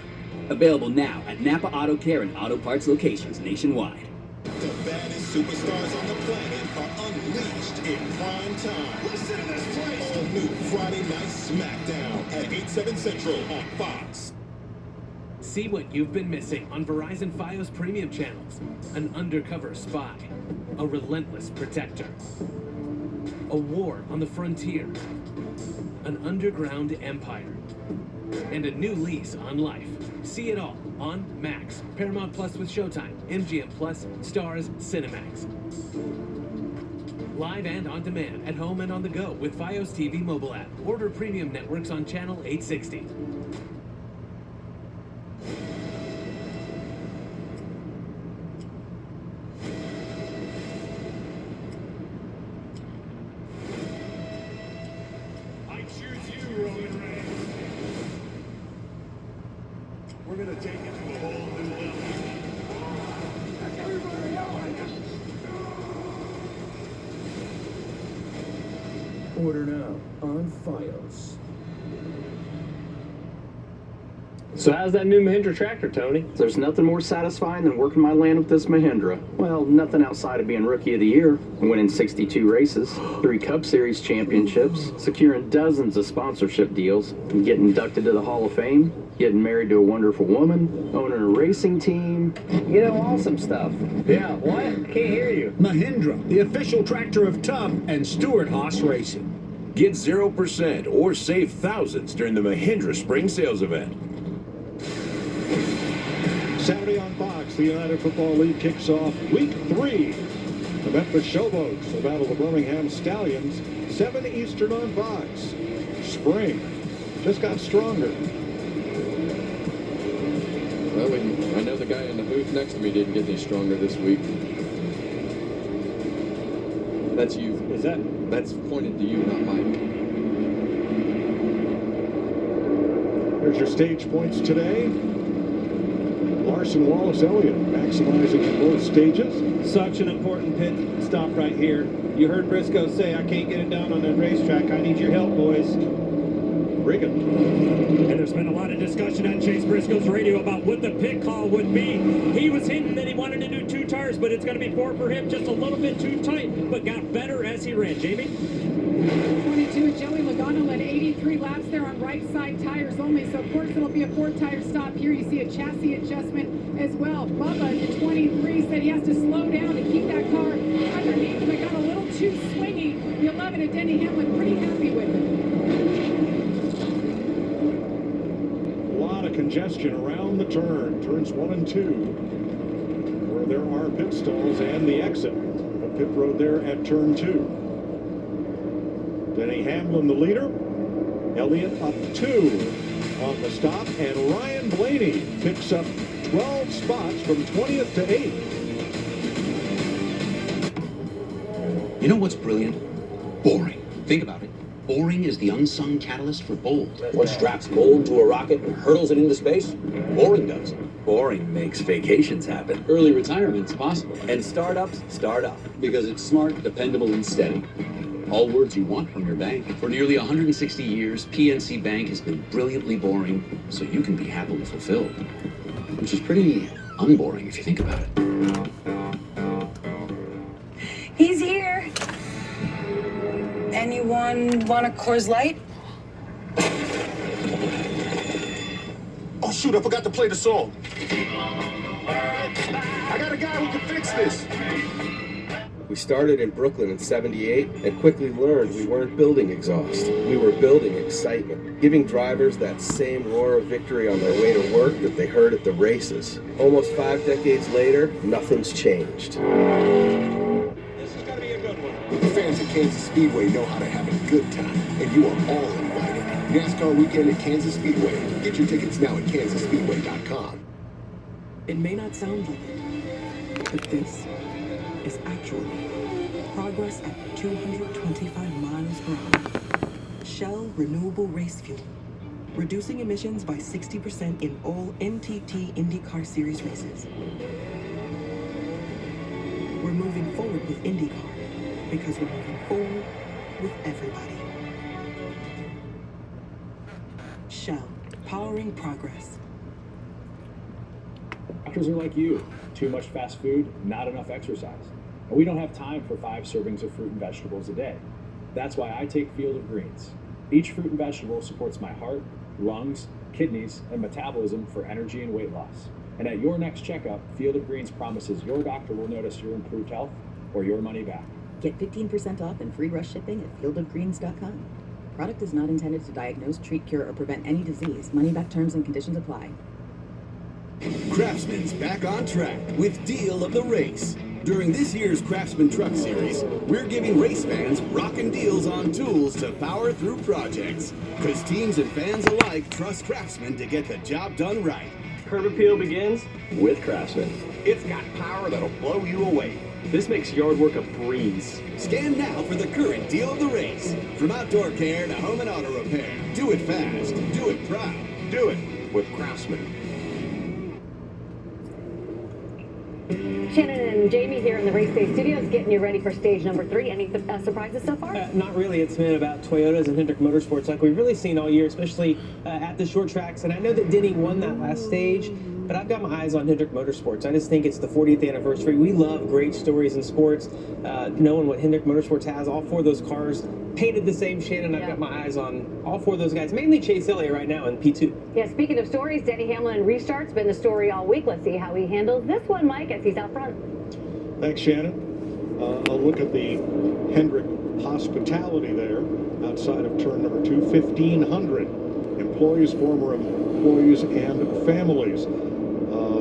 Speaker 10: Available now at Napa Auto Care and Auto Parts locations nationwide.
Speaker 12: The baddest superstars on the planet are unleashed in prime time. Listen to this place. All new Friday Night SmackDown at 8/7 Central on Fox.
Speaker 16: See what you've been missing on Verizon Fios premium channels. An undercover spy, a relentless protector, a war on the frontier, an underground empire, and a new lease on life. See it all on Max, Paramount Plus with Showtime, MGM Plus, Stars, Cinemax. Live and on demand, at home and on the go with Fios TV mobile app. Order premium networks on channel 860.
Speaker 4: Order now on Fios.
Speaker 19: So how's that new Mahindra tractor, Tony?
Speaker 6: There's nothing more satisfying than working my land with this Mahindra. Well, nothing outside of being Rookie of the Year, winning 62 races, 3 Cup Series championships, securing dozens of sponsorship deals, and getting inducted to the Hall of Fame, getting married to a wonderful woman, owning a racing team, awesome stuff.
Speaker 2: Yeah, what? Can't hear you. Mahindra, the official tractor of Tubb and Stewart Haas Racing.
Speaker 7: Get 0% or save thousands during the Mahindra Spring Sales Event.
Speaker 22: Saturday on Fox, the United Football League kicks off Week 3. The Memphis Showboats will battle the Birmingham Stallions, 7 Eastern on Fox. Spring just got stronger.
Speaker 18: Well, I know the guy in the booth next to me didn't get any stronger this week. That's you.
Speaker 3: Is that?
Speaker 18: That's pointed to you, not Mike.
Speaker 22: Here's your stage points today. Larson, Wallace, Elliott maximizing in both stages.
Speaker 3: Such an important pit stop right here. You heard Briscoe say, I can't get it down on the racetrack. I need your help, boys.
Speaker 22: Regan.
Speaker 8: And there's been a lot of discussion on Chase Briscoe's radio about what the pit call would be. He was hinting that he wanted to do 2 tires, but it's going to be 4 for him. Just a little bit too tight, but got better as he ran. Jamie?
Speaker 9: 22, Joey Logano led 83 laps there on right side tires only. So, of course, it'll be a 4-tire stop here. You see a chassis adjustment as well. Bubba, the 23, said he has to slow down to keep that car underneath him. It got a little too swingy. The 11 at Denny Hamlin, pretty happy with it.
Speaker 22: A lot of congestion around the turns 1 and 2, where there are pit stalls and the exit of pit road there at turn 2. Denny Hamlin, the leader. Elliott up 2 on the stop, and Ryan Blaney picks up 12 spots from 20th to 8th.
Speaker 17: You know what's brilliant? Boring. Think about it. Boring is the unsung catalyst for bold.
Speaker 10: What straps mold to a rocket and hurtles it into space? Boring does. Boring makes vacations happen.
Speaker 17: Early retirement's possible.
Speaker 10: And startups start up. Because it's smart, dependable, and steady.
Speaker 17: All words you want from your bank. For nearly 160 years, PNC Bank has been brilliantly boring, so you can be happily fulfilled. Which is pretty unboring if you think about it.
Speaker 26: He's here. Anyone want a Coors Light?
Speaker 4: Oh, shoot, I forgot to play the song. I got a guy who can fix this.
Speaker 27: We started in Brooklyn in '78 and quickly learned we weren't building exhaust. We were building excitement, giving drivers that same roar of victory on their way to work that they heard at the races. Almost 5 decades later, nothing's changed.
Speaker 3: This is going to be a good one.
Speaker 24: The fans at Kansas Speedway know how to have a good time, and you are all invited. NASCAR weekend at Kansas Speedway. Get your tickets now at kansasspeedway.com.
Speaker 1: It may not sound like it, but this is actually progress at 225 miles per hour. Shell Renewable Race Fuel, reducing emissions by 60% in all NTT IndyCar Series races. We're moving forward with IndyCar because we're moving forward with everybody. Shell, powering progress.
Speaker 28: Doctors are like you. Too much fast food, not enough exercise. And we don't have time for 5 servings of fruit and vegetables a day. That's why I take Field of Greens. Each fruit and vegetable supports my heart, lungs, kidneys, and metabolism for energy and weight loss. And at your next checkup, Field of Greens promises your doctor will notice your improved health or your money back.
Speaker 1: Get 15% off and free rush shipping at fieldofgreens.com. Product is not intended to diagnose, treat, cure, or prevent any disease. Money back terms and conditions apply.
Speaker 29: Craftsman's back on track with Deal of the Race. During this year's Craftsman Truck Series, we're giving race fans rockin' deals on tools to power through projects. Because teams and fans alike trust Craftsman to get the job done right.
Speaker 10: Curb appeal begins with Craftsman.
Speaker 29: It's got power that'll blow you away.
Speaker 10: This makes yard work a breeze.
Speaker 29: Scan now for the current Deal of the Race. From outdoor care to home and auto repair. Do it fast. Do it proud. Do it with Craftsman.
Speaker 5: Shannon and Jamie here in the Race Day Studios getting you ready for stage number 3. Any surprises so far?
Speaker 11: Not really. It's been about Toyotas and Hendrick Motorsports like we've really seen all year, especially at the short tracks. And I know that Denny won that last stage, but I've got my eyes on Hendrick Motorsports. I just think it's the 40th anniversary. We love great stories in sports. Knowing what Hendrick Motorsports has, all 4 of those cars painted the same. Shannon, I've got my eyes on all 4 of those guys, mainly Chase Elliott right now in P2.
Speaker 5: Yeah, speaking of stories, Denny Hamlin restart's been the story all week. Let's see how he handles this one, Mike, as he's out front.
Speaker 22: Thanks, Shannon. I'll look at the Hendrick hospitality there outside of turn number 2, 1,500 employees, former employees, and families.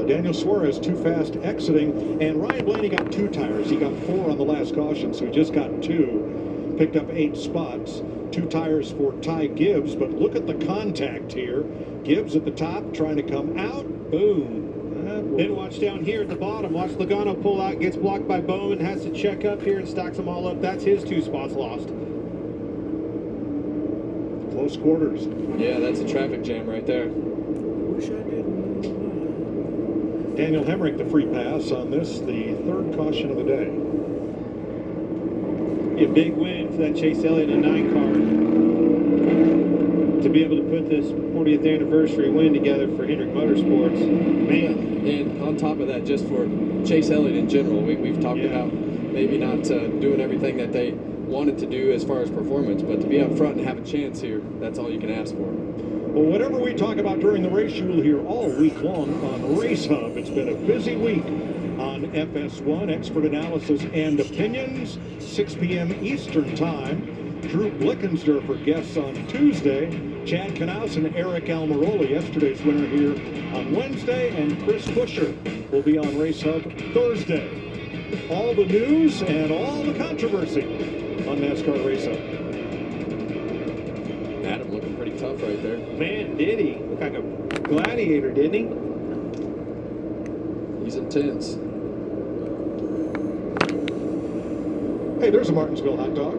Speaker 22: Daniel Suarez too fast exiting, and Ryan Blaney got 2 tires. He got 4 on the last caution, so he just got 2. Picked up 8 spots. 2 tires for Ty Gibbs, but look at the contact here. Gibbs at the top trying to come out. Boom.
Speaker 3: Then watch down here at the bottom. Watch Logano pull out, gets blocked by Bowman, has to check up here and stacks them all up. That's his 2 spots lost.
Speaker 22: Close quarters.
Speaker 18: Yeah, that's a traffic jam right there.
Speaker 22: Wish I didn't. Daniel Hemrick, the free pass on this, the 3rd caution of the day.
Speaker 3: A big win for that Chase Elliott in a 9 car to be able to put this 40th anniversary win together for Hendrick Motorsports. Man.
Speaker 18: And on top of that, just for Chase Elliott in general, we've talked about maybe not doing everything that they wanted to do as far as performance, but to be up front and have a chance here, that's all you can ask for.
Speaker 22: Well, whatever we talk about during the race, you will hear all week long on Race Hub. It's been a busy week on FS1, expert analysis and opinions, 6 p.m. Eastern Time. Drew Blickensderfer guests on Tuesday. Chad Knaus and Eric Almirola, yesterday's winner, here on Wednesday. And Chris Buescher will be on Race Hub Thursday. All the news and all the controversy on NASCAR Race Hub.
Speaker 18: Adam looking pretty tough right there.
Speaker 3: Man, did he? Looked like a gladiator, didn't he?
Speaker 18: He's intense.
Speaker 22: Hey, there's a Martinsville hot dog.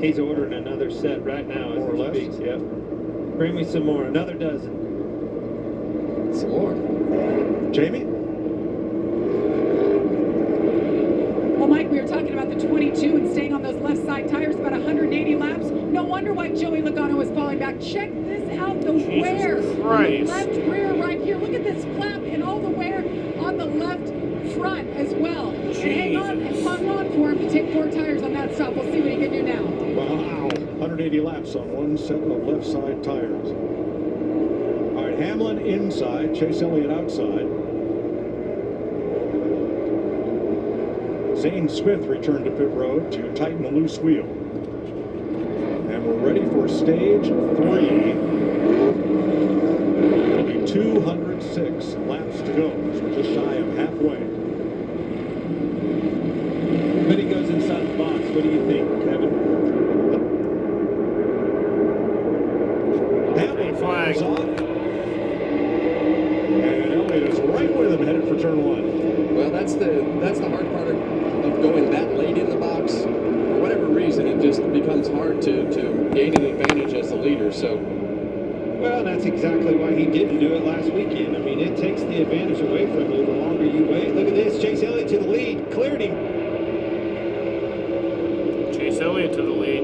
Speaker 3: He's ordering another set right now as he speaks. Yep. Bring me some more. Another dozen.
Speaker 18: Some more.
Speaker 22: Jamie?
Speaker 9: Well, Mike, we were talking about the 22 and staying on those left side tires, about 180 laps. No wonder why Joey Logano was falling back. Check this out, the wear on the left rear right here. Look at this flap and all the wear on the left front as well. And hang on and hung on for him to take 4 tires on that stop. We'll see what he can do now.
Speaker 22: Wow. 180 laps on 1 set of left side tires. All right, Hamlin inside, Chase Elliott outside. Zane Smith returned to pit road to tighten the loose wheel. And we're ready for stage 3. It'll be 206 laps to go. So we're just shy of halfway.
Speaker 3: But he goes inside the box. What do you think, Kevin?
Speaker 22: Hamlin flags off. And Elliott is right with him, headed for turn 1.
Speaker 18: Well, that's the hard part of going that late in the box. For whatever reason, it just becomes hard to gain an advantage as the leader. So,
Speaker 3: well, that's exactly why he didn't do it last weekend. I mean, it takes the advantage away from you the longer you wait. Look at this. Chase Elliott to the lead. Cleared him.
Speaker 13: Chase Elliott to the lead.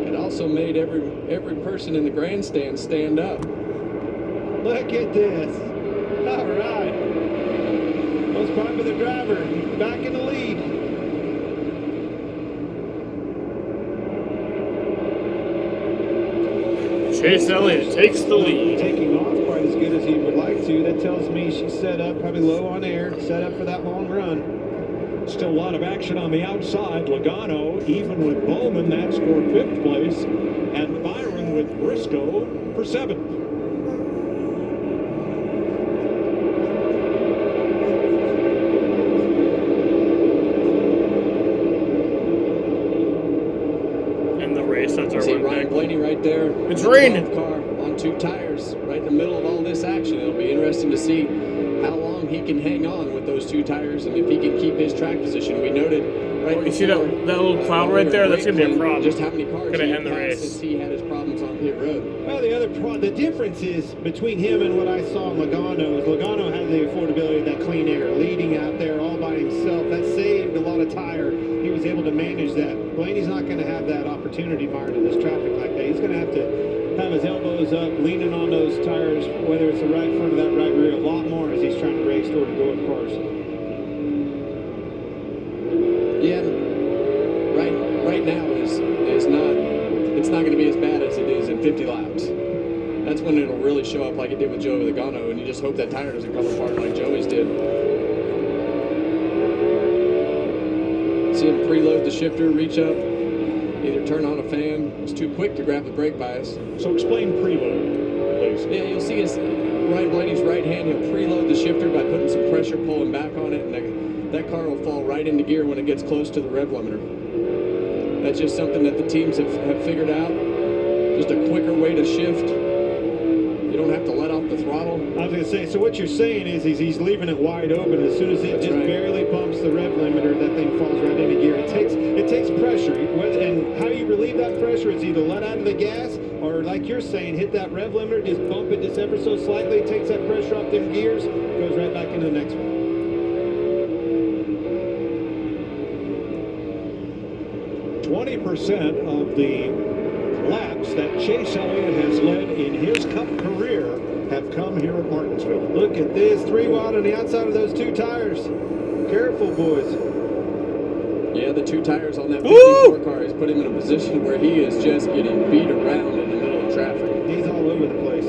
Speaker 18: It also made every person in the grandstand stand up.
Speaker 3: Look at this. All right. Most popular driver back in the lead.
Speaker 13: Chase Elliott takes the lead.
Speaker 3: Taking off quite as good as he would like to. That tells me she's set up, probably low on air, set up for that long run.
Speaker 22: Still a lot of action on the outside. Logano, even with Bowman, that's for 5th place. And Byron with Briscoe for 7th.
Speaker 18: See Ryan Blaney right there.
Speaker 13: It's raining.
Speaker 18: Car on 2 tires, right in the middle of all this action. It'll be interesting to see how long he can hang on with those 2 tires and if he can keep his track position. We noted right
Speaker 13: you see that little cloud right there? That's going to be a problem.
Speaker 18: Just how many cars
Speaker 13: Gonna
Speaker 18: he
Speaker 13: end the
Speaker 18: passed
Speaker 13: race.
Speaker 18: since he had his problems on pit road.
Speaker 3: Well, the difference is between him and what I saw in Logano is Logano had the affordability of that clean air, leading out there all by himself. That saved a lot of tire. He was able to manage that. Blaney's not going to have that opportunity, Martin, in this traffic like that. He's going to have his elbows up, leaning on those tires, whether it's the right front or that right rear, a lot more as he's trying to race door to door cars.
Speaker 18: Yeah, right now is not. It's not going to be as bad as it is in 50 laps. That's when it'll really show up like it did with Joey Logano, and you just hope that tire doesn't come apart like Joey's did. See him preload the shifter, reach up, either turn on a fan. It's too quick to grab the brake bias.
Speaker 22: So explain preload, please.
Speaker 18: Yeah, you'll see his Ryan Blaney's right hand. He'll preload the shifter by putting some pressure, pulling back on it, and that car will fall right into gear when it gets close to the rev limiter. That's just something that the teams have figured out. Just a quicker way to shift. You don't have to let off the throttle.
Speaker 3: I was going to say, so what you're saying is he's leaving it wide open. As soon as it
Speaker 18: That's
Speaker 3: just
Speaker 18: right.
Speaker 3: barely bumps the rev limiter, that thing falls right into gear. It takes pressure. And how you relieve that pressure is either let out of the gas or, like you're saying, hit that rev limiter, just bump it just ever so slightly, it takes that pressure off them gears, goes right back into the next one.
Speaker 22: 20% of the laps that Chase Elliott has led in his Cup career have come here at Martinsville.
Speaker 3: Look at this, 3 wide on the outside of those 2 tires. Careful, boys.
Speaker 18: Yeah, the 2 tires on that 54 car has put him in a position where he is just getting beat around in the middle of traffic.
Speaker 3: He's all over the place.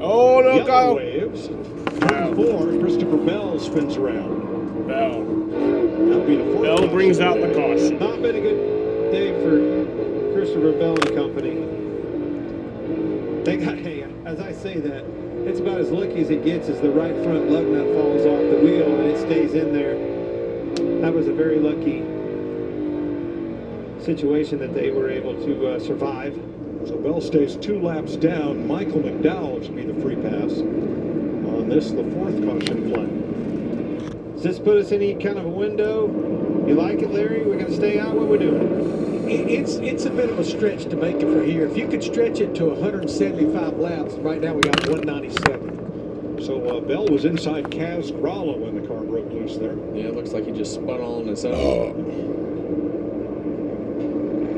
Speaker 13: Oh, no,
Speaker 22: Yellow
Speaker 13: Kyle.
Speaker 22: waves. Turn 4, Christopher Bell spins around.
Speaker 13: Bell.
Speaker 22: That'll be the 4th
Speaker 13: Bell brings out the caution.
Speaker 3: Not been a good day for Christopher Bell and company. They got, hey, as I say that, it's about as lucky as it gets as the right front lug nut falls off the wheel and it stays in there. That was a very lucky situation that they were able to survive.
Speaker 22: So Bell stays 2 laps down. Michael McDowell should be the free pass on this, the 4th caution flag.
Speaker 3: Does this put us in any kind of a window? You like it, Larry? We're going to stay out? What we're doing?
Speaker 2: It's a bit of a stretch to make it for here. If you could stretch it to 175 laps, right now we got 197.
Speaker 22: So Bell was inside Kaz Gralla when the car broke loose there.
Speaker 18: Yeah, it looks like he just spun all on his own.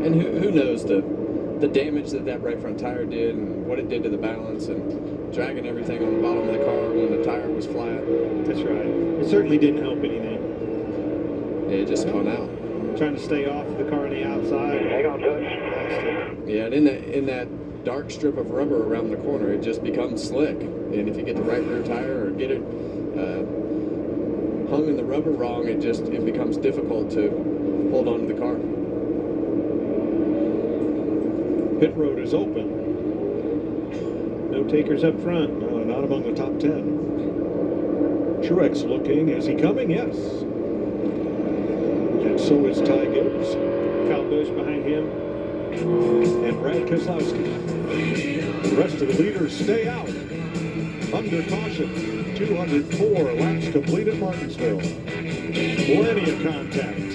Speaker 18: And who knows the damage that right front tire did and what it did to the balance and dragging everything on the bottom of the car when the tire was flat.
Speaker 3: That's right. It certainly didn't help anything.
Speaker 18: Yeah, it just spun out.
Speaker 3: Trying to stay off the car on the outside. Hang on, Coach.
Speaker 18: Yeah, and in that dark strip of rubber around the corner, it just becomes slick. And if you get the right rear tire or get it hung in the rubber wrong, it becomes difficult to hold on to the car.
Speaker 22: Pit road is open.
Speaker 3: No takers up front.
Speaker 22: No, not among the top 10. Truex looking. Is he coming? Yes. And so is Ty Gibbs.
Speaker 3: Kyle Busch behind him.
Speaker 22: And Brad Keselowski. The rest of the leaders stay out. Under caution. 204 laps complete at Martinsville. Plenty of contact.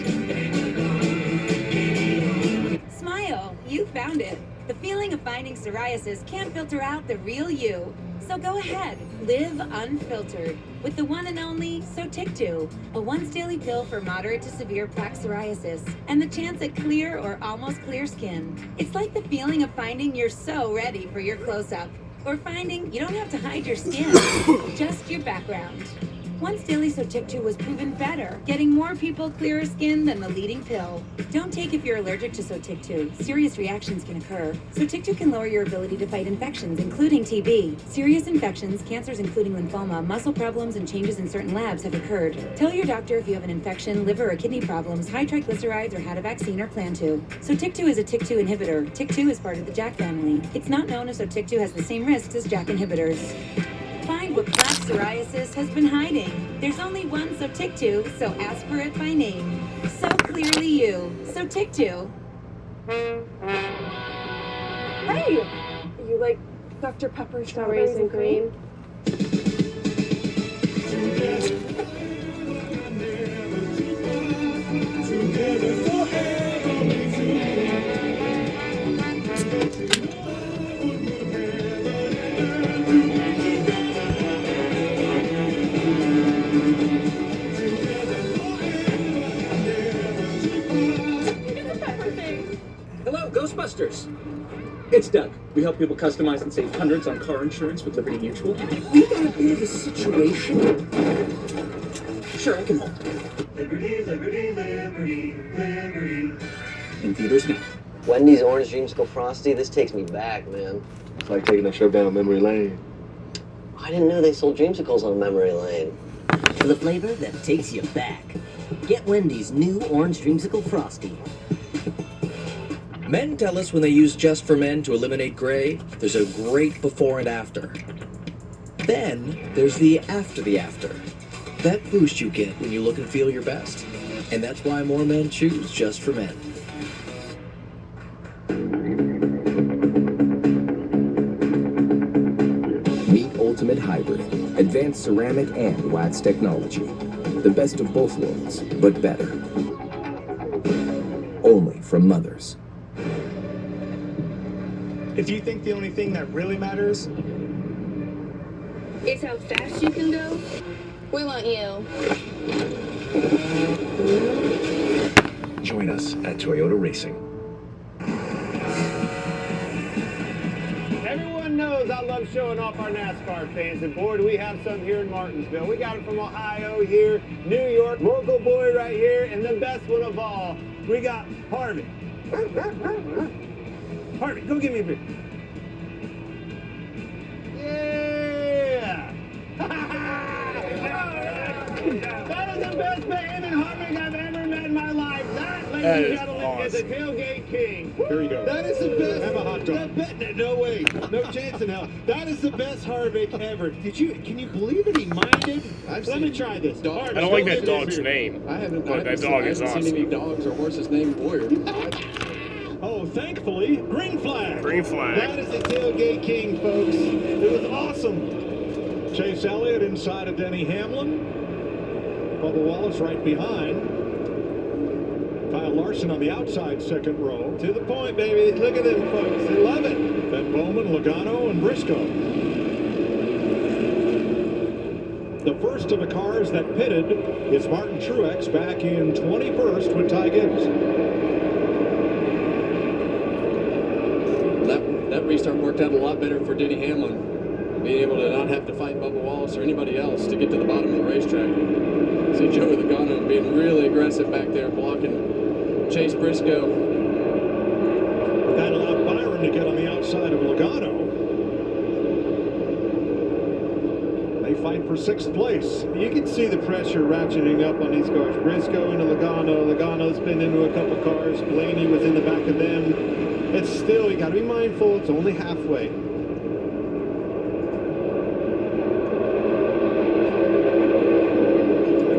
Speaker 12: Smile, you found it. The feeling of finding psoriasis can't filter out the real you. So go ahead, live unfiltered with the one and only Sotyktu, a once daily pill for moderate to severe plaque psoriasis and the chance at clear or almost clear skin. It's like the feeling of finding you're so ready for your close-up, or finding you don't have to hide your skin, just your background. Once daily Sotyktu was proven better, getting more people clearer skin than the leading pill. Don't take if you're allergic to Sotyktu. Serious reactions can occur. Sotyktu can lower your ability to fight infections, including TB. Serious infections, cancers including lymphoma, muscle problems, and changes in certain labs have occurred. Tell your doctor if you have an infection, liver or kidney problems, high triglycerides, or had a vaccine or plan to. Sotyktu is a TYK2 inhibitor. TYK2 is part of the JAK family. It's not known if Sotyktu has the same risks as JAK inhibitors. Find what plaque psoriasis has been hiding. There's only one Sotyktu, so ask for it by name. So clearly you. Sotyktu.
Speaker 14: Hey! You like Dr. Pepper strawberries and cream?
Speaker 6: It's Doug. We help people customize and save hundreds on car insurance with Liberty Mutual.
Speaker 7: We got a bit of a situation.
Speaker 6: Sure, I can help.
Speaker 7: Liberty, liberty, liberty, liberty.
Speaker 6: In theaters now.
Speaker 15: Wendy's Orange Dreamsicle Frosty, this takes me back, man.
Speaker 16: It's like taking a trip down memory lane.
Speaker 15: I didn't know they sold dreamsicles on memory lane.
Speaker 19: For the flavor that takes you back. Get Wendy's new Orange Dreamsicle Frosty.
Speaker 20: Men tell us when they use Just for Men to eliminate gray, there's a great before and after. Then there's the after. That boost you get when you look and feel your best. And that's why more men choose Just for Men.
Speaker 21: Meet Ultimate Hybrid, advanced ceramic and wax technology. The best of both worlds, but better. Only from Mothers.
Speaker 23: If you think the only thing that really matters
Speaker 25: is how fast you can go, we want you.
Speaker 24: Join us at Toyota Racing.
Speaker 3: Everyone knows I love showing off our NASCAR fans, and boy, do we have some here in Martinsville. We got it from Ohio here, New York, local boy right here, and the best one of all, we got Harvey. Harvey, go give me a beer. Yeah! That is the best behaving Harvick I've ever met in my life. That, ladies and gentlemen, is the tailgate king.
Speaker 2: Here you go.
Speaker 3: That is the best.
Speaker 2: Have a hot dog.
Speaker 3: No way. No chance in hell. That is the best Harvick ever. Can you believe it? He minded? Let me try this.
Speaker 13: I don't like that dog's name.
Speaker 18: I haven't
Speaker 13: Awesome.
Speaker 18: seen any dogs or horses named Warrior.
Speaker 2: Oh, thankfully, green flag.
Speaker 13: Green flag.
Speaker 3: That is the tailgate king, folks. It was awesome.
Speaker 2: Chase Elliott inside of Denny Hamlin. Bubba Wallace right behind. Kyle Larson on the outside second row.
Speaker 3: To the point, baby. Look at them, folks. They love it.
Speaker 2: Then Bowman, Logano, and Briscoe. The first of the cars that pitted is Martin Truex back in 21st with Ty Gibbs.
Speaker 18: That restart worked out a lot better for Denny Hamlin, being able to not have to fight Bubba Wallace or anybody else to get to the bottom of the racetrack. See Joey Logano being really aggressive back there, blocking Chase Briscoe.
Speaker 2: That allowed Byron to get on the outside of Logano. They fight for 6th place.
Speaker 3: You can see the pressure ratcheting up on these cars. Briscoe into Logano. Logano's been into a couple cars. Blaney was in the back of them. It's still, you got to be mindful, it's only halfway.
Speaker 2: And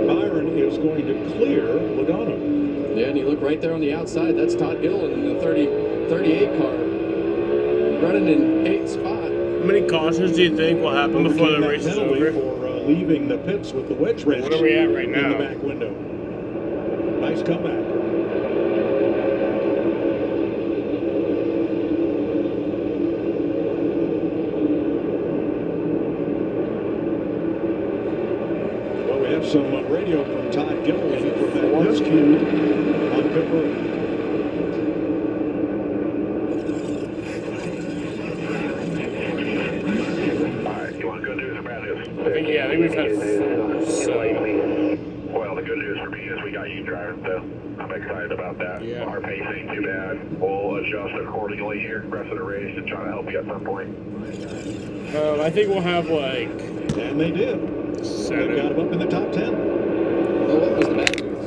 Speaker 2: Byron is going to clear Logano.
Speaker 18: Yeah, and you look right there on the outside, that's Todd Gilliland in the 38 car, running in 8th spot.
Speaker 13: How many cautions do you think will happen before the race is over?
Speaker 2: For leaving the pits with the wedge wrench.
Speaker 13: What are we at right now?
Speaker 2: In the back window. Nice comeback. Some radio from Todd Gilliland from that rescue on pit road.
Speaker 30: All right, you want good news or bad news?
Speaker 13: I think we've had 4, so...
Speaker 30: Well, the good news for me is we got you driving, so I'm excited about that.
Speaker 13: Yeah.
Speaker 30: Our pace ain't too bad. We'll adjust accordingly here, rest of the race, and try to help you at some point.
Speaker 13: I think we'll have like...
Speaker 2: And they did.
Speaker 13: 7.
Speaker 2: They got him up in the top 10.
Speaker 18: Well, what was the bad news?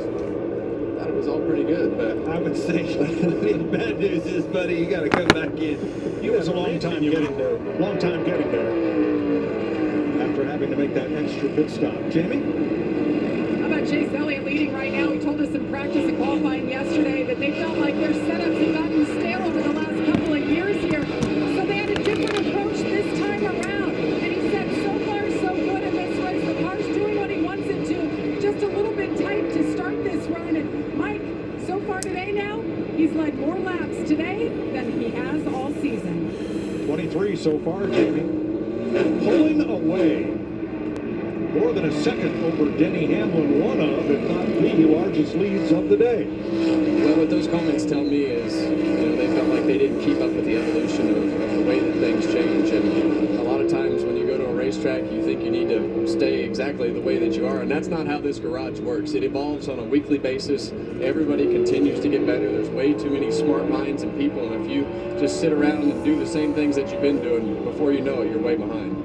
Speaker 18: I thought it was all pretty good, but
Speaker 3: I would say the bad news is, buddy, you got to come back in.
Speaker 2: It was a long time getting there. Long time getting there. After having to make that extra pit stop. Jamie?
Speaker 9: How about Chase Elliott leading right now? He told us in practice and qualifying yesterday that they felt like their setups had gotten stale over the last couple of years here. So they had a different approach this time around. And he said, so far, so good in this race. The car's doing what he wants it to. Just a little bit tight to start this run. And Mike, so far today now, he's led more laps today than he has all season.
Speaker 2: 23 so far, Jamie. Pulling away.
Speaker 22: more than a second over Denny Hamlin, one of, if not the largest leads of the day.
Speaker 18: Well, what those comments tell me is, they felt like they didn't keep up with the evolution of the way that things change. And a lot of times when you go to a racetrack, you think you need to stay exactly the way that you are. And that's not how this garage works. It evolves on a weekly basis. Everybody continues to get better. There's way too many smart minds and people. And if you just sit around and do the same things that you've been doing, before you know it, you're way behind.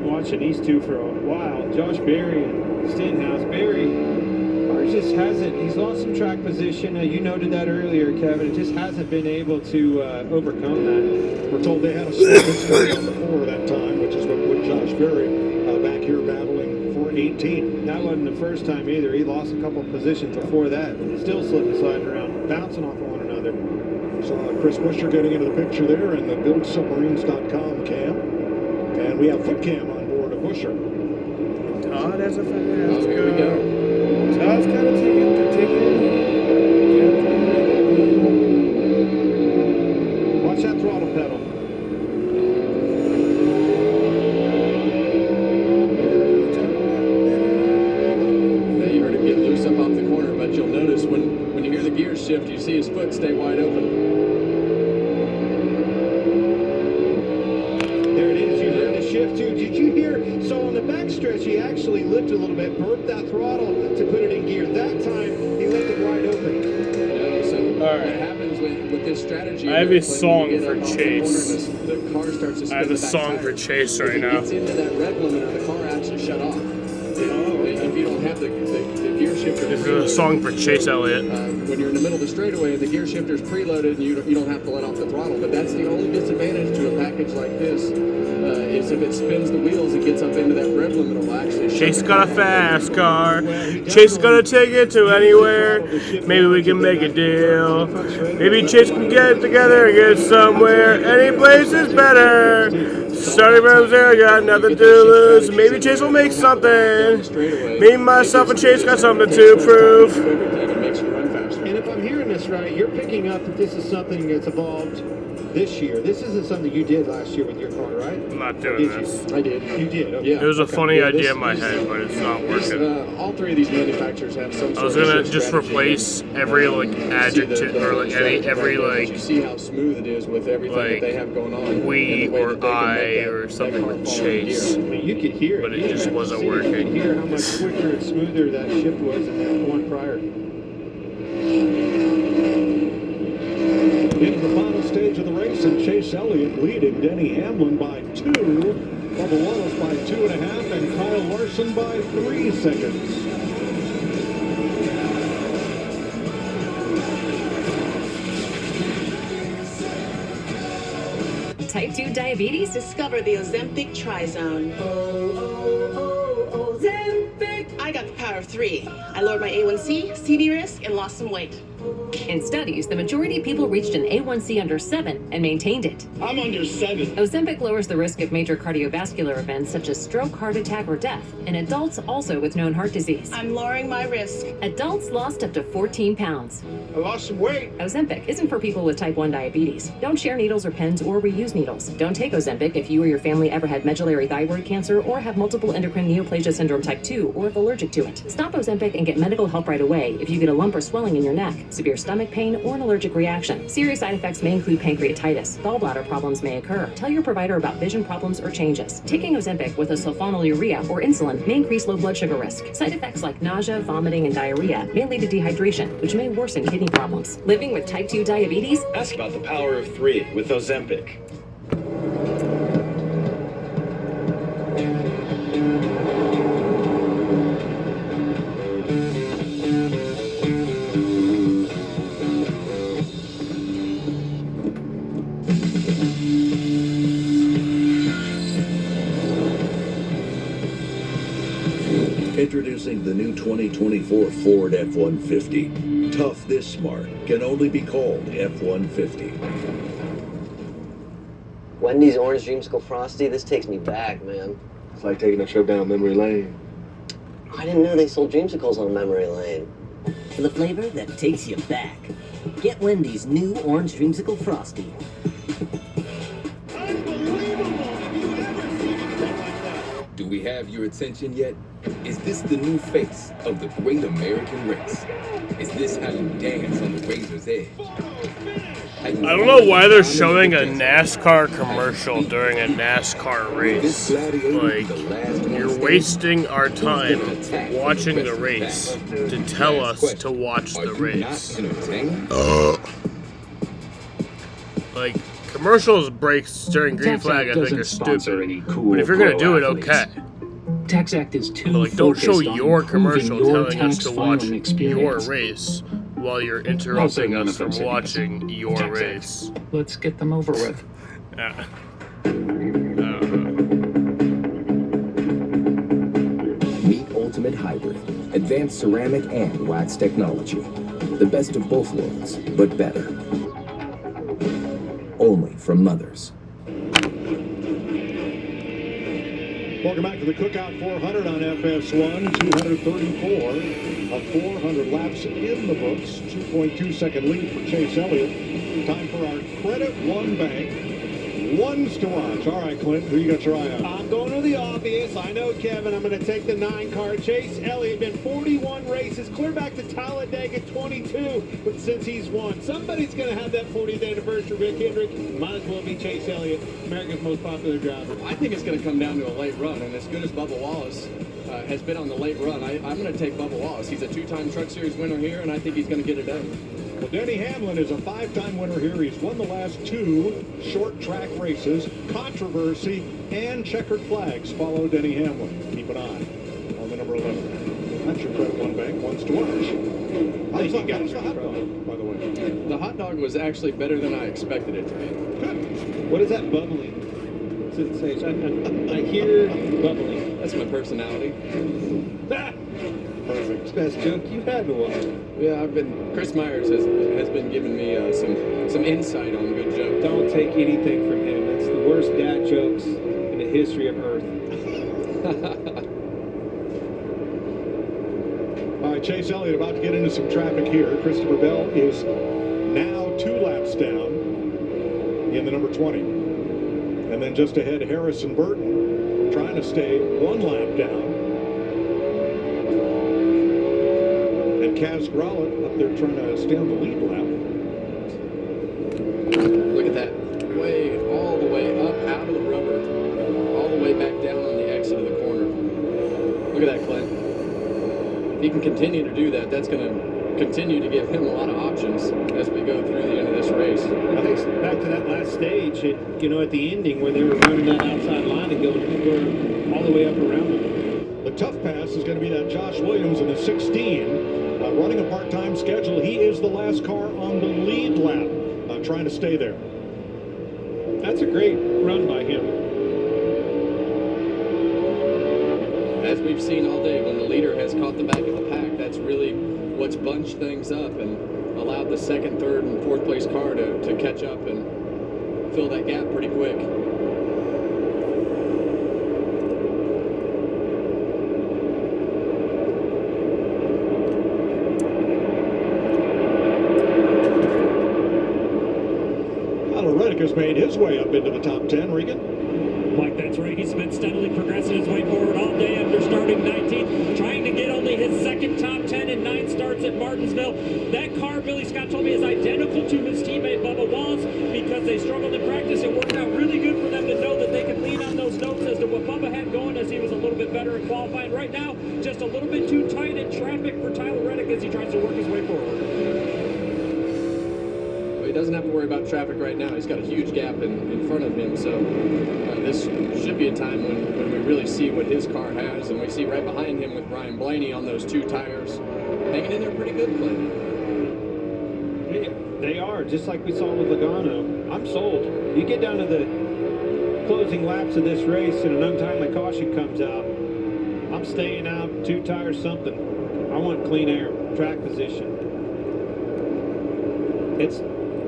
Speaker 3: Watching these two for a while, Josh Berry and Stenhouse. Berry just hasn't, he's lost some track position. You noted that earlier, Kevin. It just hasn't been able to overcome that.
Speaker 22: We're told they had a slip start on the 4 that time, which is what put Josh Berry back here battling for 18.
Speaker 3: That wasn't the first time either. He lost a couple of positions before that. Still slipping, sliding around, bouncing off of one another.
Speaker 22: So Chris Buescher getting into the picture there in the BuildSubmarines.com cam. And we have foot cam on board of Buescher.
Speaker 13: Todd has a fast
Speaker 18: Oh, here we go.
Speaker 13: Todd's got a ticket to take it.
Speaker 3: Watch that throttle pedal.
Speaker 18: Now you heard him get loose up off the corner, but you'll notice when you hear the gears shift, you see his foot stay wide open.
Speaker 3: There it is. You heard the shift too. Did you hear? So on the backstretch, he actually lifted a little bit, burped that throttle to put it in gear. That time, he left it wide open.
Speaker 18: All right. What happens with this strategy?
Speaker 13: I have a song for Chase.
Speaker 18: The car starts to spin.
Speaker 13: I have a song for Chase right now.
Speaker 18: If it gets into that rev limiter, the car actually shut off. If you don't have the gear shifter.
Speaker 13: This is a song for Chase Elliott.
Speaker 18: When you're in the middle of the straightaway, the gear shifter's preloaded and you don't have to let off the throttle. But that's the only disadvantage to a package like this. Is if it spins the wheels and gets up into that rev limit, it'll actually
Speaker 13: Chase got a fast car. Chase is gonna take it to anywhere. Maybe we can make a deal. Maybe Chase can get it together and get somewhere. Any place is better. Starting from zero, got nothing to lose. Maybe Chase will make something. Me, myself, and Chase got something to prove.
Speaker 3: And if I'm hearing this right, you're picking up that this is something that's evolved this year. This isn't something you did last year with your car, right?
Speaker 13: I'm not doing this.
Speaker 18: I did.
Speaker 3: You did? Okay.
Speaker 13: It was a funny idea in my head, but it's not working.
Speaker 18: All three of these manufacturers have some sort of
Speaker 13: I was gonna
Speaker 18: shift
Speaker 13: just
Speaker 18: strategy.
Speaker 13: replace every adjective or every
Speaker 18: You see how smooth it is with everything that they have going on.
Speaker 13: we or I or something with Chase.
Speaker 3: I mean, you could hear it.
Speaker 13: But it just wasn't
Speaker 3: You
Speaker 13: working.
Speaker 3: could hear how much quicker and smoother that shift was than that one prior.
Speaker 22: Into the final stage of the race, and Chase Elliott leading Denny Hamlin by 2, Bubba Wallace by 2.5, and Kyle Larson by 3 seconds.
Speaker 1: Type 2 diabetes?
Speaker 4: Discover the Ozempic Trizone. Ozempic! I got the power of 3. I lowered my A1C, CV risk, and lost some weight.
Speaker 1: In studies, the majority of people reached an A1C under 7 and maintained it.
Speaker 7: I'm under 7.
Speaker 1: Ozempic lowers the risk of major cardiovascular events such as stroke, heart attack, or death in adults also with known heart disease.
Speaker 4: I'm lowering my risk.
Speaker 1: Adults lost up to 14 pounds.
Speaker 7: I lost some weight.
Speaker 1: Ozempic isn't for people with type 1 diabetes. Don't share needles or pens or reuse needles. Don't take Ozempic if you or your family ever had medullary thyroid cancer or have multiple endocrine neoplasia syndrome type 2 or if allergic to it. Stop Ozempic and get medical help right away if you get a lump or swelling in your neck, severe stomach pain, or an allergic reaction. Serious side effects may include pancreatitis. Gallbladder problems may occur. Tell your provider about vision problems or changes. Taking Ozempic with a sulfonylurea or insulin may increase low blood sugar risk. Side effects like nausea, vomiting, and diarrhea may lead to dehydration, which may worsen kidney problems. Living with type 2 diabetes?
Speaker 7: Ask about the power of 3 with Ozempic.
Speaker 8: Introducing the new 2024 Ford F-150. Tough this smart can only be called F-150.
Speaker 15: Wendy's Orange Dreamsicle Frosty, this takes me back, man.
Speaker 16: It's like taking a trip down memory lane.
Speaker 15: I didn't know they sold dreamsicles on memory lane.
Speaker 19: For the flavor that takes you back, get Wendy's new Orange Dreamsicle Frosty.
Speaker 21: Do we have your attention yet? Is this the new face of the Great American Race? Is this how you dance on the razor's edge?
Speaker 13: I don't know why they're showing a NASCAR commercial during a NASCAR race. Like, you're wasting our time watching the race to tell us to watch the race. Like, commercials breaks during green flag I think are stupid. But if you're gonna do it, okay.
Speaker 5: Tax Act is too
Speaker 13: But like, don't show
Speaker 5: focused on
Speaker 13: your commercial
Speaker 5: your
Speaker 13: telling us
Speaker 5: tax
Speaker 13: to watch
Speaker 5: filing
Speaker 13: your
Speaker 5: experience.
Speaker 13: race while you're interrupting us from watching your
Speaker 5: Tax
Speaker 13: race.
Speaker 5: Act. Let's get them over with.
Speaker 21: Meet Ultimate Hybrid. Advanced ceramic and wax technology. The best of both worlds, but better. Only from Mothers.
Speaker 22: Welcome back to the Cookout 400 on FS1. 234 of 400 laps in the books. 2.2 second lead for Chase Elliott. Time for our Credit One Bank. Ones to watch. All right, Clint, who you got your eye on?
Speaker 3: I'm going to the obvious. I know, Kevin. I'm going to take the 9 car. Chase Elliott, been 41 races, clear back to Talladega 22. But since he's won, somebody's going to have that 40th anniversary. Rick Hendrick, might as well be Chase Elliott, America's most popular driver.
Speaker 18: I think it's going to come down to a late run, and as good as Bubba Wallace has been on the late run, I'm going to take Bubba Wallace. He's a 2-time Truck Series winner here, and I think he's going to get it done.
Speaker 22: Well, Denny Hamlin is a 5-time winner here. He's won the last 2 short track races. Controversy and checkered flags follow Denny Hamlin. Keep an eye on the number 11. That's your Credit One Bank. Ones to watch. How's the hot dog, by the way?
Speaker 18: The hot dog was actually better than I expected it to be.
Speaker 22: Good.
Speaker 3: What is that bubbling? What's it say? I hear bubbling.
Speaker 18: That's my personality.
Speaker 22: Perfect.
Speaker 3: Best joke you've had in a while.
Speaker 18: Yeah, Chris Myers has been giving me some insight on good jokes.
Speaker 3: Don't take anything from him. That's the worst dad jokes in the history of Earth.
Speaker 22: All right, Chase Elliott about to get into some traffic here. Christopher Bell is now 2 laps down in the number 20. And then just ahead, Harrison Burton trying to stay 1 lap down. And Kaz Grollet up there trying to stay on the lead lap.
Speaker 18: Look at that. All the way up out of the rubber. All the way back down on the exit of the corner. Look at that, Clint. If he can continue to do that, that's going to continue to give him a lot of options as we go through the end of this race.
Speaker 3: It takes back to that last stage, at the ending where they were running that outside line and going all the way up around them.
Speaker 22: The tough pass is going to be that Josh Williams in the 16. Running a part-time schedule. He is the last car on the lead lap, trying to stay there.
Speaker 3: That's a great run by him.
Speaker 18: As we've seen all day, when the leader has caught the back of the pack, that's really what's bunched things up and allowed the 2nd, 3rd, and 4th place car to catch up and fill that gap pretty quick.
Speaker 22: Has made his way up into the top 10. Regan?
Speaker 10: Mike, that's right. He's been steadily progressing his way forward all day after starting 19th, trying to get only his 2nd top 10 in 9 starts at Martinsville. That car, Billy Scott told me, is identical to his teammate Bubba Wallace because they struggled in practice. It worked out really good for them to know that they could lean on those notes as to what Bubba had going as he was a little bit better in qualifying. Right now, just a little bit too tight in traffic for Tyler Reddick as he tries to work his way forward.
Speaker 18: He doesn't have to worry about traffic right now. He's got a huge gap in front of him, so this should be a time when we really see what his car has, and we see right behind him with Ryan Blaney on those 2 tires, hanging in there pretty good, Clint.
Speaker 3: They are, just like we saw with Logano. I'm sold. You get down to the closing laps of this race and an untimely caution comes out, I'm staying out 2 tires something. I want clean air, track position.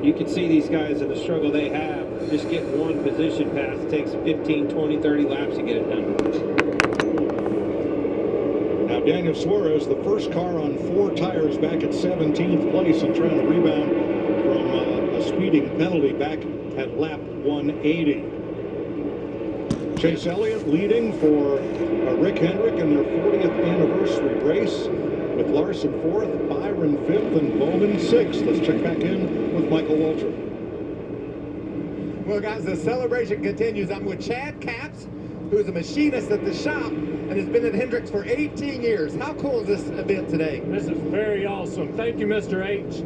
Speaker 3: You can see these guys in the struggle they have. Just get 1 position pass. It takes 15, 20, 30 laps to get it done.
Speaker 22: Now Daniel Suarez, the first car on 4 tires back at 17th place and trying to rebound from a speeding penalty back at lap 180. Chase Elliott leading for Rick Hendrick in their 40th anniversary race, with Larson 4th, Byron 5th, and Bowman 6th. Let's check back in with Michael Waltrip.
Speaker 6: Well, guys, the celebration continues. I'm with Chad Capps, who's a machinist at the shop and has been at Hendricks for 18 years. How cool is this event today?
Speaker 10: This is very awesome. Thank you, Mr. H.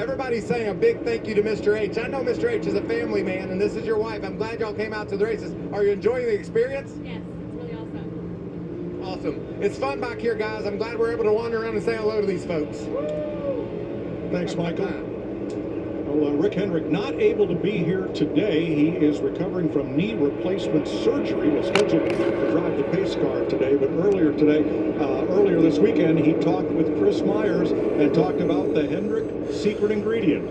Speaker 6: Everybody's saying a big thank you to Mr. H. I know Mr. H is a family man, and this is your wife. I'm glad y'all came out to the races. Are you enjoying the experience?
Speaker 9: Yes, it's really awesome.
Speaker 6: Awesome. It's fun back here, guys. I'm glad we're able to wander around and say hello to these folks.
Speaker 22: Thanks, Michael. Well, Rick Hendrick not able to be here today. He is recovering from knee replacement surgery. Was scheduled to drive the pace car today, but earlier this weekend, he talked with Chris Myers and talked about the Hendrick secret ingredient.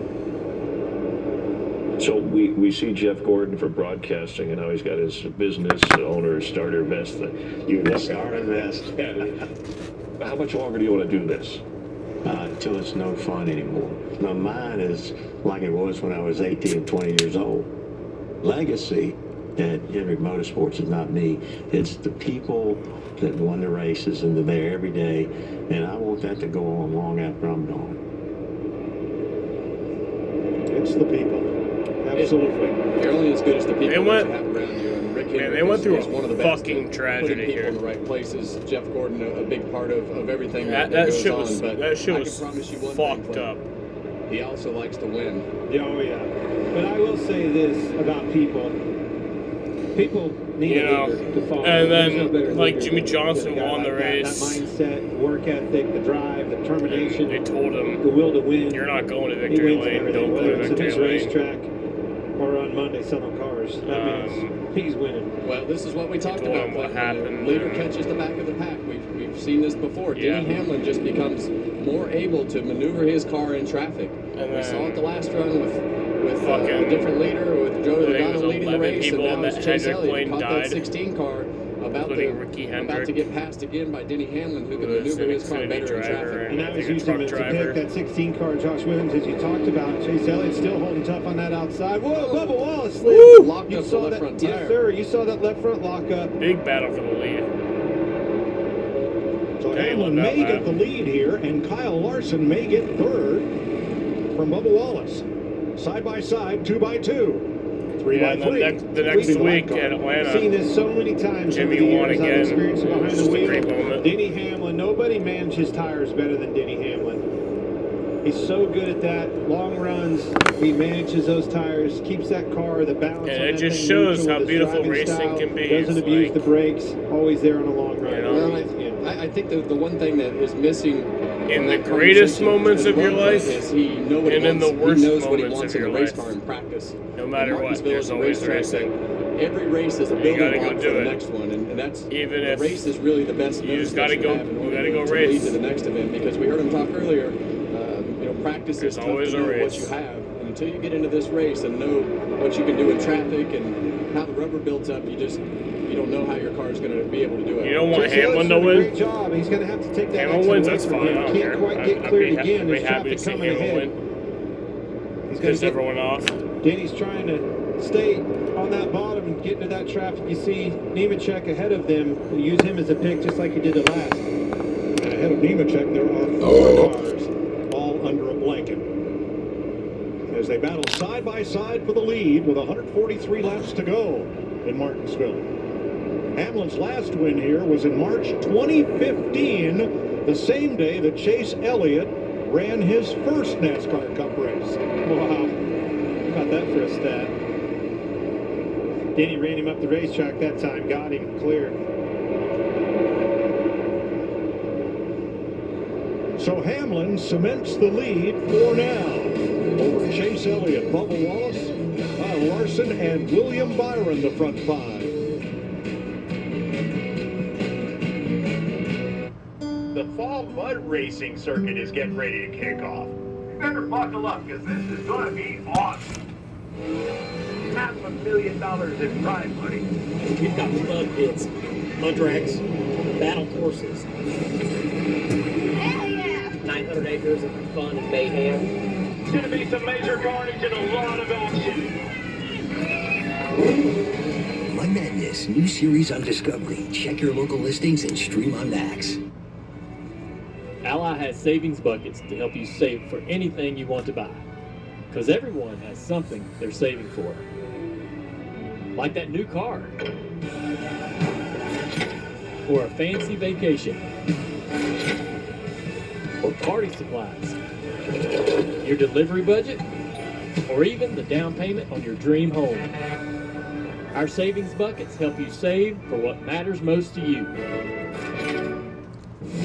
Speaker 11: So we see Jeff Gordon for broadcasting, and how he's got his business owner starter vest. The starter vest. How much longer do you want to do this?
Speaker 12: Until it's no fun anymore. My mind is like it was when I was 18 and 20 years old. Legacy at Hendrick Motorsports is not me. It's the people that won the races and they're there every day, and I want that to go on long after I'm gone.
Speaker 22: It's the people. Absolutely.
Speaker 18: You're only as good as the people
Speaker 13: They went-
Speaker 18: that you have around you. And Rick
Speaker 13: Man,
Speaker 18: Hendrick
Speaker 13: they went through
Speaker 18: is
Speaker 13: a
Speaker 18: one of the best
Speaker 13: fucking
Speaker 18: at
Speaker 13: tragedy
Speaker 18: putting people
Speaker 13: here.
Speaker 18: in the right places. Jeff Gordon, a big part of everything
Speaker 13: That
Speaker 18: goes
Speaker 13: shit
Speaker 18: on.
Speaker 13: was
Speaker 18: But
Speaker 13: that shit
Speaker 18: I
Speaker 13: was
Speaker 18: can promise you one
Speaker 13: fucked
Speaker 18: thing,
Speaker 13: up.
Speaker 18: He also likes to win.
Speaker 3: Oh, yeah. But I will say this about people. People need
Speaker 13: You
Speaker 3: a
Speaker 13: know,
Speaker 3: leader to follow.
Speaker 13: and
Speaker 3: There's no
Speaker 13: then,
Speaker 3: better
Speaker 13: like,
Speaker 3: leader
Speaker 13: Jimmy
Speaker 3: than
Speaker 13: Johnson
Speaker 3: a guy
Speaker 13: won the
Speaker 3: like that.
Speaker 13: race.
Speaker 3: That mindset, work ethic, the drive, the determination.
Speaker 13: They told him,
Speaker 3: the will to win.
Speaker 13: "You're not going to
Speaker 3: He
Speaker 13: victory
Speaker 3: wins
Speaker 13: lane.
Speaker 3: everything,
Speaker 13: Don't go
Speaker 3: whether
Speaker 13: to
Speaker 3: it's at
Speaker 13: victory
Speaker 3: this
Speaker 13: lane."
Speaker 3: racetrack or on Monday selling cars. That means he's winning.
Speaker 18: Well, this is what we talked
Speaker 13: told
Speaker 18: about.
Speaker 13: him what
Speaker 18: The
Speaker 13: happened,
Speaker 18: leader
Speaker 13: and-
Speaker 18: catches the back of the pack. We've seen this before.
Speaker 13: Yeah.
Speaker 18: Denny Hamlin just becomes more able to maneuver his car in traffic.
Speaker 13: And
Speaker 18: we
Speaker 13: then
Speaker 18: saw it the last run with
Speaker 13: fucking-
Speaker 18: a different leader, with Joey
Speaker 13: I think it was
Speaker 18: Logano leading the
Speaker 13: 11
Speaker 18: race, and
Speaker 13: people
Speaker 18: now
Speaker 13: in
Speaker 18: it's
Speaker 13: that
Speaker 18: Chase
Speaker 13: Hendrick
Speaker 18: Elliott
Speaker 13: plane
Speaker 18: caught
Speaker 13: died,
Speaker 18: that 16 car about
Speaker 13: including
Speaker 18: to get passed again by Denny Hamlin, who could
Speaker 13: Who is
Speaker 18: maneuver
Speaker 13: an
Speaker 18: his car
Speaker 13: Xfinity
Speaker 18: better in
Speaker 13: driver
Speaker 18: traffic.
Speaker 3: And that
Speaker 13: I
Speaker 3: was
Speaker 13: think a
Speaker 3: using
Speaker 13: truck
Speaker 3: him to
Speaker 13: driver.
Speaker 3: pick that 16 car. Josh Williams, as you talked about. Chase Elliott still holding tough on that outside. Whoa, Bubba Wallace slipped.
Speaker 18: Locked
Speaker 3: You
Speaker 18: up the
Speaker 3: saw
Speaker 18: left
Speaker 3: that,
Speaker 18: front
Speaker 3: yes,
Speaker 18: tire.
Speaker 3: sir. You saw that left front lock up.
Speaker 13: Big battle for the lead.
Speaker 22: So
Speaker 13: Hey,
Speaker 22: Hamlin
Speaker 13: love that
Speaker 22: may
Speaker 13: lap.
Speaker 22: get the lead here, and Kyle Larson may get third from Bubba Wallace. Side by side, 2 by 2. 3
Speaker 13: Yeah,
Speaker 22: by
Speaker 13: and
Speaker 22: 3.
Speaker 13: the next
Speaker 22: Leading
Speaker 13: week
Speaker 22: lap car.
Speaker 13: at Atlanta,
Speaker 3: Seen this so many times over
Speaker 13: Jimmy
Speaker 3: the
Speaker 13: won
Speaker 3: years. I've
Speaker 13: again.
Speaker 3: experienced it behind
Speaker 13: It's
Speaker 3: the
Speaker 13: just a
Speaker 3: wheel.
Speaker 13: great moment.
Speaker 3: Denny Hamlin. Nobody manages tires better than Denny Hamlin. He's so good at that. Long runs, he manages those tires, keeps that car, the balance
Speaker 13: And
Speaker 3: on
Speaker 13: it
Speaker 3: that
Speaker 13: just
Speaker 3: thing
Speaker 13: shows
Speaker 3: neutral
Speaker 13: how
Speaker 3: with his
Speaker 13: beautiful
Speaker 3: driving
Speaker 13: racing
Speaker 3: style,
Speaker 13: can be.
Speaker 3: Doesn't
Speaker 13: It's
Speaker 3: abuse
Speaker 13: like-
Speaker 3: the brakes, always there on a long run.
Speaker 13: You know?
Speaker 18: Well, I think the one thing that is missing
Speaker 13: In the
Speaker 18: that
Speaker 13: greatest
Speaker 18: conversation
Speaker 13: moments
Speaker 18: as
Speaker 13: of your
Speaker 18: well
Speaker 13: life,
Speaker 18: is he know what he
Speaker 13: and in the
Speaker 18: wants.
Speaker 13: worst
Speaker 18: He knows what he
Speaker 13: moments
Speaker 18: wants
Speaker 13: of
Speaker 18: in a
Speaker 13: your
Speaker 18: race
Speaker 13: life.
Speaker 18: car in practice.
Speaker 13: No matter what,
Speaker 18: Martinsville
Speaker 13: there's
Speaker 18: is a
Speaker 13: always
Speaker 18: racetrack
Speaker 13: racing.
Speaker 18: that every race is a
Speaker 13: You
Speaker 18: building
Speaker 13: gotta go
Speaker 18: block
Speaker 13: do
Speaker 18: for the
Speaker 13: it.
Speaker 18: next one, and that's
Speaker 13: Even
Speaker 18: the
Speaker 13: if
Speaker 18: race is really the best.
Speaker 13: you just
Speaker 18: medicine
Speaker 13: gotta
Speaker 18: that
Speaker 13: go-
Speaker 18: have in
Speaker 13: you
Speaker 18: order
Speaker 13: gotta go
Speaker 18: to
Speaker 13: race.
Speaker 18: lead to the next event, because we heard him talk earlier. Practice
Speaker 13: There's
Speaker 18: is tough
Speaker 13: always
Speaker 18: to
Speaker 13: a
Speaker 18: know what
Speaker 13: race.
Speaker 18: you have, and until you get into this race and know what you can do in traffic and how the rubber builds up, you don't know how your car is going to be able to do it.
Speaker 13: You don't want
Speaker 3: Chase
Speaker 13: Hamlin
Speaker 3: Elliott's
Speaker 13: to
Speaker 3: doing a
Speaker 13: win?
Speaker 3: Great job. He's going to have to take that
Speaker 13: Hamlin
Speaker 3: extra
Speaker 13: wins,
Speaker 3: away
Speaker 13: that's
Speaker 3: from
Speaker 13: fine.
Speaker 3: him.
Speaker 13: I don't
Speaker 3: Can't
Speaker 13: care.
Speaker 3: quite get
Speaker 13: I'd
Speaker 3: cleared
Speaker 13: be
Speaker 3: again.
Speaker 13: happy
Speaker 3: There's
Speaker 13: to
Speaker 3: traffic
Speaker 13: see
Speaker 3: coming
Speaker 13: Hamlin
Speaker 3: ahead.
Speaker 13: win.
Speaker 3: He's going
Speaker 13: Piss
Speaker 3: to
Speaker 13: everyone off.
Speaker 3: Denny's trying to stay on that bottom and get into that traffic. You see Nemechek ahead of them. We'll use him as a pick just like he did the last.
Speaker 22: And ahead of Nemechek, there are 4 cars, all under a blanket. As they battle side by side for the lead with 143 laps to go in Martinsville. Hamlin's last win here was in March 2015, the same day that Chase Elliott ran his first NASCAR Cup race.
Speaker 3: Wow. How about that for a stat? Denny ran him up the racetrack that time, got him clear.
Speaker 22: So Hamlin cements the lead for now over Chase Elliott, Bubba Wallace, Kyle Larson, and William Byron, the front 5.
Speaker 14: The fall mud racing circuit is getting ready to kick off. You better buckle up, because this is going to be awesome. $500,000 in prize money.
Speaker 17: We've got mud pits, mud tracks, battle courses. Hell yeah! 900 acres of fun and mayhem.
Speaker 14: It's going to be some major carnage and a lot of action.
Speaker 2: Mud Madness, new series on Discovery. Check your local listings and stream on Max.
Speaker 10: Ally has savings buckets to help you save for anything you want to buy. Because everyone has something they're saving for. Like that new car. Or a fancy vacation. Or party supplies. Your delivery budget. Or even the down payment on your dream home. Our savings buckets help you save for what matters most to you.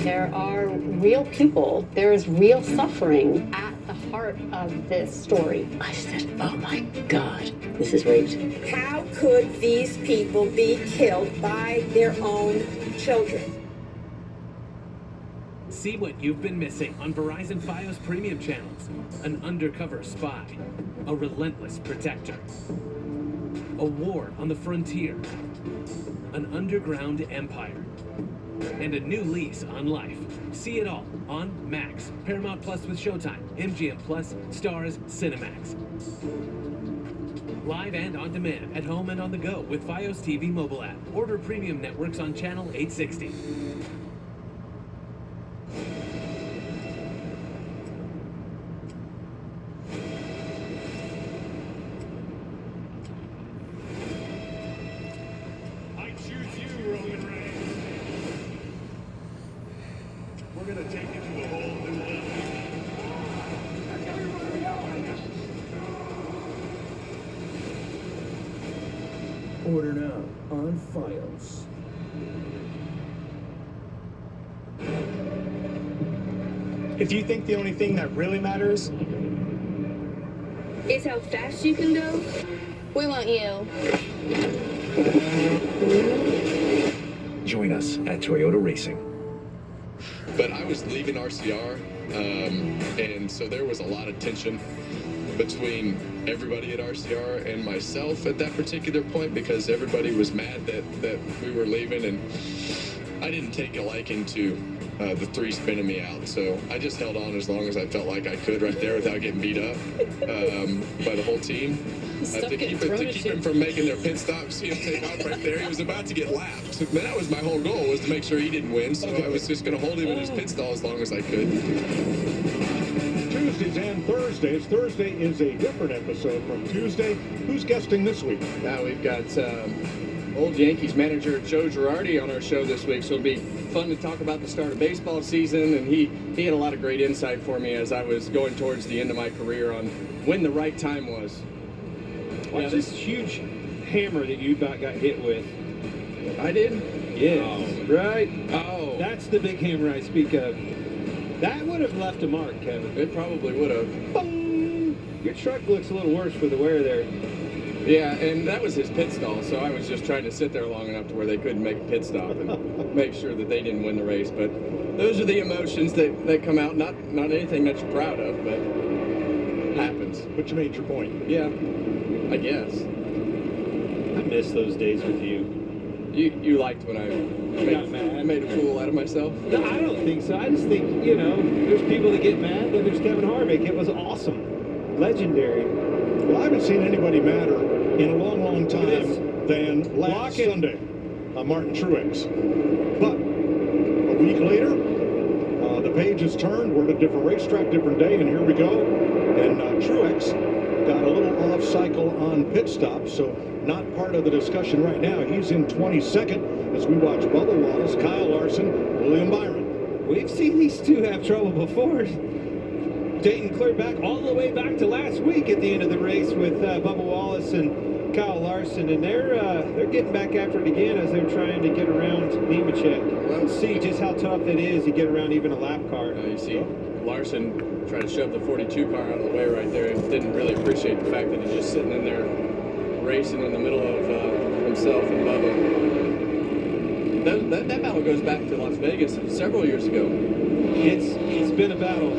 Speaker 20: There are real people. There is real suffering at the heart of this story.
Speaker 19: I said, oh my God, this is rape.
Speaker 23: How could these people be killed by their own children?
Speaker 24: See what you've been missing on Verizon Fios premium channels. An undercover spy, a relentless protector, a war on the frontier, an underground empire, and a new lease on life. See it all on Max, Paramount Plus with Showtime, MGM Plus, Stars, Cinemax. Live and on demand, at home and on the go with Fios TV mobile app. Order premium networks on channel 860.
Speaker 25: Order now on Fios.
Speaker 26: If you think the only thing that really matters
Speaker 27: is how fast you can go, we want you.
Speaker 28: Join us at Toyota Racing.
Speaker 18: But I was leaving RCR, and so there was a lot of tension between everybody at RCR and myself at that particular point, because everybody was mad that we were leaving, and I didn't take a liking to the three spinning me out. So I just held on as long as I felt like I could right there without getting beat up by the whole team. To keep him from making their pit stops, see him take off right there. He was about to get lapped. That was my whole goal, was to make sure he didn't win. So I was just going to hold him in his pit stall as long as I could.
Speaker 22: Tuesdays and Thursdays. Thursday is a different episode from Tuesday. Who's guesting this week?
Speaker 18: Now we've got old Yankees manager Joe Girardi on our show this week, so it'll be fun to talk about the start of baseball season, and he had a lot of great insight for me as I was going towards the end of my career on when the right time was.
Speaker 3: Watch this huge hammer that you got hit with.
Speaker 18: I did?
Speaker 3: Yes. Right?
Speaker 18: Oh.
Speaker 3: That's the big hammer I speak of. That would have left a mark, Kevin.
Speaker 18: It probably would have.
Speaker 3: Boom! Your truck looks a little worse for the wear there.
Speaker 18: Yeah, and that was his pit stall, so I was just trying to sit there long enough to where they couldn't make a pit stop and make sure that they didn't win the race. But those are the emotions that come out. Not anything that you're proud of, but happens.
Speaker 22: But you made your point.
Speaker 18: Yeah, I guess.
Speaker 3: I miss those days with you.
Speaker 18: You liked when I made a fool out of myself?
Speaker 3: No, I don't think so. I just think, there's people that get mad, then there's Kevin Harvick. It was awesome. Legendary.
Speaker 22: Well, I haven't seen anybody madder in a long, long time than last Sunday, Martin Truex. But a week later, the page has turned. We're at a different racetrack, different day, and here we go. And Truex got a little off cycle on pit stop, so not part of the discussion right now. He's in 22nd as we watch Bubba Wallace, Kyle Larson, William Byron.
Speaker 3: We've seen these two have trouble before. Dating clear back all the way back to last week at the end of the race with Bubba Wallace and Kyle Larson, and they're getting back after it again as they're trying to get around Nemechek. We'll see just how tough it is to get around even a lap car.
Speaker 18: You see Larson trying to shove the 42 car out of the way right there. Didn't really appreciate the fact that he's just sitting in there racing in the middle of himself and Bubba. That battle goes back to Las Vegas several years ago.
Speaker 3: It's been a battle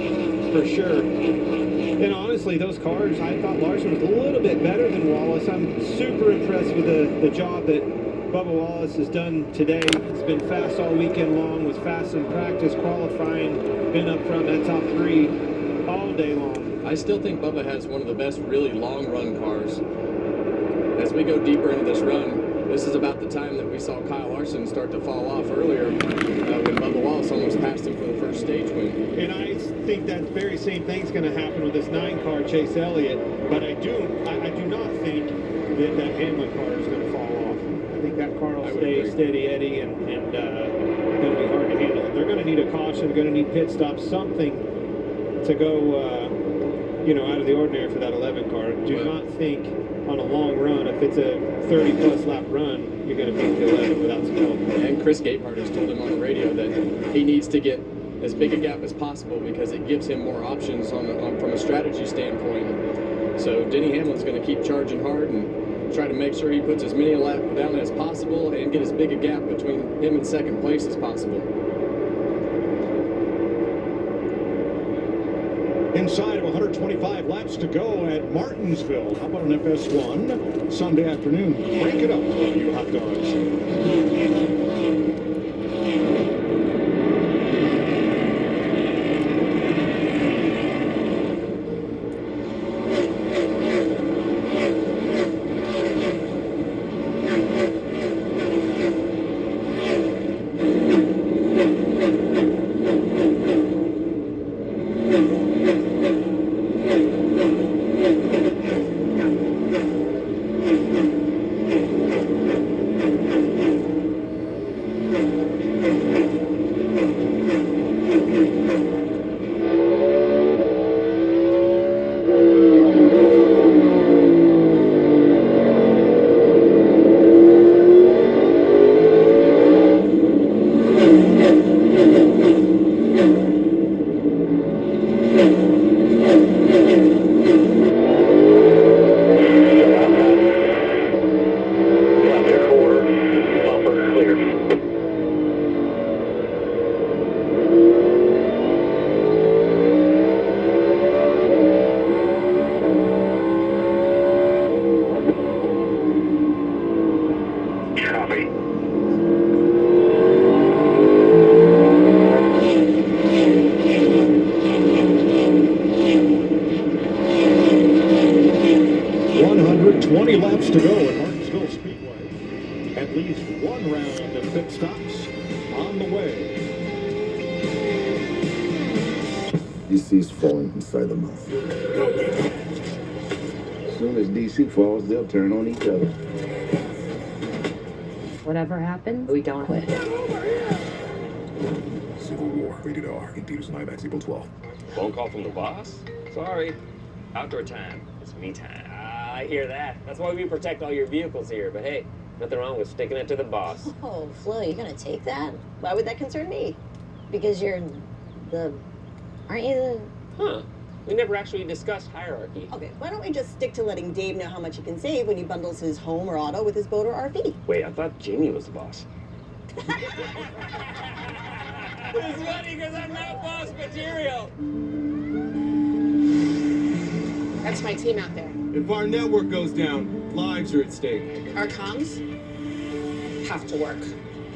Speaker 3: for sure. And honestly, those cars, I thought Larson was a little bit better than Wallace. I'm super impressed with the job that Bubba Wallace has done today. He's been fast all weekend long, was fast in practice, qualifying, been up front in that top three all day long.
Speaker 18: I still think Bubba has one of the best really long run cars. As we go deeper into this run, This is about the time that we saw Kyle Larson start to fall off earlier when Bubba Wallace almost passed him for the first stage win.
Speaker 3: And I think that very same thing's going to happen with this 9-car Chase Elliott, but I do not think that Hamlin car is going to fall off. I think that car will stay steady Eddie and going to be hard to handle. They're going to need a caution, they're going to need pit stops, something to go out of the ordinary for that 11 car. Do not think on a long run, if it's a 30-plus lap run, you're going to beat the 11 without some help.
Speaker 18: And Chris Gabehart has told him on the radio that he needs to get as big a gap as possible because it gives him more options from a strategy standpoint. So Denny Hamlin's going to keep charging hard and try to make sure he puts as many laps down as possible and get as big a gap between him and second place as possible.
Speaker 22: Inside of 125 laps to go at Martinsville. How about an FS1 Sunday afternoon? Crank it up, you hot dogs. 20 laps to go at Martinsville Speedway. At least one round of pit stops on the way.
Speaker 1: DC's falling inside the mouth. As soon as DC falls, they'll turn on each other.
Speaker 20: Whatever happens, we don't quit.
Speaker 1: Civil War, rated R, in theaters and IMAX April 12th.
Speaker 4: Phone call from the boss? Sorry. Outdoor time. It's me time. I hear that. That's why we protect all your vehicles here. But hey, nothing wrong with sticking it to the boss.
Speaker 5: Oh, Flo, you're gonna take that? Why would that concern me? Because you're the... Aren't you the...
Speaker 4: Huh. We never actually discussed hierarchy.
Speaker 5: Okay, why don't we just stick to letting Dave know how much he can save when he bundles his home or auto with his boat or RV?
Speaker 4: Wait, I thought Jamie was the boss.
Speaker 5: It's
Speaker 4: funny because I'm not boss material.
Speaker 7: That's my team out there.
Speaker 8: If our network goes down, lives are at stake.
Speaker 7: Our comms have to work.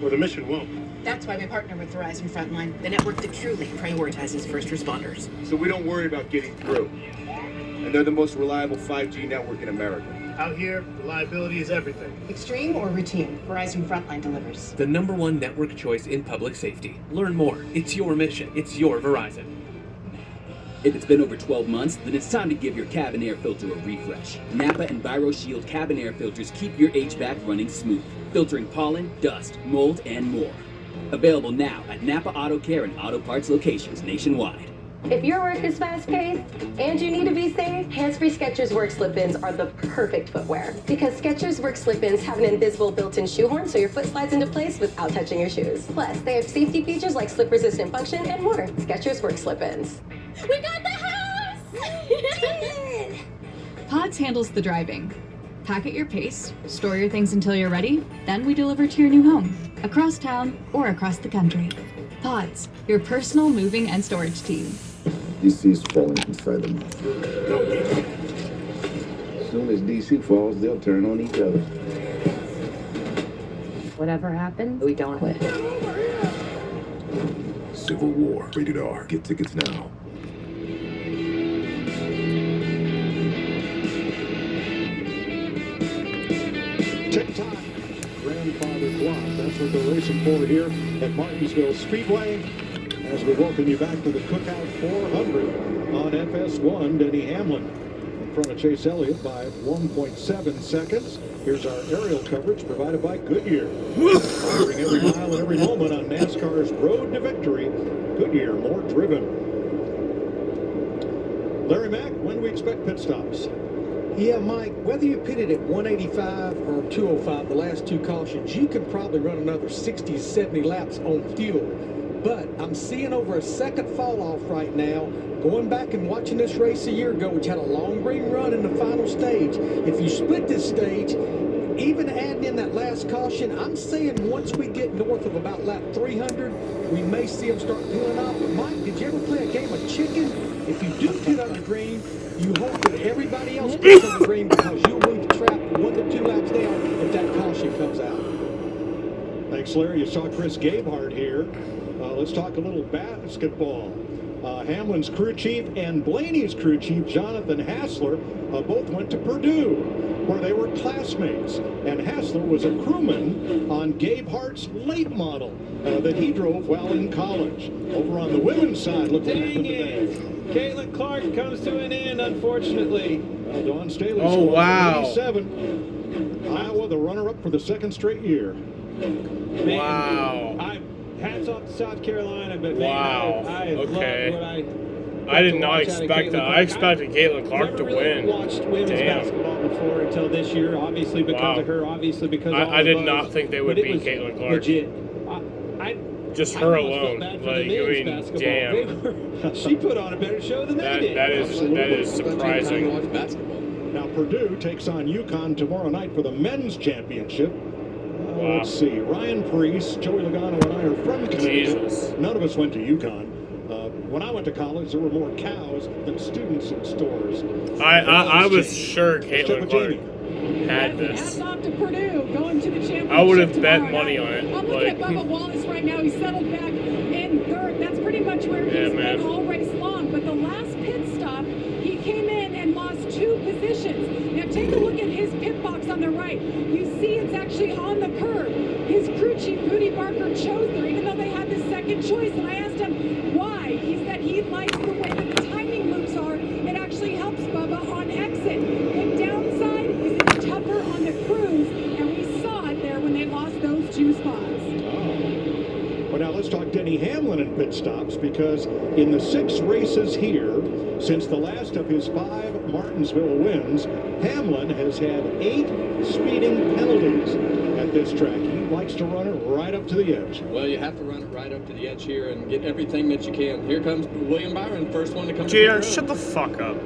Speaker 8: Or the mission won't.
Speaker 7: That's why we partner with Verizon Frontline, the network that truly prioritizes first responders.
Speaker 8: So we don't worry about getting through. And they're the most reliable 5G network in America. Out here, reliability is everything.
Speaker 7: Extreme or routine, Verizon Frontline delivers.
Speaker 24: The #1 network choice in public safety. Learn more. It's your mission. It's your Verizon.
Speaker 15: If it's been over 12 months, then it's time to give your cabin air filter a refresh. Napa and Byron Shield cabin air filters keep your HVAC running smooth, filtering pollen, dust, mold, and more. Available now at Napa Auto Care and Auto Parts locations nationwide.
Speaker 16: If your work is fast-paced and you need to be safe, hands-free Skechers Work slip-ins are the perfect footwear. Because Skechers Work slip-ins have an invisible built-in shoe horn so your foot slides into place without touching your shoes. Plus, they have safety features like slip-resistant function and more. Skechers Work slip-ins.
Speaker 28: We got the house! We did it! Pods handles the driving. Pack at your pace, store your things until you're ready, then we deliver to your new home, across town or across the country. Pods, your personal moving and storage team.
Speaker 1: DC's falling inside the mouth. As soon as DC falls, they'll turn on each other.
Speaker 20: Whatever happens, we don't quit.
Speaker 1: Civil War, rated R. Get tickets now.
Speaker 22: Tip time That's what they're racing for here at Martinsville Speedway. As we welcome you back to the Cookout 400 on FS1, Denny Hamlin in front of Chase Elliott by 1.7 seconds. Here's our aerial coverage provided by Goodyear. Covering every mile and every moment on NASCAR's road to victory. Goodyear, more driven. Larry Mack, when do we expect pit stops?
Speaker 6: Yeah, Mike, whether you pitted at 185 or 205, the last two cautions, you could probably run another 60, 70 laps on fuel. But I'm seeing over a second fall off right now. Going back and watching this race a year ago, which had a long green run in the final stage. If you split this stage, even adding in that last caution, I'm saying once we get north of about lap 300, we may see them start peeling off. But Mike, did you ever play a game of chicken? If you do pit on the green, you hope that everybody else pits on the green because you'll leave the trap 1 to 2 laps down if that caution comes out.
Speaker 22: Thanks, Larry. You saw Chris Gabehart here. Let's talk a little basketball. Hamlin's crew chief and Blaney's crew chief, Jonathan Hassler, both went to Purdue, where they were classmates. And Hassler was a crewman on Gabehart's late model that he drove while in college. Over on the women's side, look what happened today.
Speaker 3: Caitlin Clark comes to an end, unfortunately.
Speaker 22: Well, Dawn Staley
Speaker 9: Oh, wow.
Speaker 22: 87. Iowa, the runner-up for the second straight year.
Speaker 3: Man,
Speaker 9: Wow.
Speaker 3: Hats off to South Carolina, but
Speaker 9: Wow.
Speaker 3: man, I
Speaker 9: Okay.
Speaker 3: love what
Speaker 9: I did not expect that. I expected Caitlin Clark to win.
Speaker 3: Watched women's basketball before until this year, obviously because of her, obviously because of all
Speaker 9: I
Speaker 3: the
Speaker 9: did
Speaker 3: buzz,
Speaker 9: not think they would
Speaker 3: but it
Speaker 9: beat
Speaker 3: was
Speaker 9: Caitlin Clark.
Speaker 3: Legit.
Speaker 9: Just
Speaker 3: I
Speaker 9: her
Speaker 3: almost felt
Speaker 9: alone.
Speaker 3: bad for
Speaker 9: Like,
Speaker 3: the
Speaker 9: I
Speaker 3: men's
Speaker 9: mean,
Speaker 3: basketball.
Speaker 9: damn.
Speaker 3: She put on a better show than they did.
Speaker 9: That is surprising.
Speaker 22: Now Purdue takes on UConn tomorrow night for the men's championship.
Speaker 9: Wow.
Speaker 22: Let's see. Ryan Priest, Joey Logano, and I are from Connecticut. None of us went to UConn. When I went to college, there were more cows than students in stores.
Speaker 9: I was sure Caitlin Clark had this.
Speaker 11: Hats off to Purdue going to the championship.
Speaker 9: I would have bet
Speaker 11: tomorrow
Speaker 9: money
Speaker 11: night.
Speaker 9: on it.
Speaker 11: I'm looking at Bubba Wallace right now. He's settled back in third. That's pretty much where he's been all race long. But the last pit stop, he came in and lost 2 positions. Now take a look at his pit box on the right. You see it's actually on the curb. His crew chief, Booty Barker, chose there, even though they had the second choice. And I asked him why. He said he likes the way that the timing loops are. It actually helps Bubba on exit. The downside is it's tougher on the cruise, and we saw it there when they lost those 2 spots.
Speaker 22: Well, now let's talk Denny Hamlin in pit stops, because in the 6 races here, since the last of his 5 Martinsville wins, Hamlin has had 8 speeding penalties at this track. He likes to run it right up to the edge.
Speaker 18: Well, you have to run it right up to the edge here and get everything that you can. Here comes William Byron, first one to come.
Speaker 9: Jaden, shut the fuck up.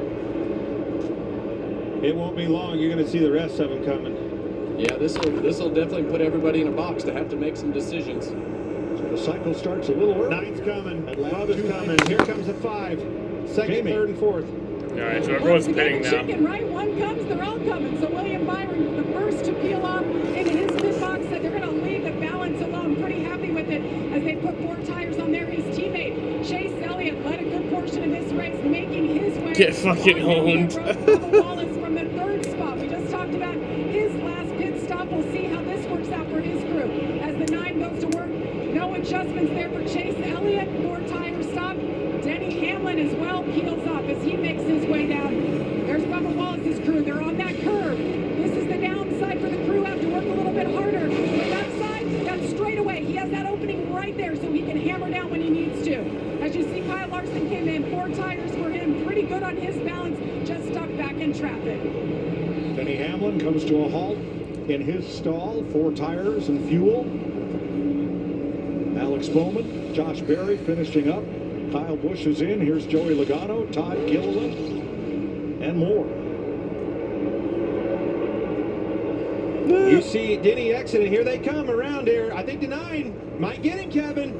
Speaker 3: It won't be long. You're going to see the rest of them coming.
Speaker 18: Yeah, this will definitely put everybody in a box to have to make some decisions.
Speaker 22: So the cycle starts a little early.
Speaker 3: 9's coming. Bubba's coming. Here comes the 5. Second,
Speaker 22: Jamie.
Speaker 3: 3rd, and 4th.
Speaker 9: All right, so everyone's pitting now.
Speaker 11: Chicken, right? One comes, they're all coming. So William Byron, the first to peel off into his pit box, said they're going to leave the balance alone. Pretty happy with it as they put 4 tires on there. His teammate, Chase Elliott, led a good portion of this race, making his way.
Speaker 9: Get fucking owned.
Speaker 11: Bubba Wallace from the 3rd spot. We just talked about his last pit stop. We'll see how this works out for his crew. As the 9 goes to work, no adjustments there for Chase Elliott. 4 tire stop. Denny Hamlin as well peels off as he makes his way down. There's Bubba Wallace's crew. They're on that curve. This is the downside for the crew. Have to work a little bit harder. But that side, that straightaway, he has that opening right there so he can hammer down when he needs to. As you see, Kyle Larson came in. 4 tires for him. Pretty good on his balance. Just stuck back in traffic.
Speaker 22: Denny Hamlin comes to a halt in his stall. 4 tires and fuel. Alex Bowman, Josh Berry finishing up. Kyle Busch is in. Here's Joey Logano, Todd Gilliland, and more.
Speaker 3: You see Denny exiting. Here they come around here. I think the 9 might get him, Kevin.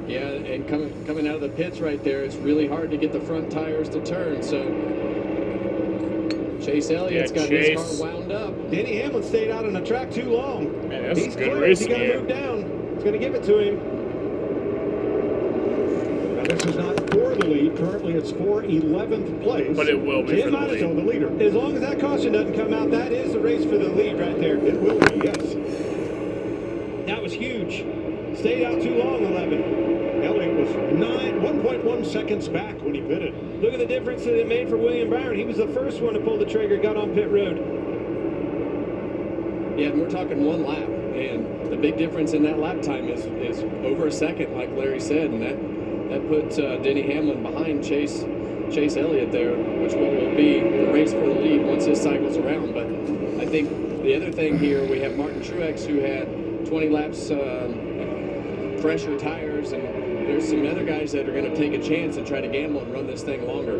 Speaker 18: Yeah, and coming out of the pits right there, it's really hard to get the front tires to turn. So Chase Elliott's got his car wound up.
Speaker 3: Denny Hamlin stayed out on the track too long.
Speaker 9: Man, that's
Speaker 3: He's
Speaker 9: a good
Speaker 3: clear.
Speaker 9: race
Speaker 3: He's got to
Speaker 9: game.
Speaker 3: move down. He's going to give it to him.
Speaker 22: Now, this is not for the lead. Currently, it's for 11th place.
Speaker 9: But it will be for the lead.
Speaker 22: The leader.
Speaker 3: As long as that caution doesn't come out, that is the race for the lead right there.
Speaker 22: It will be, yes.
Speaker 3: That was huge. Stayed out too long, 11.
Speaker 22: Elliott was 1.1 seconds back when he pitted.
Speaker 3: Look at the difference that it made for William Byron. He was the first one to pull the trigger, got on pit road.
Speaker 18: Yeah, and we're talking one lap. And the big difference in that lap time is over a second, like Larry said. And that put Denny Hamlin behind Chase Elliott there, which will be the race for the lead once this cycles around. But I think the other thing here, we have Martin Truex, who had 20 laps fresher tires, and there's some other guys that are going to take a chance and try to gamble and run this thing longer.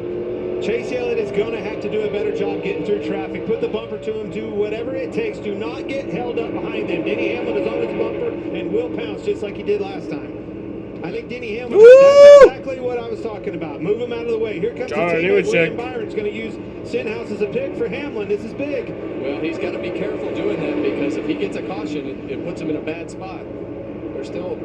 Speaker 3: Chase Elliott is going to have to do a better job getting through traffic. Put the bumper to him. Do whatever it takes. Do not get held up behind them. Denny Hamlin is on his bumper and will pounce just like he did last time. I think Denny Hamlin, that's exactly what I was talking about. Move him out of the way. Here comes the teammate. William Byron's going to use Stenhouse as a pick for Hamlin. This is big.
Speaker 18: Well, he's got to be careful doing that, because if he gets a caution, it puts him in a bad spot. They're still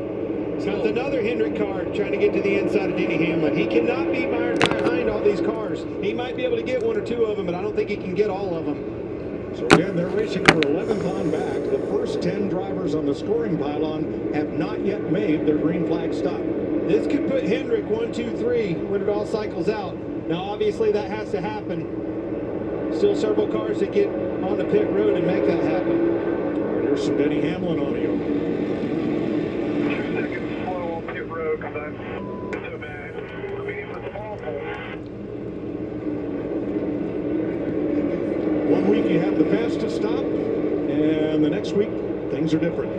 Speaker 3: Comes another Hendrick car trying to get to the inside of Denny Hamlin. He cannot be behind all these cars. He might be able to get one or two of them, but I don't think he can get all of them.
Speaker 22: So again, they're racing for 11th on back. The first 10 drivers on the scoring pylon have not yet made their green flag stop.
Speaker 3: This could put Hendrick 1, 2, 3 when it all cycles out. Now, obviously, that has to happen. Still several cars that get on the pit road and make that happen.
Speaker 22: All right, here's some Denny Hamlin audio.
Speaker 2: 2 seconds slow on pit road because I'm so bad. I mean, it was awful.
Speaker 22: 1 week you have the fastest stop, and the next week things are different.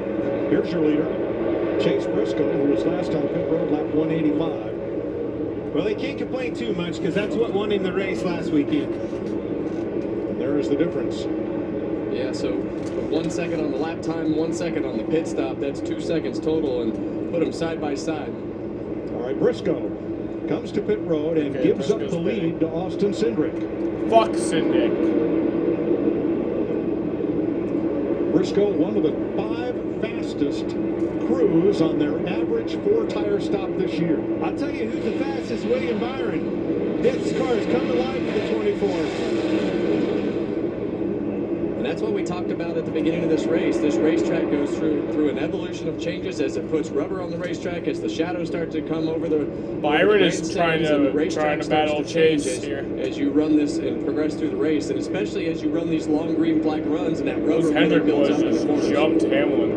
Speaker 22: Here's your leader, Chase Briscoe, who was last on pit road lap 185.
Speaker 3: Well, they can't complain too much because that's what won him the race last weekend.
Speaker 22: And there is the difference.
Speaker 18: Yeah, so 1 second on the lap time, 1 second on the pit stop. That's 2 seconds total, and put them side by side.
Speaker 22: All right, Briscoe comes to pit road and gives up the lead to Austin Cindric.
Speaker 9: Fuck Cindric.
Speaker 22: Briscoe, one of the 5 fastest crews on their average 4-tire stop this year.
Speaker 3: I'll tell you who's the fastest, William Byron. This car has come to life for the 24.
Speaker 18: And that's what we talked about at the beginning of this race. This racetrack goes through an evolution of changes as it puts rubber on the racetrack, as the shadows start to come over the
Speaker 9: Byron is trying to battle Chase here
Speaker 18: as you run this and progress through the race, and especially as you run these long green flag runs and that rubber really builds up in the corners.
Speaker 9: Jumped Hamlin.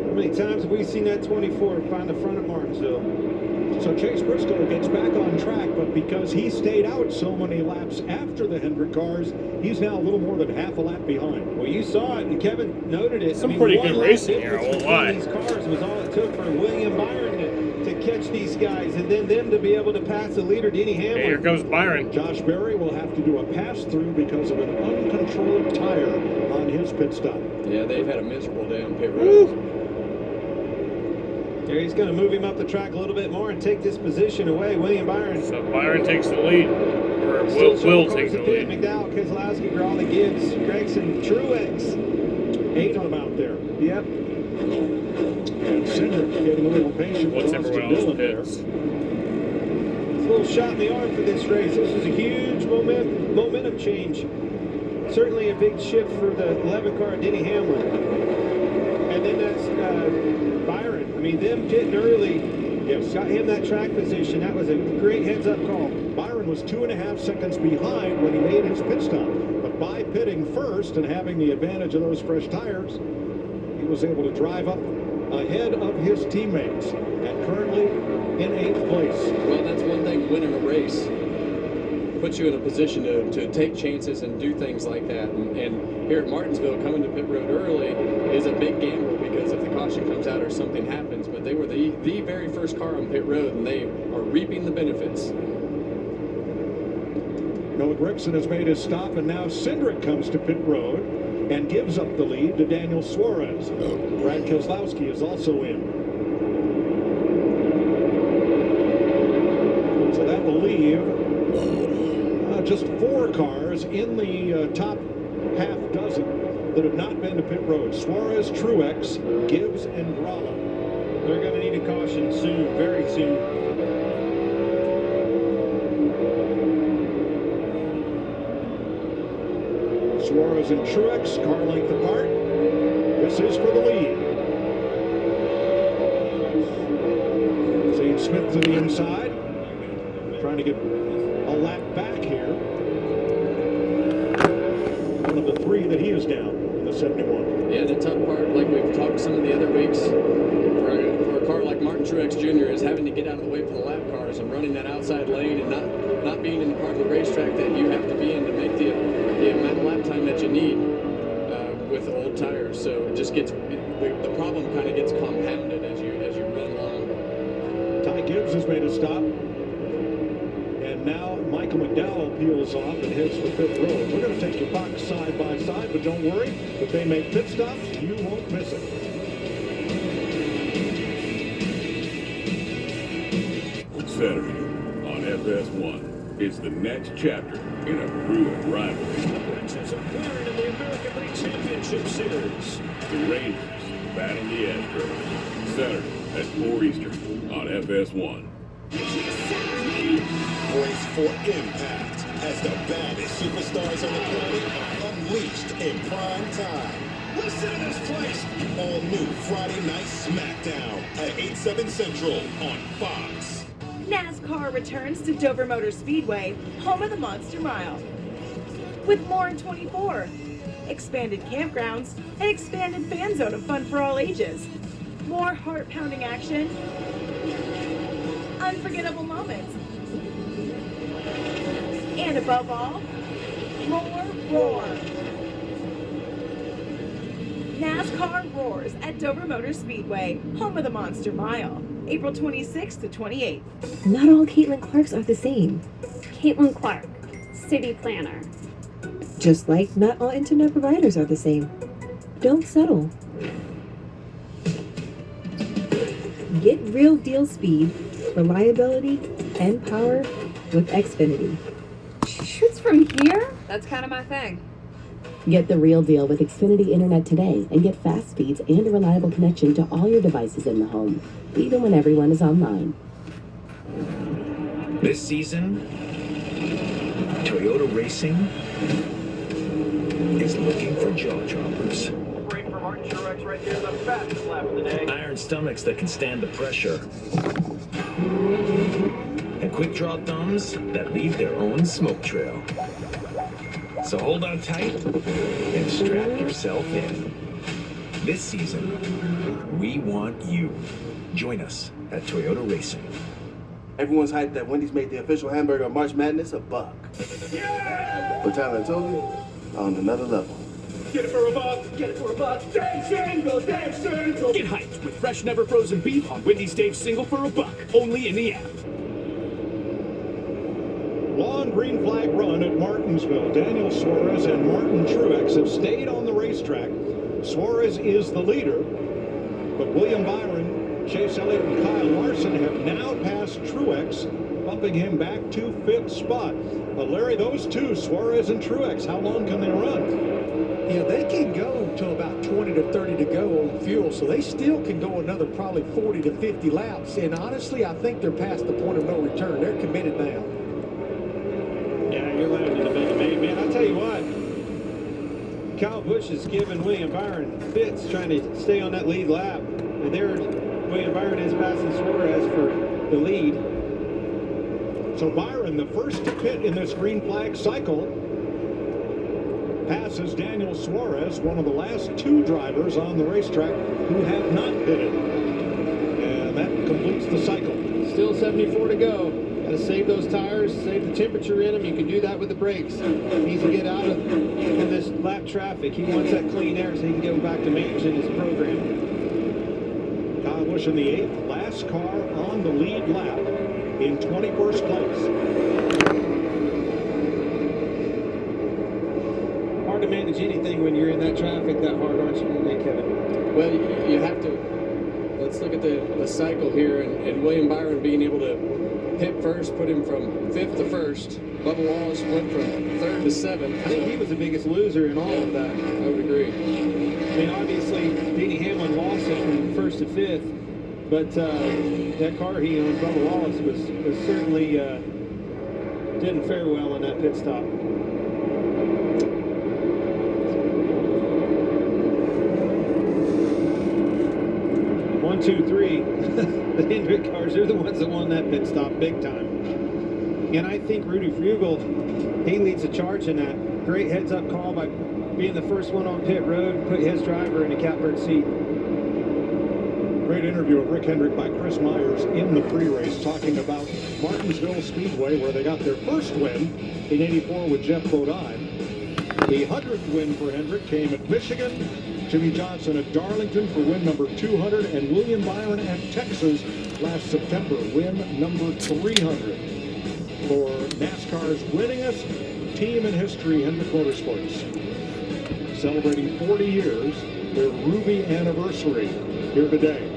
Speaker 3: How many times have we seen that 24 find the front of Martinsville?
Speaker 22: So Chase Briscoe gets back on track, but because he stayed out so many laps after the Hendrick cars, he's now a little more than half a lap behind.
Speaker 3: Well, you saw it, and Kevin noted it.
Speaker 9: Some pretty good racing here, I won't lie.
Speaker 3: These cars was all it took for William Byron to catch these guys, and then them to be able to pass the leader, Denny Hamlin.
Speaker 9: Hey, here comes Byron.
Speaker 22: Josh Berry will have to do a pass-through because of an uncontrolled tire on his pit stop.
Speaker 18: Yeah, they've had a miserable day on pit road.
Speaker 3: There, he's going to move him up the track a little bit more and take this position away. William Byron.
Speaker 9: So Byron takes the lead, or will take the lead.
Speaker 3: McDowell, Keselowski, Brawley, Gibbs, Gregson, Truex.
Speaker 22: 8 on them out there.
Speaker 3: Yep.
Speaker 22: And Cindric getting a little patient.
Speaker 9: What's everyone else pits?
Speaker 3: It's a little shot in the arm for this race. This is a huge momentum change. Certainly a big shift for the 11 car, Denny Hamlin. And then that's Byron. I mean, them getting early, got him that track position. That was a great heads-up call.
Speaker 22: Byron was 2.5 seconds behind when he made his pit stop. But by pitting first and having the advantage of those fresh tires, he was able to drive up ahead of his teammates and currently in 8th place.
Speaker 18: Well, that's one thing, winning a race puts you in a position to take chances and do things like that. And here at Martinsville, coming to pit road early is a big gamble, because if the caution comes out or something happens, but they were the very first car on pit road, and they are reaping the benefits.
Speaker 22: Noah Gragson has made his stop, and now Cindric comes to pit road and gives up the lead to Daniel Suarez. Brad Keselowski is also in. So that will leave just 4 cars in the top half dozen that have not been to pit road. Suarez, Truex, Gibbs, and Gralla.
Speaker 3: They're going to need a caution soon, very soon.
Speaker 22: Suarez and Truex, car length apart. This is for the lead. Smith to the inside. Trying to get a lap back here. One of the three that he is down in the 71.
Speaker 18: Yeah, the tough part, like we've talked some of the other weeks, for a car like Martin Truex Jr. is having to get out of the way for the lap cars and running that outside lane and not being in the part of the racetrack that you have to be in to make the amount of lap time that you need with old tires. So it just gets, the problem kind of gets compounded as you run along.
Speaker 22: Ty Gibbs has made a stop. And now Michael McDowell peels off and heads for pit road. We're going to take your box side by side, but don't worry. If they make pit stops, you won't miss it.
Speaker 10: Saturday on FS1 is the next chapter in a brewing rivalry.
Speaker 25: Princess of Byron in the American League Championship Series.
Speaker 10: The Rangers battle the Astros. Saturday at 4 Eastern on FS1.
Speaker 12: Brace for impact as the baddest superstars on the planet are unleashed in prime time. Listen to this place. All new Friday Night SmackDown at 8/7 Central on Fox.
Speaker 13: NASCAR returns to Dover Motor Speedway, home of the Monster Mile. With more in 24, expanded campgrounds, and expanded fan zone of fun for all ages. More heart-pounding action, unforgettable moments, and above all, more roar. NASCAR roars at Dover Motor Speedway, home of the Monster Mile, April 26th to 28th.
Speaker 14: Not all Caitlin Clarks are the same.
Speaker 17: Caitlin Clark, city planner.
Speaker 14: Just like not all internet providers are the same. Don't settle. Get real deal speed, reliability, and power with Xfinity.
Speaker 17: Shoots from here? That's kind of my thing.
Speaker 14: Get the real deal with Xfinity Internet today and get fast speeds and a reliable connection to all your devices in the home, even when everyone is online.
Speaker 19: This season, Toyota Racing is looking for jaw droppers.
Speaker 2: Break for Martin Truex right here, the fastest lap of the day.
Speaker 19: Iron stomachs that can stand the pressure. And quick draw thumbs that leave their own smoke trail. So hold on tight and strap yourself in. This season, we want you. Join us at Toyota Racing.
Speaker 8: Everyone's hyped that Wendy's made the official hamburger of March Madness a buck. But Tyler told you, on another level.
Speaker 25: Get it for a buck, get it for a buck. Dave Single, Dave Single. Get hyped with fresh, never frozen beef on Wendy's Dave Single for a buck. Only in the app.
Speaker 22: Long green flag run at Martinsville. Daniel Suarez and Martin Truex have stayed on the racetrack. Suarez is the leader, but William Byron, Chase Elliott, and Kyle Larson have now passed Truex, bumping him back to 5th spot. But Larry, those two, Suarez and Truex, how long can they run?
Speaker 6: Yeah, they can go till about 20 to 30 to go on fuel, so they still can go another probably 40 to 50 laps. And honestly, I think they're past the point of no return. They're committed now.
Speaker 3: Yeah, you're loud in the big man. I'll tell you what. Kyle Busch is giving William Byron fits trying to stay on that lead lap. And there, William Byron is passing Suarez for the lead.
Speaker 22: So Byron, the first to pit in this green flag cycle, passes Daniel Suarez, one of the last two drivers on the racetrack who have not pitted. And that completes the cycle.
Speaker 3: Still 74 to go. Got to save those tires, save the temperature in them. You can do that with the brakes. He needs to get out of this lap traffic. He wants that clean air so he can go back to managing his program.
Speaker 22: Kyle Busch in the 8th, last car on the lead lap in 21st place.
Speaker 3: Hard to manage anything when you're in that traffic that hard, aren't you, Kevin?
Speaker 18: Well, you have to. Let's look at the cycle here, and William Byron being able to hit first, put him from 5th to 1st. Bubba Wallace went from 3rd to 7th.
Speaker 3: I think he was the biggest loser in all of that.
Speaker 18: I would agree.
Speaker 3: I mean, obviously, Denny Hamlin lost it from 1st to 5th, but that car he owned, Bubba Wallace, was certainly didn't fare well in that pit stop. 1, 2, 3. The Hendrick cars, they're the ones that won that pit stop big time. And I think Rudy Fugel, he leads the charge in that. Great heads-up call by being the first one on pit road, put his driver in a catbird seat.
Speaker 22: Great interview of Rick Hendrick by Chris Myers in the pre-race, talking about Martinsville Speedway, where they got their first win in '84 with Jeff Bodine. The 100th win for Hendrick came at Michigan, Jimmy Johnson at Darlington for win number 200, and William Byron at Texas last September, win number 300. For NASCAR's winningest team in history, Hendrick Motorsports. Celebrating 40 years, their Ruby anniversary here today.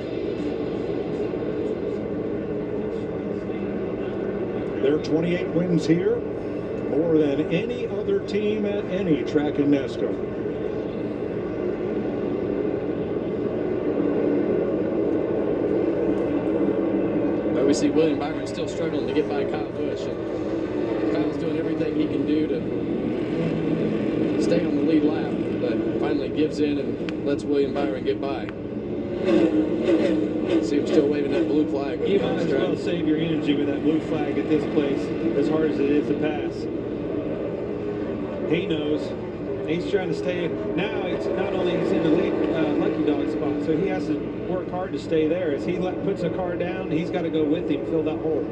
Speaker 22: Their 28 wins here, more than any other team at any track in NASCAR.
Speaker 18: But we see William Byron still struggling to get by Kyle Busch. And Kyle's doing everything he can do to stay on the lead lap, but finally gives in and lets William Byron get by. See him still waving that blue flag.
Speaker 3: You might as well save your energy with that blue flag at this place, as hard as it is to pass. He knows. He's trying to stay. Now it's not only he's in the lead lucky dog spot, so he has to work hard to stay there. As he puts a car down, he's got to go with him, fill that hole.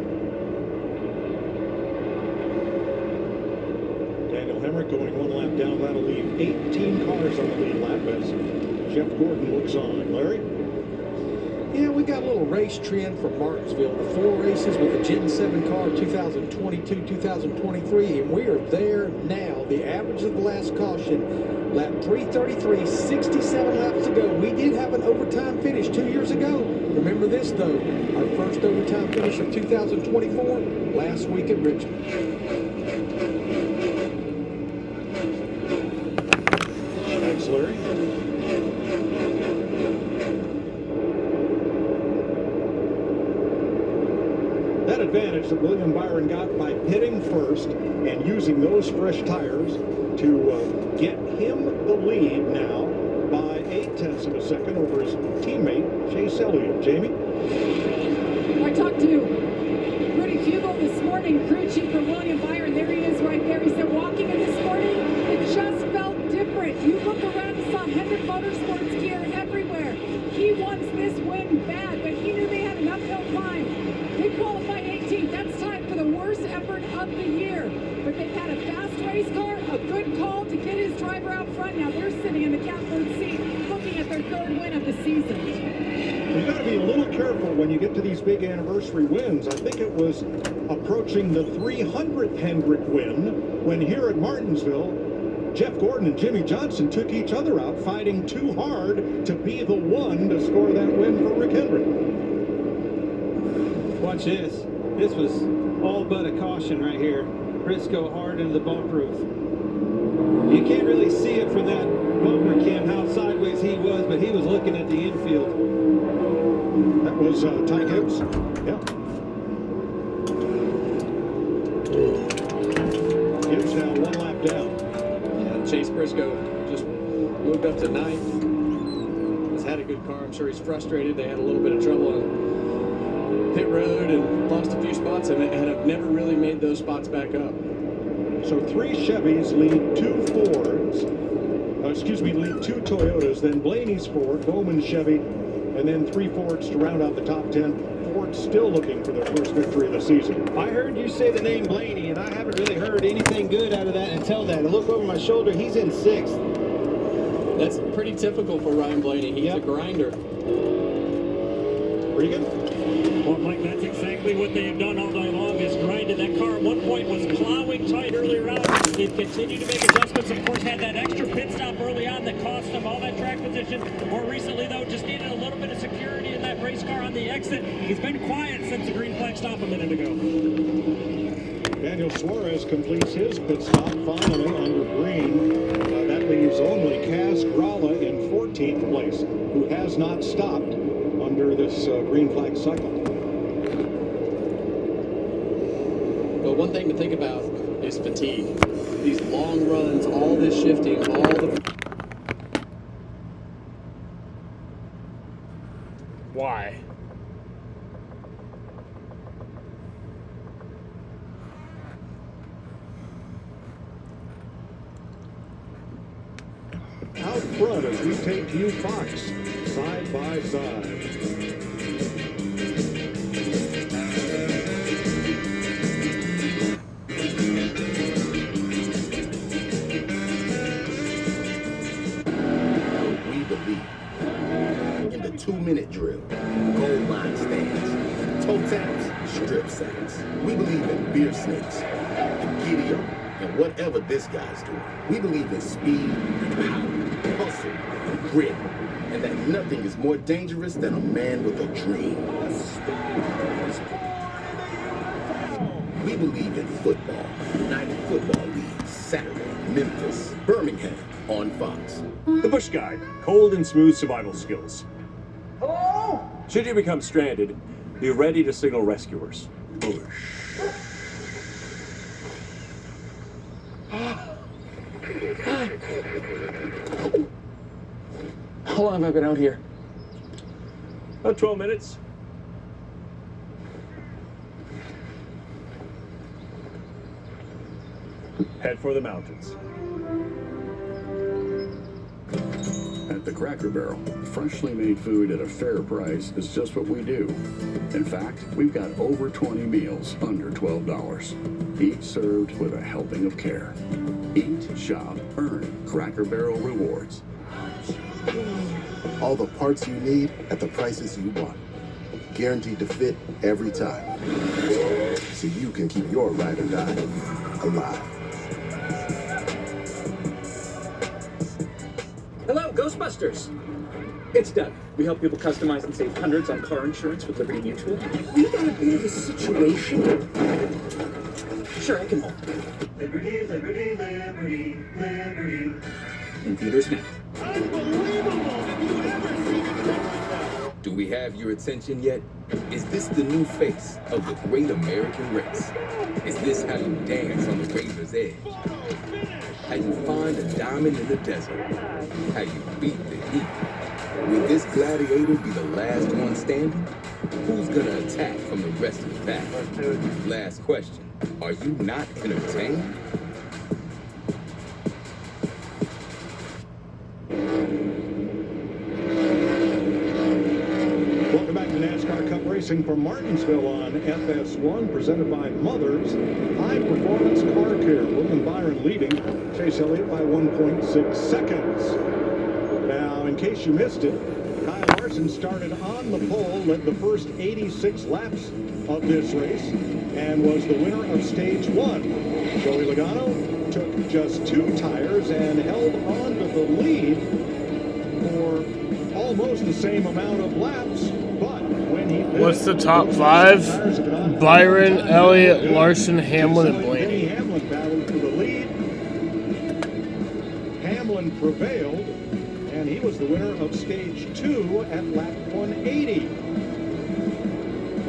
Speaker 22: Daniel Hemrick going one lap down. That'll leave 18 cars on the lead lap as Jeff Gordon looks on. Larry?
Speaker 6: Yeah, we got a little race trend for Martinsville. The 4 races with the Gen 7 car, 2022, 2023, and we are there now. The average of the last caution, lap 333, 67 laps to go. We did have an overtime finish 2 years ago. Remember this, though, our first overtime finish of 2024, last week at Richmond.
Speaker 22: Thanks, Larry. That advantage that William Byron got by pitting first and using those fresh tires to get him the lead now by 0.8 of a second over his teammate, Chase Elliott. Jamie?
Speaker 11: I talked to Rudy Fugel this morning, crew chief for William Byron. There he is right there. He said walking in this morning, it just felt different. You look around and saw Hendrick Motorsports gear everywhere. He wants this win bad, but he knew they had an uphill climb. They qualified 18th. That's tied for the worst effort of the year. But they've had a fast race car, a good call to get his driver out front. Now they're sitting in the catbird seat looking at their 3rd win of the season.
Speaker 22: You got to be a little careful when you get to these big anniversary wins. I think it was approaching the 300th Hendrick win when here at Martinsville, Jeff Gordon and Jimmy Johnson took each other out, fighting too hard to be the one to score that win for Rick Hendrick.
Speaker 3: Watch this. This was all but a caution right here. Briscoe hard into the bump roof. You can't really see it from that bumper cam how sideways he was, but he was looking at the infield.
Speaker 22: That was Ty Gibbs. Yeah. Gibbs now 1 lap down.
Speaker 18: Yeah, Chase Briscoe just moved up to 9th. Has had a good car. I'm sure he's frustrated. They had a little bit of trouble on pit road and lost a few spots and have never really made those spots back up.
Speaker 22: So 3 Chevys lead 2 Fords. Lead 2 Toyotas, then Blaney's Ford, Bowman's Chevy, and then 3 Fords to round out the top 10. Ford still looking for their first victory of the season.
Speaker 3: I heard you say the name Blaney, and I haven't really heard anything good out of that until that. I look over my shoulder, he's in 6th.
Speaker 18: That's pretty typical for Ryan Blaney. He's a grinder.
Speaker 22: Regan?
Speaker 4: Well, Mike, that's exactly what they have done all night long, is grinded. That car at one point was plowing tight earlier on. It continued to make adjustments. Of course, had that extra pit stop early on that cost him all that track position. More recently, though, just needed a little bit of security in that race car on the exit. He's been quiet since the green flag stop a minute ago.
Speaker 22: Daniel Suarez completes his pit stop finally under green. That leaves only Kaz Gralla in 14th place, who has not stopped under this green flag cycle.
Speaker 18: But one thing to think about is fatigue. These long runs, all this shifting, all the...
Speaker 9: Why?
Speaker 22: front as we take to you Fox side by side.
Speaker 1: We believe in the 2-minute drill, goal line stands, toe taps, strip sacks. We believe in beer snakes, and giddy up, and whatever this guy's doing. We believe in speed, power, hustle, and grit, and that nothing is more dangerous than a man with a dream. We believe in football. United Football League, Saturday, Memphis, Birmingham, on Fox.
Speaker 5: The Bush Guide, cold and smooth survival skills. Hello? Should you become stranded, be ready to signal rescuers.
Speaker 7: How long have I been out here?
Speaker 5: About 12 minutes. Head for the mountains.
Speaker 1: At the Cracker Barrel, freshly made food at a fair price is just what we do. In fact, we've got over 20 meals under $12, each served with a helping of care. Eat, shop, earn Cracker Barrel rewards.
Speaker 8: All the parts you need at the prices you want. Guaranteed to fit every time. So you can keep your ride or die alive.
Speaker 7: Hello, Ghostbusters! It's Doug. We help people customize and save hundreds on car insurance with Liberty Mutual. We got a bit of a situation. Sure, I can help.
Speaker 2: Liberty, liberty, liberty, liberty.
Speaker 7: In theaters now.
Speaker 15: Do we have your attention yet? Is this the new face of the great American race? Is this how you dance on the razor's edge? How you find a diamond in the desert? How you beat the heat? Will this gladiator be the last one standing? Who's gonna attack from the rest of the pack? Last question. Are you not entertained?
Speaker 22: Welcome back to NASCAR Cup Racing from Martinsville on FS1, presented by Mothers High Performance Car Care. William Byron leading Chase Elliott by 1.6 seconds. Now, in case you missed it, Kyle Larson started on the pole, led the first 86 laps of this race, and was the winner of stage 1. Joey Logano took just 2 tires and held on to the lead for almost the same amount of laps, but when he...
Speaker 9: What's the top 5? Byron, Elliott, Larson, Hamlin, and Blaney.
Speaker 22: Denny Hamlin battled for the lead. Hamlin prevailed, and he was the winner of stage 2 at lap 180.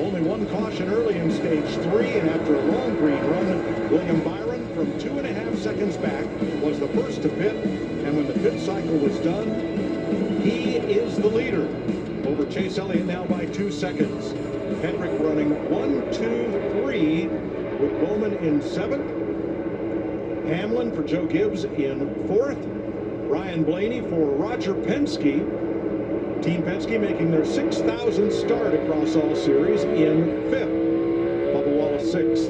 Speaker 22: Only one caution early in stage 3, and after a long green run, William Byron, from 2.5 seconds back, was the first to pit, and when the pit cycle was done, he is the leader over Chase Elliott now by 2 seconds. Hendrick running 1, 2, 3 with Bowman in 7th. Hamlin for Joe Gibbs in 4th. Ryan Blaney for Roger Penske. Team Penske making their 6,000th start across all series in 5th. Bubba Wallace 6th.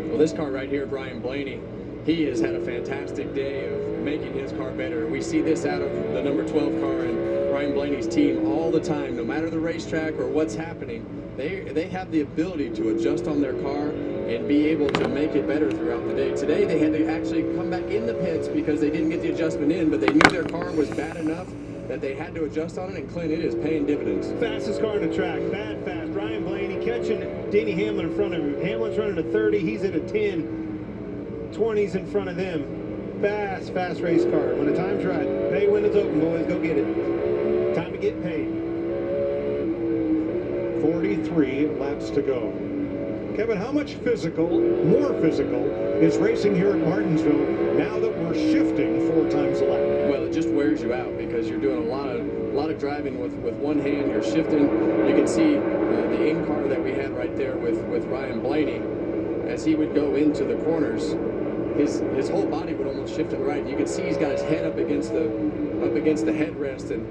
Speaker 18: Well, this car right here, Brian Blaney, he has had a fantastic day of making his car better. We see this out of the number 12 car and Brian Blaney's team all the time, no matter the racetrack or what's happening. They have the ability to adjust on their car and be able to make it better throughout the day. Today, they had to actually come back in the pits because they didn't get the adjustment in, but they knew their car was bad enough that they had to adjust on it, and Clint, it is paying dividends.
Speaker 3: Fastest car on the track, bad fast. Ryan Blaney catching Denny Hamlin in front of him. Hamlin's running a 30, he's at a 10. 20's in front of them. Fast race car. When the time's right, pay windows open, boys, go get it. Time to get paid.
Speaker 22: 43 laps to go. Kevin, how much more physical, is racing here at Martinsville now that we're shifting 4 times a lap?
Speaker 18: Well, it just wears you out because you're doing a lot of driving with one hand. You're shifting. You can see the in-car that we had right there with Ryan Blaney as he would go into the corners. his whole body would almost shift to the right. You can see he's got his head up against the headrest, and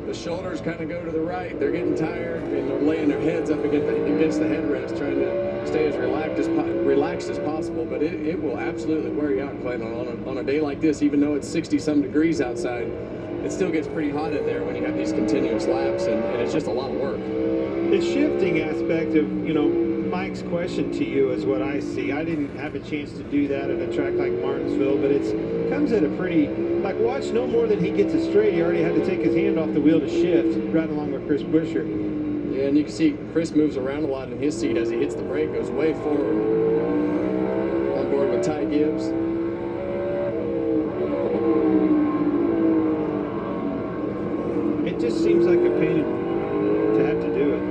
Speaker 18: the shoulders kind of go to the right. They're getting tired, and they're laying their heads up against the headrest, trying to stay as relaxed as possible. But it will absolutely wear you out, Clayton, on a day like this. Even though it's 60-some degrees outside, it still gets pretty hot in there when you have these continuous laps, and it's just a lot of work.
Speaker 3: The shifting aspect of, Mike's question to you is what I see. I didn't have a chance to do that at a track like Martinsville, but it comes at a pretty, watch no more than he gets it straight. He already had to take his hand off the wheel to shift, right along with Chris Buescher.
Speaker 18: Yeah, and you can see Chris moves around a lot in his seat as he hits the brake, goes way forward. On board with Ty Gibbs.
Speaker 3: It just seems like a pain to have to do it.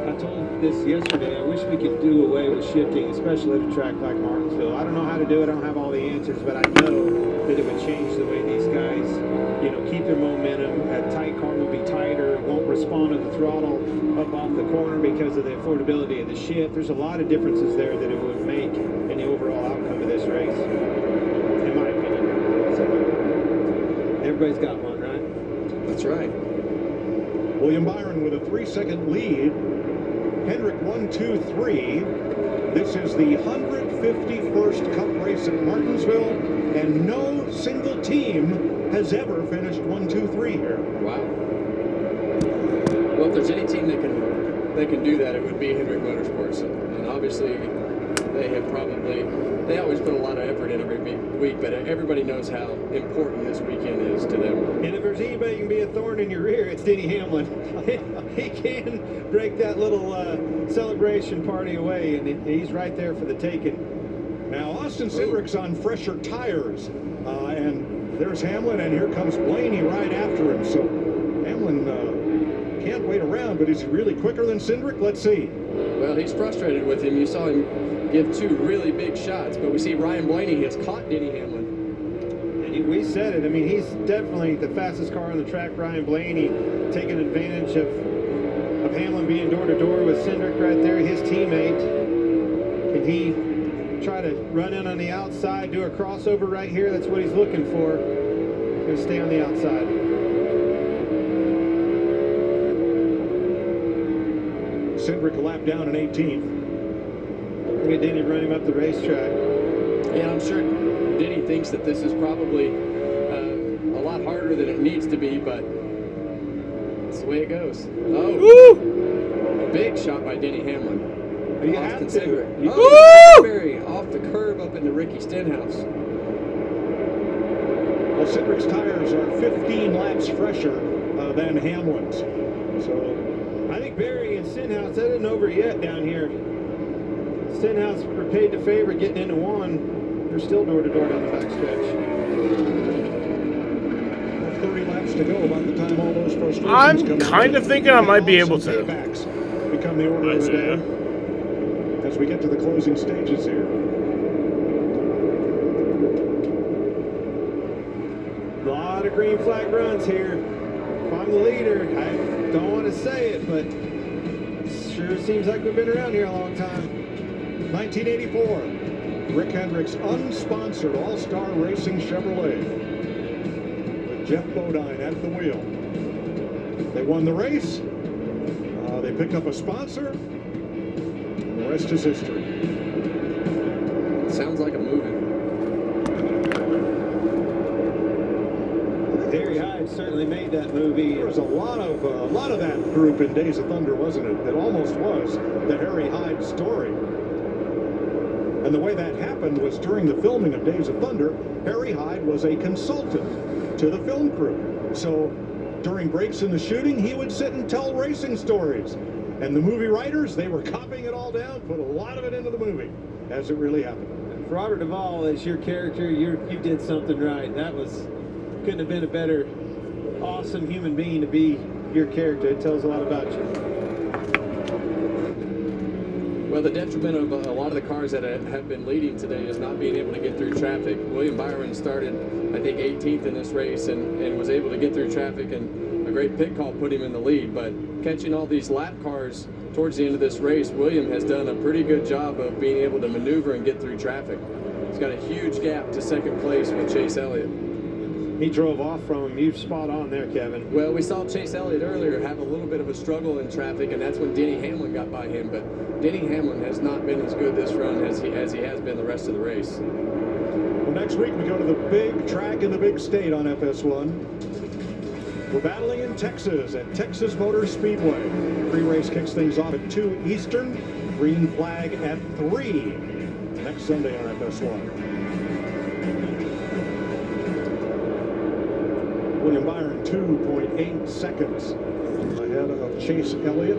Speaker 3: I told this yesterday, I wish we could do away with shifting, especially at a track like Martinsville. I don't know how to do it, I don't have all the answers, but I know that it would change the way these guys, keep their momentum. A tight car will be tighter, won't respond to the throttle up off the corner because of the affordability of the shift. There's a lot of differences there that it would make in the overall outcome of this race, in my opinion. So, everybody's got one, right?
Speaker 18: That's right.
Speaker 22: William Byron with a 3-second lead. Hendrick 1, 2, 3. This is the 151st Cup race at Martinsville, and no single team has ever finished 1, 2, 3 here.
Speaker 18: Wow. Well, if there's any team that can do that, it would be Hendrick Motorsports, and obviously they always put a lot of effort in every week, but everybody knows how important this weekend is to them.
Speaker 3: And if there's anybody who can be a thorn in your rear, it's Denny Hamlin. He can break that little celebration party away, and he's right there for the taking.
Speaker 22: Now, Austin Cindric's on fresher tires, and there's Hamlin, and here comes Blaney right after him. So Hamlin can't wait around, but is he really quicker than Cindric? Let's see.
Speaker 18: Well, he's frustrated with him. You saw him give two really big shots, but we see Ryan Blaney has caught Denny Hamlin.
Speaker 3: And we said it. I mean, he's definitely the fastest car on the track. Ryan Blaney taking advantage of Hamlin being door-to-door with Cindric right there, his teammate. Can he try to run in on the outside, do a crossover right here? That's what he's looking for. Going to stay on the outside.
Speaker 22: Cindric a lap down in 18th.
Speaker 3: Look at Denny run him up the racetrack.
Speaker 18: Yeah, I'm sure Denny thinks that this is probably a lot harder than it needs to be, but it's the way it goes. Oh, woo! Big shot by Denny Hamlin.
Speaker 22: You have to.
Speaker 18: Very off the curb up into Ricky Stenhouse.
Speaker 22: Well, Cindric's tires are 15 laps fresher than Hamlin's. So
Speaker 3: I think Barry and Stenhouse, that isn't over yet down here. Stenhouse repaid the favor getting into one. They're still door-to-door down the backstretch.
Speaker 22: 30 laps to go by the time all those frustrations
Speaker 9: I'm kind of thinking I might be able to.
Speaker 22: Become the order of the day as we get to the closing stages here.
Speaker 3: A lot of green flag runs here. If I'm the leader, I don't want to say it, but it sure seems like we've been around here a long time.
Speaker 22: 1984, Rick Hendrick's unsponsored All-Star Racing Chevrolet with Jeff Bodine at the wheel. They won the race, they picked up a sponsor, and the rest is history.
Speaker 18: Sounds like a movie.
Speaker 3: Harry Hyde certainly made that movie.
Speaker 22: There was a lot of that group in Days of Thunder, wasn't it? It almost was the Harry Hyde story. And the way that happened was during the filming of Days of Thunder, Harry Hyde was a consultant to the film crew. So during breaks in the shooting, he would sit and tell racing stories. And the movie writers, they were copying it all down, put a lot of it into the movie as it really happened.
Speaker 3: And for Robert Duvall, as your character, you did something right. That couldn't have been a better, awesome human being to be your character. It tells a lot about you.
Speaker 18: Well, the detriment of a lot of the cars that have been leading today is not being able to get through traffic. William Byron started, I think, 18th in this race and was able to get through traffic, and a great pit call put him in the lead. But catching all these lap cars towards the end of this race, William has done a pretty good job of being able to maneuver and get through traffic. He's got a huge gap to second place with Chase Elliott.
Speaker 3: He drove off from him. You're spot on there, Kevin.
Speaker 18: Well, we saw Chase Elliott earlier have a little bit of a struggle in traffic, and that's when Denny Hamlin got by him. But Denny Hamlin has not been as good this run as he has been the rest of the race.
Speaker 22: Well, next week we go to the big track in the big state on FS1. We're battling in Texas at Texas Motor Speedway. Pre-race kicks things off at 2 Eastern. Green flag at 3 next Sunday on FS1. William Byron 2.8 seconds ahead of Chase Elliott.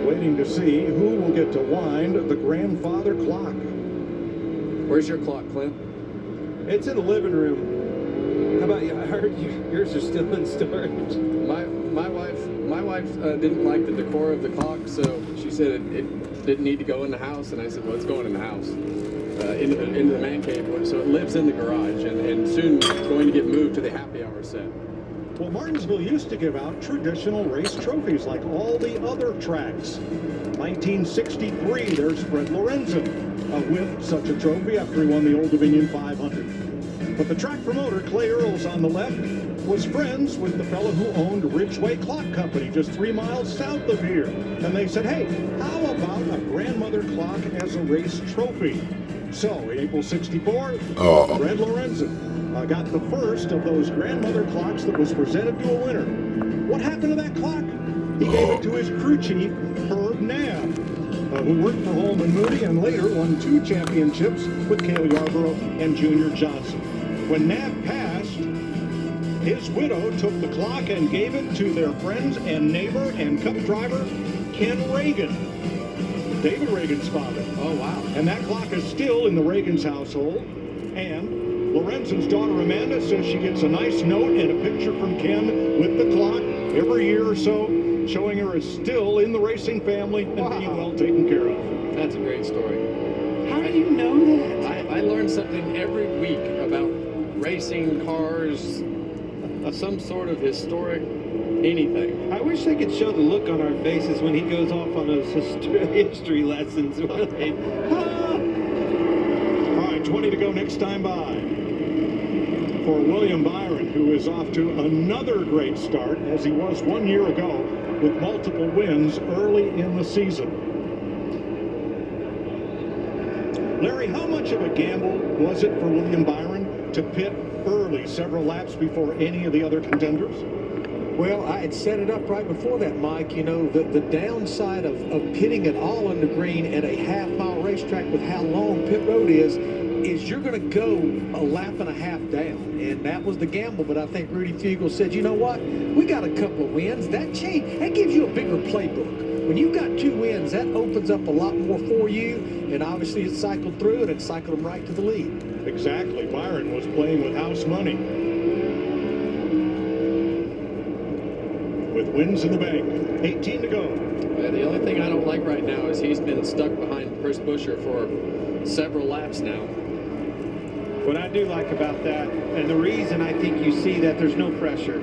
Speaker 22: Waiting to see who will get to wind the grandfather clock.
Speaker 18: Where's your clock, Clint?
Speaker 3: It's in the living room. How about you? I heard yours are still in storage.
Speaker 18: My wife didn't like the decor of the clock, so she said it didn't need to go in the house, and I said, well, it's going in the house. Into the man cave, so it lives in the garage and soon going to get moved to the happy hour set.
Speaker 22: Well, Martinsville used to give out traditional race trophies like all the other tracks. 1963, there's Fred Lorenzen with such a trophy after he won the Old Dominion 500. But the track promoter, Clay Earls on the left, was friends with the fellow who owned Ridgeway Clock Company just 3 miles south of here. And they said, hey, how about a grandmother clock as a race trophy? So, in April 64, Fred Lorenzen got the first of those grandmother clocks that was presented to a winner. What happened to that clock? He gave it to his crew chief, Herb Nabb, who worked for Holman Moody and later won 2 championships with Cale Yarborough and Junior Johnson. When Nabb passed, his widow took the clock and gave it to their friends and neighbor and cup driver, Ken Reagan, David Reagan's father.
Speaker 18: Oh, wow.
Speaker 22: And that clock is still in the Reagan's household. And Lorenzen's daughter Amanda says she gets a nice note and a picture from Ken with the clock every year or so, showing her is still in the racing family and being well taken care of.
Speaker 18: That's a great story.
Speaker 11: How do you know that?
Speaker 18: I learn something every week about racing, cars, some sort of historic anything.
Speaker 3: I wish they could show the look on our faces when he goes off on those history lessons.
Speaker 22: All right, 20 to go next time by. For William Byron, who is off to another great start, as he was 1 year ago, with multiple wins early in the season. Larry, how much of a gamble was it for William Byron to pit early, several laps before any of the other contenders?
Speaker 6: Well, I had set it up right before that, Mike. You know, the downside of pitting it all on the green at a half-mile racetrack with how long pit road is you're going to go a lap and a half down. And that was the gamble. But I think Rudy Fugel said, you know what? We got a couple of wins. That gives you a bigger playbook. When you've got 2 wins, that opens up a lot more for you. And obviously it cycled through and it cycled them right to the lead.
Speaker 22: Exactly. Byron was playing with house money. With wins in the bank. 18 to go.
Speaker 18: Yeah, the only thing I don't like right now is he's been stuck behind Chris Buescher for several laps now.
Speaker 3: What I do like about that, and the reason I think you see that there's no pressure.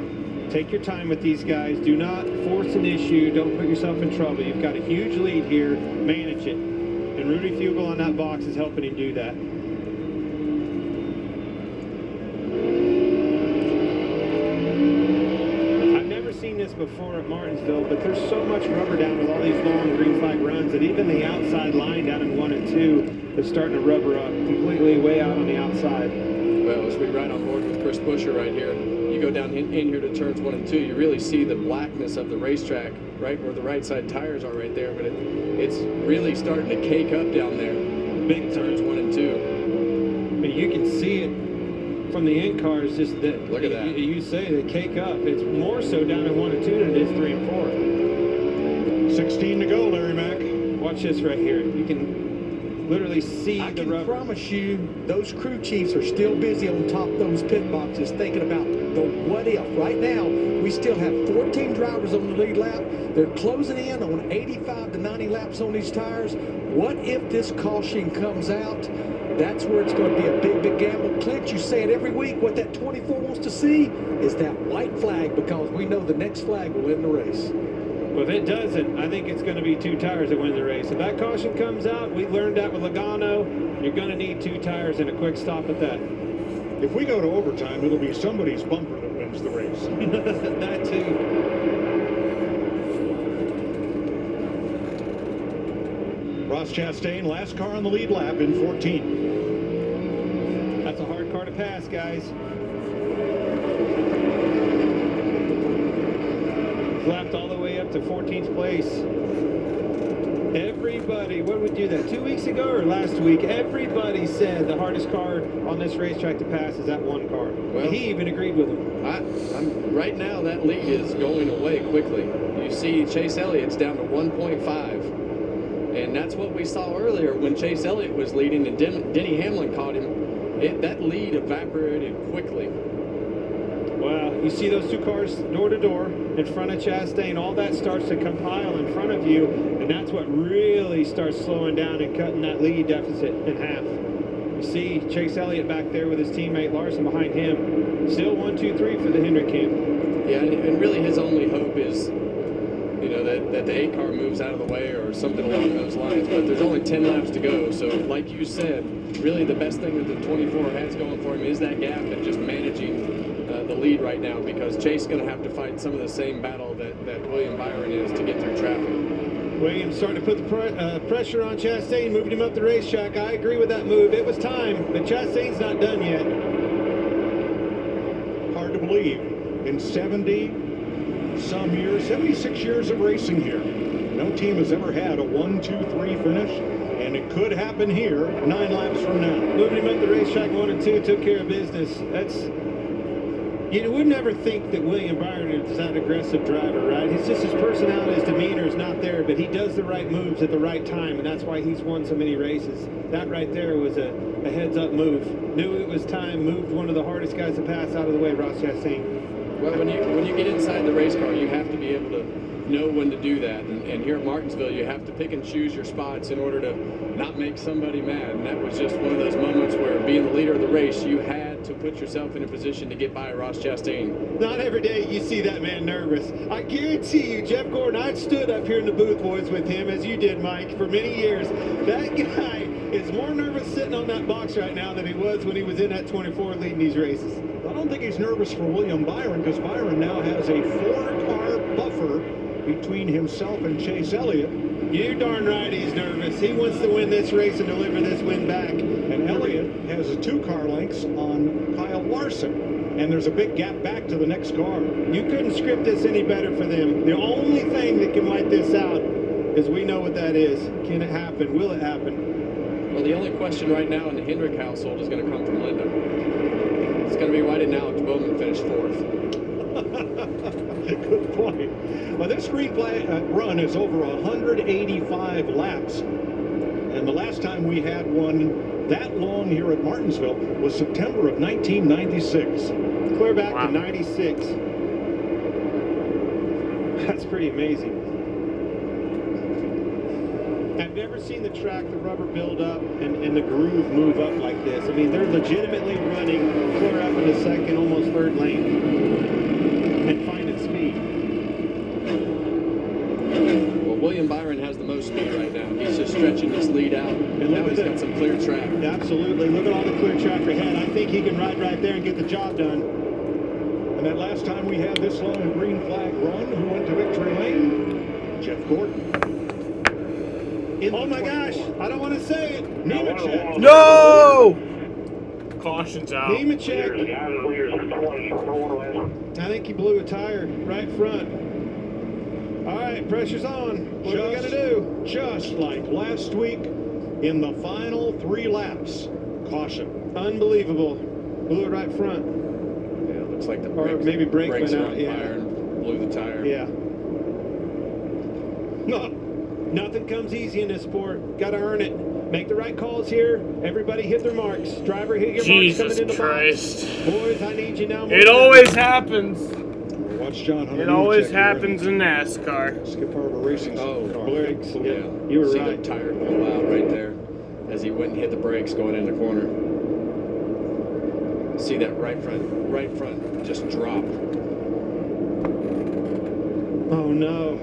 Speaker 3: Take your time with these guys. Do not force an issue. Don't put yourself in trouble. You've got a huge lead here. Manage it. And Rudy Fugel on that box is helping him do that. I've never seen this before at Martinsville, but there's so much rubber down with all these long green flag runs that even the outside line down in 1 and 2 is starting to rubber up completely way out on the outside.
Speaker 18: Well, as we ride on board with Chris Buescher right here, you go down in here to turns 1 and 2, you really see the blackness of the racetrack right where the right side tires are right there, but it's really starting to cake up down there. Big turns 1 and 2.
Speaker 3: But you can see it from the in cars, just that.
Speaker 18: Look at that.
Speaker 3: You say they cake up. It's more so down in 1 and 2 than it is 3 and 4.
Speaker 22: 16 to go, Larry Mack.
Speaker 3: Watch this right here. You can literally see the rubber.
Speaker 6: I can promise you those crew chiefs are still busy on top of those pit boxes thinking about the what if. Right now, we still have 14 drivers on the lead lap. They're closing in on 85 to 90 laps on these tires. What if this caution comes out? That's where it's going to be a big, big gamble. Clint, you say it every week. What that 24 wants to see is that white flag, because we know the next flag will end the race.
Speaker 3: Well, if it doesn't, I think it's going to be 2 tires that win the race. If that caution comes out, we learned that with Logano, you're going to need 2 tires and a quick stop at that.
Speaker 22: If we go to overtime, it'll be somebody's bumper that wins the race.
Speaker 3: That too.
Speaker 22: Ross Chastain, last car on the lead lap in 14.
Speaker 3: That's a hard car to pass, guys. Lapped all the way up to 14th place. Everybody, what did we do that 2 weeks ago or last week? Everybody said the hardest car on this racetrack to pass is that one car.
Speaker 18: Well,
Speaker 3: he even agreed with him.
Speaker 18: Right now, that lead is going away quickly. You see Chase Elliott's down to 1.5. And that's what we saw earlier when Chase Elliott was leading and Denny Hamlin caught him. That lead evaporated quickly.
Speaker 3: Well, you see those 2 cars door to door in front of Chastain. All that starts to compile in front of you, and that's what really starts slowing down and cutting that lead deficit in half. You see Chase Elliott back there with his teammate Larson behind him. Still 1, 2, 3 for the Hendrick camp.
Speaker 18: Yeah, and really his only hope is, you know, that the 8 car moves out of the way or something along those lines. But there's only 10 laps to go, so like you said, really the best thing that the 24 has going for him is that gap and just managing the lead right now, because Chase is going to have to fight some of the same battle that William Byron is to get through traffic.
Speaker 3: Williams starting to put the pressure on Chastain, moving him up the racetrack. I agree with that move. It was time, but Chastain's not done yet.
Speaker 22: Hard to believe. In 76 years of racing here, no team has ever had a 1, 2, 3 finish, and it could happen here 9 laps from now.
Speaker 3: Moving him up the racetrack 1 and 2 took care of business. You would never think that William Byron is that aggressive driver, right? It's just his personality, his demeanor is not there, but he does the right moves at the right time, and that's why he's won so many races. That right there was a heads-up move. Knew it was time, moved one of the hardest guys to pass out of the way, Ross Chastain.
Speaker 18: Well, when you get inside the race car, you have to be able to know when to do that. And here at Martinsville, you have to pick and choose your spots in order to not make somebody mad. And that was just one of those moments where, being the leader of the race, you had to put yourself in a position to get by Ross Chastain.
Speaker 3: Not every day you see that man nervous. I guarantee you, Jeff Gordon, I stood up here in the booth, boys, with him, as you did, Mike, for many years. That guy is more nervous sitting on that box right now than he was when he was in that 24 leading these races.
Speaker 22: I don't think he's nervous for William Byron, because Byron now has a 4-car buffer between himself and Chase Elliott.
Speaker 3: You're darn right he's nervous. He wants to win this race and deliver this win back.
Speaker 22: And Elliott has 2 car lengths on Kyle Larson. And there's a big gap back to the next car.
Speaker 3: You couldn't script this any better for them. The only thing that can wipe this out is we know what that is. Can it happen? Will it happen?
Speaker 18: Well, the only question right now in the Hendrick household is going to come from Linda. It's going to be why did Alex Bowman finish 4th?
Speaker 22: Good point. Well, this green flag run is over 185 laps. And the last time we had one that long here at Martinsville was September of 1996.
Speaker 3: Clear back to 96. That's pretty amazing. I've never seen the track, the rubber build up and the groove move up like this. I mean, they're legitimately running clear up in the second, almost third lane and finding speed.
Speaker 18: Well, William Byron has the most speed right now. He's just stretching this lead out, and now he's got some clear track.
Speaker 3: Absolutely. Look at all the clear track ahead. I think he can ride right there and get the job done.
Speaker 22: And that last time we had this long green flag run, who went to victory lane? Jeff Gordon.
Speaker 3: Oh my gosh, I don't want to say it. Nemechek.
Speaker 9: No! Caution's out.
Speaker 3: Nemechek. I think he blew a tire right front. All right, pressure's on. What do we got to do?
Speaker 22: Just like last week in the final 3 laps. Caution.
Speaker 3: Unbelievable. Blew it right front.
Speaker 18: Yeah, it looks like the
Speaker 3: brakes,
Speaker 18: or
Speaker 3: maybe brake
Speaker 18: brakes
Speaker 3: went out. Yeah.
Speaker 18: Fire and blew the tire.
Speaker 3: Yeah. No. Nothing comes easy in this sport. Got to earn it. Make the right calls here. Everybody hit their marks. Driver, hit your marks coming in the box. Boys, I need you now.
Speaker 9: It always happens.
Speaker 22: Watch John Hunter.
Speaker 9: It always happens in NASCAR.
Speaker 22: Skip Harbor Racing.
Speaker 18: Oh,
Speaker 3: brakes.
Speaker 18: Yeah.
Speaker 3: You were
Speaker 18: See
Speaker 3: right.
Speaker 18: the tire blow out right there as he went and hit the brakes going in the corner. See that right front just drop.
Speaker 3: Oh no.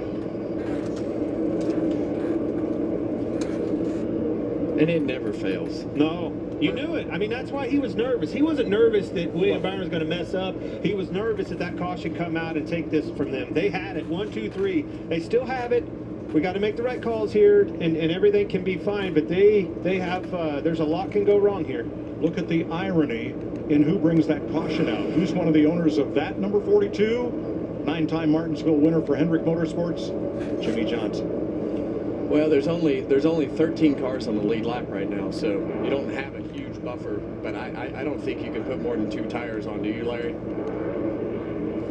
Speaker 18: And it never fails.
Speaker 3: No, you knew it. I mean, that's why he was nervous. He wasn't nervous that William Byron was going to mess up. He was nervous that that caution come out and take this from them. They had it, 1, 2, 3. They still have it. We got to make the right calls here, and everything can be fine. But they have. There's a lot can go wrong here.
Speaker 22: Look at the irony in who brings that caution out. Who's one of the owners of that number 42? 9-time Martinsville winner for Hendrick Motorsports, Jimmy Johnson.
Speaker 18: Well, there's only 13 cars on the lead lap right now, so you don't have a huge buffer. But I don't think you can put more than 2 tires on, do you, Larry?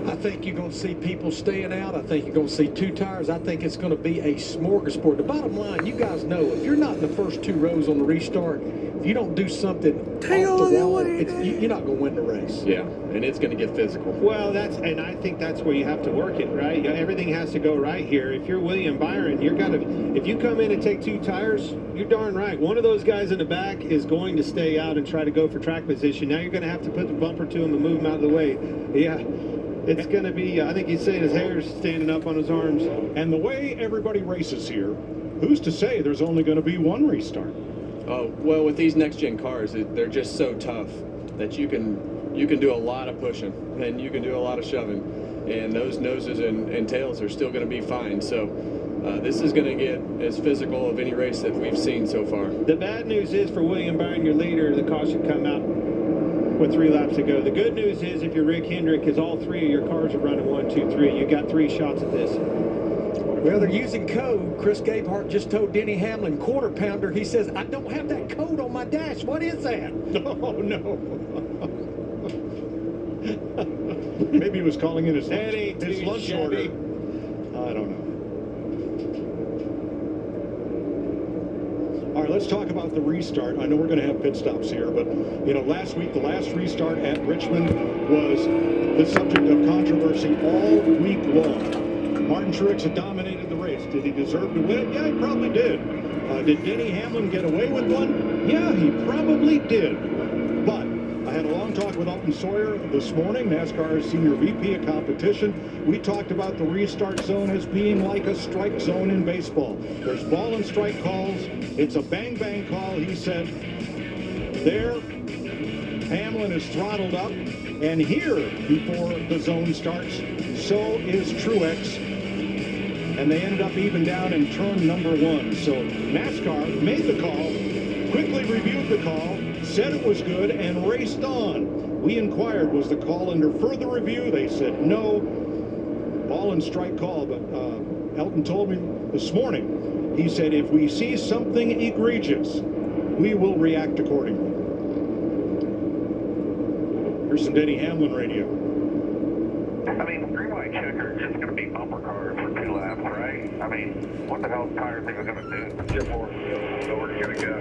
Speaker 6: I think you're going to see people staying out. I think you're going to see 2 tires. I think it's going to be a smorgasbord. The bottom line, you guys know, if you're not in the first 2 rows on the restart, if you don't do something off the wall, you're not going to win the race.
Speaker 18: Yeah, and it's going to get physical.
Speaker 3: Well, and I think that's where you have to work it, right? Everything has to go right here. If you're William Byron, if you come in and take 2 tires, you're darn right. One of those guys in the back is going to stay out and try to go for track position. Now you're going to have to put the bumper to him and move him out of the way. Yeah. It's going to be, I think he's saying his hair's standing up on his arms.
Speaker 22: And the way everybody races here, who's to say there's only going to be 1 restart?
Speaker 18: Oh, well, with these next-gen cars, they're just so tough that you can do a lot of pushing and you can do a lot of shoving. And those noses and tails are still going to be fine. So this is going to get as physical of any race that we've seen so far.
Speaker 3: The bad news is for William Byron, your leader, the caution come out with 3 laps to go. The good news is if you're Rick Hendrick, is all 3 of your cars are running 1, 2, 3. You got 3 shots at this.
Speaker 6: Well, they're using code. Chris Gabehart just told Denny Hamlin, quarter pounder. He says, I don't have that code on my dash. What is that?
Speaker 22: Oh, no. Maybe he was calling in his lunch order. I don't know. All right, let's talk about the restart. I know we're going to have pit stops here, but, you know, last week, the last restart at Richmond was the subject of controversy all week long. Martin Truex had dominated the race. Did he deserve to win? Yeah, he probably did. Did Denny Hamlin get away with one? Yeah, he probably did. But I had a long talk with Alton Sawyer this morning, NASCAR's senior VP of competition. We talked about the restart zone as being like a strike zone in baseball. There's ball and strike calls. It's a bang-bang call, he said. There, Hamlin is throttled up. And here, before the zone starts, so is Truex. And they ended up even down in turn number 1. So NASCAR made the call, quickly reviewed the call, said it was good, and raced on. We inquired, was the call under further review? They said no. Ball and strike call, but Elton told me this morning, he said, if we see something egregious, we will react accordingly. Here's some Denny Hamlin radio.
Speaker 2: I mean, green light checker is just going to be bumper cars for 2 laps, right? I mean, what the hell is tire thing going to do? Jim Moore, know where you're going to go.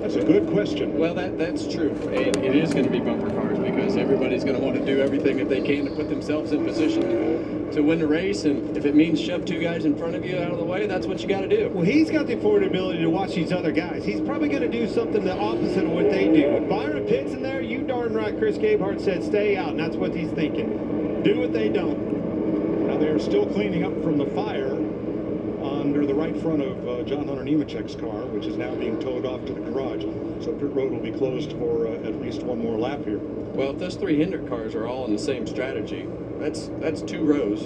Speaker 22: That's a good question.
Speaker 18: Well, that's true. And it is going to be bumper cars because everybody's going to want to do everything that they can to put themselves in position to win the race. And if it means shove 2 guys in front of you out of the way, that's what you got to do.
Speaker 3: Well, he's got the affordability to watch these other guys. He's probably going to do something the opposite of what they do. If Byron Pitt's in there, you darn right, Chris Gabehart said stay out, and that's what he's thinking. Do what they don't.
Speaker 22: Now they're still cleaning up from the fire under the right front of John Hunter Nemechek's car, which is now being towed off to the garage. So pit road will be closed for at least 1 more lap here.
Speaker 18: Well, if those 3 Hendrick cars are all in the same strategy, that's 2 rows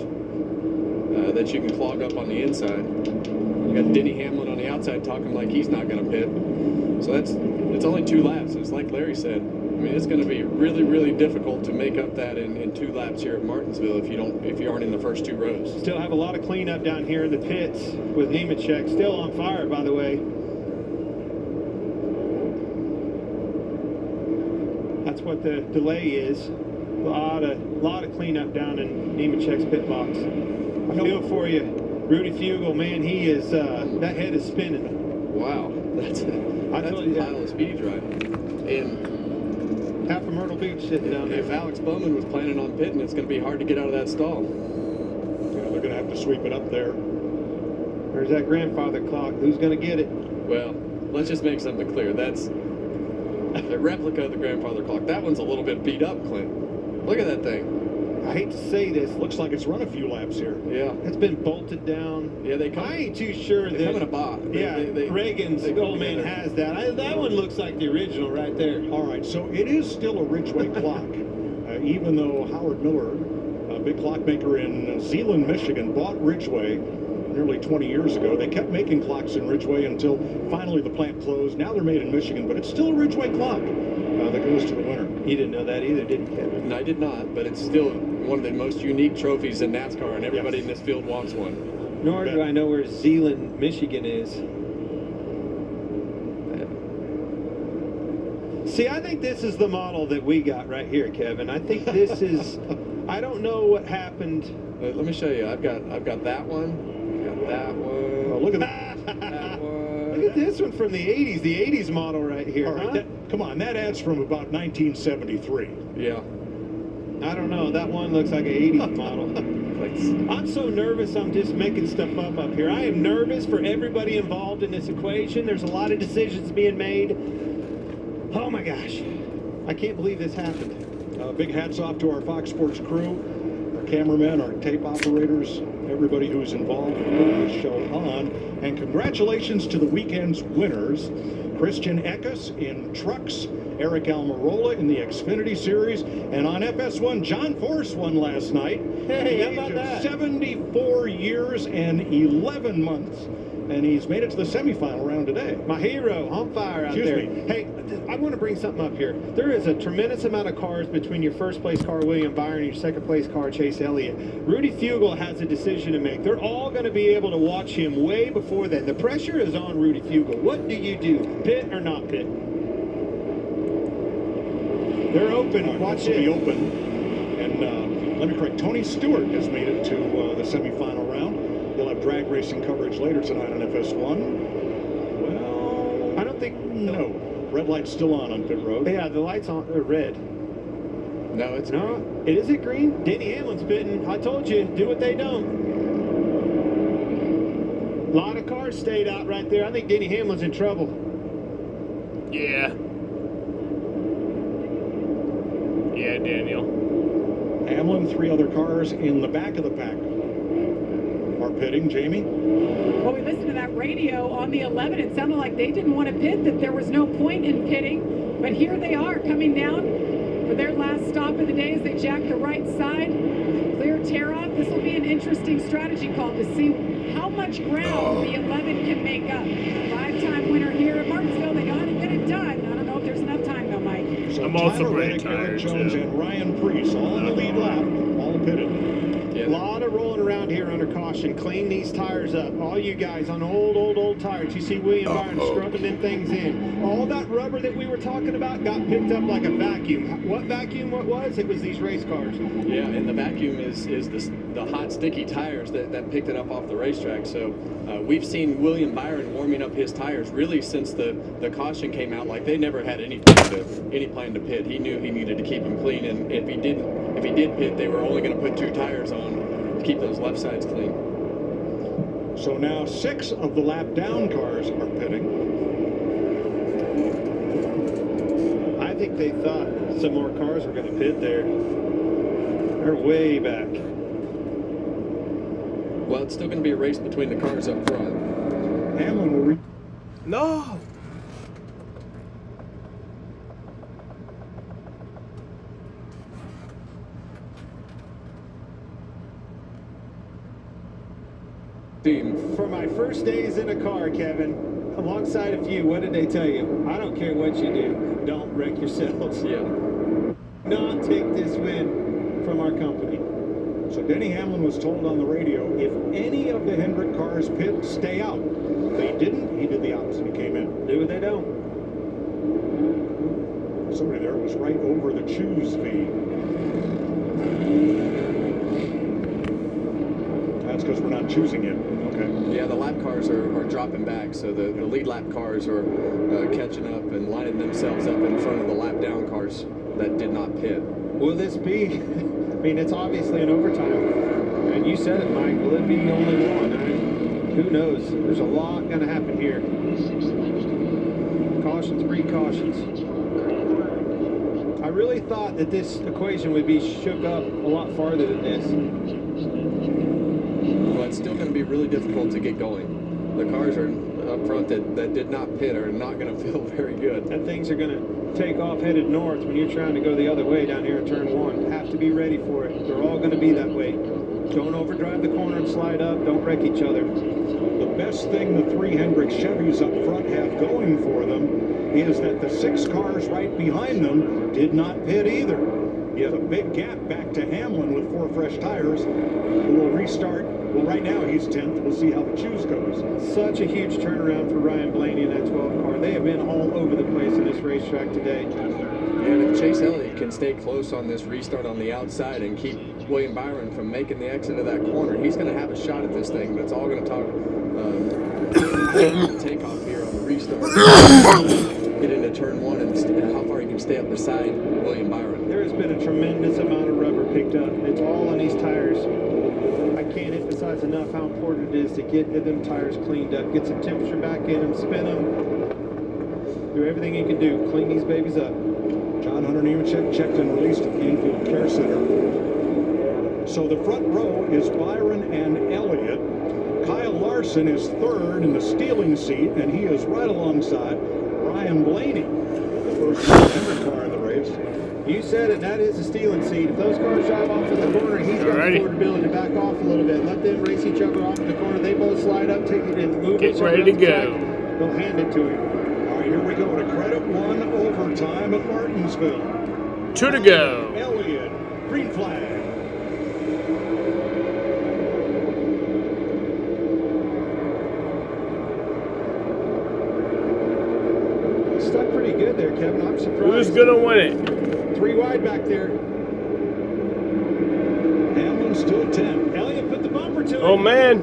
Speaker 18: that you can clog up on the inside. You got Denny Hamlin on the outside talking like he's not going to pit. So it's only 2 laps. It's like Larry said. I mean, it's going to be really, really difficult to make up that in 2 laps here at Martinsville if you aren't in the first 2 rows.
Speaker 3: Still have a lot of cleanup down here in the pits with Nemechek still on fire, by the way. That's what the delay is. A lot of cleanup down in Nemechek's pit box. I feel for you, Rudy Fugle. Man, he is that head is spinning.
Speaker 18: Wow, that's a pile of speed driving. And
Speaker 3: half of Myrtle Beach sitting down there.
Speaker 18: If Alex Bowman was planning on pitting, it's going to be hard to get out of that stall.
Speaker 22: Yeah, they're going to have to sweep it up there.
Speaker 3: There's that grandfather clock. Who's going to get it?
Speaker 18: Well, let's just make something clear. That's a replica of the grandfather clock. That one's a little bit beat up, Clint. Look at that thing.
Speaker 22: I hate to say this, looks like it's run a few laps here.
Speaker 3: Yeah. It's been bolted down.
Speaker 18: Yeah, they come.
Speaker 3: I ain't too sure
Speaker 18: They
Speaker 3: that.
Speaker 18: come in a box.
Speaker 3: Reagan's old man has that. That one looks like the original right there.
Speaker 22: All right, so it is still a Ridgeway clock, even though Howard Miller, a big clockmaker in Zeeland, Michigan, bought Ridgeway nearly 20 years ago. They kept making clocks in Ridgeway until finally the plant closed. Now they're made in Michigan, but it's still a Ridgeway clock that goes to the winner.
Speaker 3: You didn't know that either, did you, Kevin?
Speaker 18: No, I did not, but it's still one of the most unique trophies in NASCAR, and everybody in this field wants one.
Speaker 3: Nor do I know where Zeeland, Michigan is. See, I think this is the model that we got right here, Kevin. I think this is. I don't know what happened.
Speaker 18: Let me show you. I've got that one. Got that one.
Speaker 22: Oh, look at that.
Speaker 18: That one.
Speaker 3: Look at this one from the 80s. The 80s model right here.
Speaker 22: All right, come on, that ad's from about 1973.
Speaker 18: Yeah.
Speaker 3: I don't know. That one looks like an 80s model. I'm so nervous I'm just making stuff up here. I am nervous for everybody involved in this equation. There's a lot of decisions being made. Oh my gosh. I can't believe this happened.
Speaker 22: Big hats off to our Fox Sports crew, our cameramen, our tape operators, everybody who's involved in putting this show on. And congratulations to the weekend's winners. Christian Eckes in trucks, Eric Almirola in the Xfinity Series, and on FS1, John Force won last night.
Speaker 3: Hey,
Speaker 22: at the
Speaker 3: how about
Speaker 22: age of
Speaker 3: that?
Speaker 22: 74 years and 11 months. And he's made it to the semifinal round today.
Speaker 3: My hero, on fire out there. Hey, I want to bring something up here. There is a tremendous amount of cars between your first place car, William Byron, and your second place car, Chase Elliott. Rudy Fugle has a decision to make. They're all going to be able to watch him way before then. The pressure is on Rudy Fugle. What do you do? Pit or not pit? They're open. Watch
Speaker 22: this will be
Speaker 3: it.
Speaker 22: open. And let me correct, Tony Stewart has made it to the semifinal round. He'll have drag racing coverage later tonight on FS1. Well,
Speaker 3: I don't think.
Speaker 22: No. Red light's still on pit road.
Speaker 3: Yeah, the light's on. They're red.
Speaker 18: No, it's
Speaker 3: no. It isn't green. Denny Hamlin's pitting. I told you, do what they don't. A lot of cars stayed out right there. I think Denny Hamlin's in trouble.
Speaker 9: Yeah. Yeah, Daniel.
Speaker 22: Hamlin, 3 other cars in the back of the pack are pitting. Jamie?
Speaker 11: Well, we listened to that radio on the 11. It sounded like they didn't want to pit, that there was no point in pitting. But here they are coming down for their last stop of the day as they jack the right side. Clear tear off. This will be an interesting strategy call to see how much ground the 11 can make up. 5-time winner here at Martinsville. They got to get it done. I don't know if there's enough time though, Mike.
Speaker 22: So
Speaker 9: I'm also
Speaker 22: Tyler
Speaker 9: pretty
Speaker 22: Reddick,
Speaker 9: tired,
Speaker 22: Eric Jones,
Speaker 9: too.
Speaker 22: and Ryan Preece all in the lead lap, all pitted.
Speaker 3: A lot of rolling around here under caution. Clean these tires up. All you guys on old tires. You see William Byron scrubbing them things in. All that rubber that we were talking about got picked up like a vacuum. What vacuum what was? It was these race cars.
Speaker 18: Yeah, and the vacuum is the hot, sticky tires that picked it up off the racetrack. So we've seen William Byron warming up his tires really since the caution came out. Like they never had any plan to pit. He knew he needed to keep them clean, and if he did pit, they were only going to put 2 tires on to keep those left sides clean.
Speaker 22: So now 6 of the lap down cars are pitting.
Speaker 3: I think they thought some more cars were going to pit there. They're way back.
Speaker 18: Well, it's still going to be a race between the cars up front.
Speaker 22: Hamlin will
Speaker 9: No.
Speaker 3: For my first days in a car, Kevin, alongside of you, what did they tell you? I don't care what you do, don't wreck yourselves.
Speaker 18: Yeah.
Speaker 3: Not take this win from our company.
Speaker 22: So Denny Hamlin was told on the radio, if any of the Hendrick cars pit, stay out. They didn't. He did the opposite. He came in.
Speaker 3: Do what they don't.
Speaker 22: Somebody there was right over the choose fee. That's because we're not choosing it. Okay.
Speaker 18: Yeah, the lap cars are dropping back, so the lead lap cars are catching up and lining themselves up in front of the lap down cars that did not pit.
Speaker 3: Will this be, I mean, it's obviously an overtime, and you said it, Mike, will it be only one? Who knows? There's a lot going to happen here. Cautions, precautions. I really thought that this equation would be shook up a lot farther than this.
Speaker 18: Well, it's still going to be really difficult to get going. The cars are up front that did not pit are not going to feel very good.
Speaker 3: And things are going to take off headed north when you're trying to go the other way down here in turn 1. Have to be ready for it. They're all going to be that way. Don't overdrive the corner and slide up. Don't wreck each other.
Speaker 22: The best thing the 3 Hendrick Chevys up front have going for them is that the 6 cars right behind them did not pit either. He has a big gap back to Hamlin with 4 fresh tires, who will restart. Well, right now he's 10th. We'll see how the choose goes.
Speaker 3: Such a huge turnaround for Ryan Blaney in that 12 car. They have been all over the place in this racetrack today.
Speaker 18: And if Chase Elliott can stay close on this restart on the outside and keep William Byron from making the exit of that corner, he's going to have a shot at this thing. But it's all going to talk takeoff here on the restart. Get into turn 1 and how far you can stay up beside William Byron.
Speaker 3: There has been a tremendous amount of rubber picked up. It's all on these tires. I can't emphasize enough how important it is to get them tires cleaned up, get some temperature back in them, spin them, do everything you can do, clean these babies up.
Speaker 22: John Hunter Nemechek checked and released at the Infield Care Center. So the front row is Byron and Elliott. Kyle Larson is 3rd in the stealing seat, and he is right alongside Ryan Blaney, the first Hendrick car in the race.
Speaker 3: You said it, that is a stealing seat. If those cars drive off in the corner, he's got the ability to back off a little bit. Let them race each other off in the corner. They both slide up, take it, and move.
Speaker 9: Get ready to go.
Speaker 3: They'll hand it to him.
Speaker 22: All right, here we go to credit 1 overtime at Martinsville.
Speaker 9: 2 to go.
Speaker 22: Elliott, green flag.
Speaker 3: Stuck pretty good there, Kevin. I'm surprised.
Speaker 9: Who's going to win it?
Speaker 3: 3 wide back there.
Speaker 22: Hamlin still 10.
Speaker 3: Elliott put the bumper to him.
Speaker 9: Oh, man.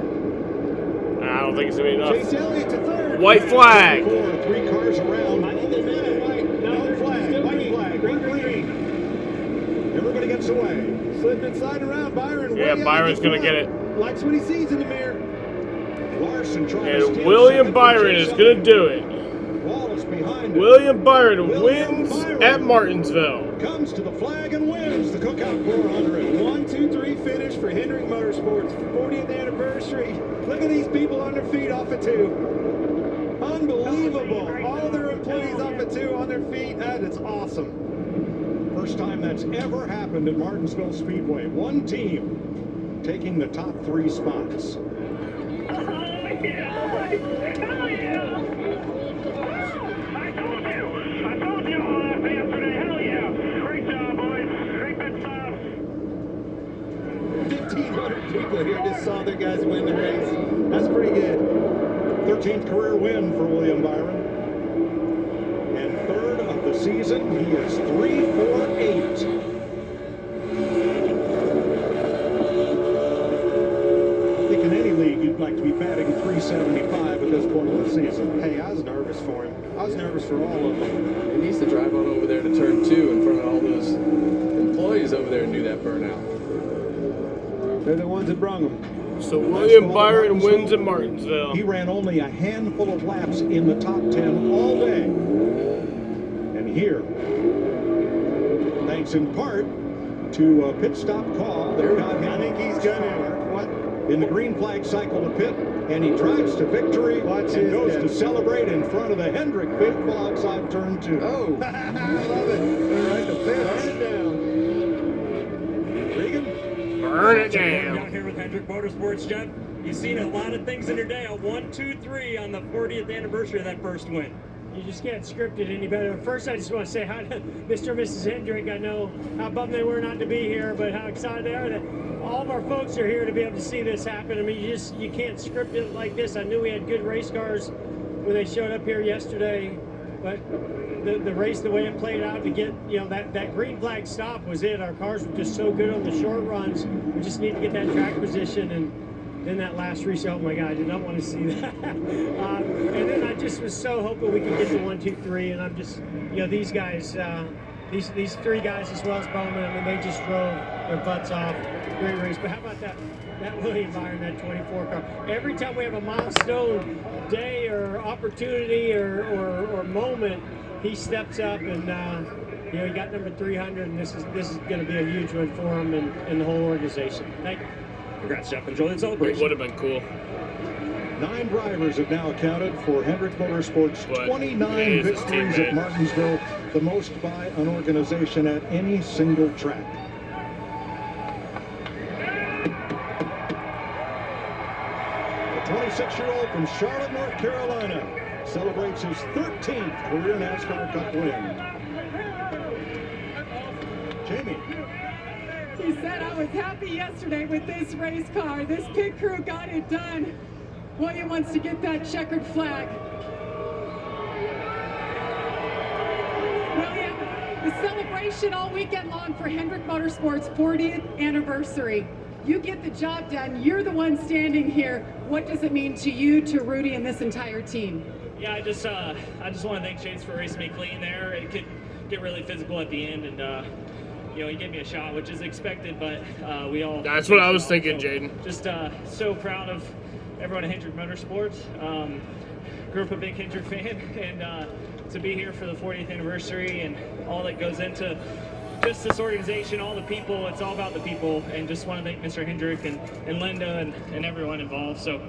Speaker 9: I don't think it's going to be enough.
Speaker 3: Chase Elliott to 3rd.
Speaker 9: White flag.
Speaker 22: 3 cars around.
Speaker 3: I think they meant it. White. No,
Speaker 22: flag. White flag. Green. Everybody gets away.
Speaker 3: Slipped inside around Byron.
Speaker 9: Yeah, Byron's going to get it.
Speaker 3: Likes what he sees in the mirror.
Speaker 22: Larson trying to
Speaker 9: And
Speaker 22: steal
Speaker 9: William
Speaker 22: second
Speaker 9: Byron is going to do it.
Speaker 22: Wallace behind him.
Speaker 9: William Byron wins at Martinsville.
Speaker 22: Comes to the flag and wins the Cookout 400.
Speaker 3: 1, 2, 3 finish for Hendrick Motorsports. 40th anniversary. Look at these people on their feet off of 2. Unbelievable. All their employees off of 2 on their feet. That is awesome.
Speaker 22: First time that's ever happened at Martinsville Speedway. One team taking the top 3 spots.
Speaker 2: I told you all that yesterday. Hell yeah. Great job, boys. Great big stuff.
Speaker 3: 1,500 people here just saw their guys win the race. That's pretty good.
Speaker 22: 13th career win for William Byron. And 3rd of the season, he is 3-4-8. I think in any league, you'd like to be batting 375 at this point of the season.
Speaker 3: Hey, I was nervous for him. I was nervous for all of them.
Speaker 18: He needs to drive on over there to turn 2 in front of all those employees over there and do that burnout.
Speaker 3: They're the ones that brung them.
Speaker 9: So William Byron wins at Martinsville.
Speaker 22: He ran only a handful of laps in the top 10 all day. And here, thanks in part to a pit stop call that got him.
Speaker 3: I think he's gonna
Speaker 22: in the green flag cycle to pit, and he drives to victory and goes to celebrate in front of the Hendrick faithful outside turn 2.
Speaker 3: Oh, I love it. They're right to pit. Burn it down.
Speaker 22: Regan?
Speaker 9: Burn it down.
Speaker 4: Down here with Hendrick Motorsports, Jeff. You've seen a lot of things in your day. A 1, 2, 3 on the 40th anniversary of that first win.
Speaker 16: You just can't script it any better. First, I just want to say hi to Mr. and Mrs. Hendrick. I know how bummed they were not to be here, but how excited they are that all of our folks are here to be able to see this happen. I mean, you can't script it like this. I knew we had good race cars when they showed up here yesterday, but the race, the way it played out to get, that green flag stop was it. Our cars were just so good on the short runs. We just need to get that track position, and then that last reset, oh my God, I did not want to see that. And then I just was so hoping we could get to 1, 2, 3, and I'm just, these guys, these 3 guys as well as Bowman, I mean, they just drove their butts off. Great race. But how about that William Byron, that 24 car? Every time we have a milestone day or opportunity or moment, he steps up and You know, he got number 300, and this is going to be a huge win for him and the whole organization. Thank you.
Speaker 4: Congrats, Jeff. Enjoy the celebration.
Speaker 9: It would have been cool.
Speaker 22: 9 drivers have now accounted for Hendrick Motorsports' 29 victories at Martinsville, the most by an organization at any single track. The 26-year-old from Charlotte, North Carolina, celebrates his 13th career NASCAR Cup win. Jamie.
Speaker 11: He said, I was happy yesterday with this race car. This pit crew got it done. William wants to get that checkered flag. William, the celebration all weekend long for Hendrick Motorsports' 40th anniversary. You get the job done. You're the one standing here. What does it mean to you, to Rudy, and this entire team?
Speaker 10: Yeah, I just want to thank Chase for racing me clean there. It could get really physical at the end, and you know, he gave me a shot, which is expected, but we all...
Speaker 9: That's what I was thinking, Jaden.
Speaker 10: Just so proud of everyone at Hendrick Motorsports. Grew up a big Hendrick fan, and to be here for the 40th anniversary and all that goes into just this organization, all the people, it's all about the people, and just want to thank Mr. Hendrick and Linda and everyone involved. So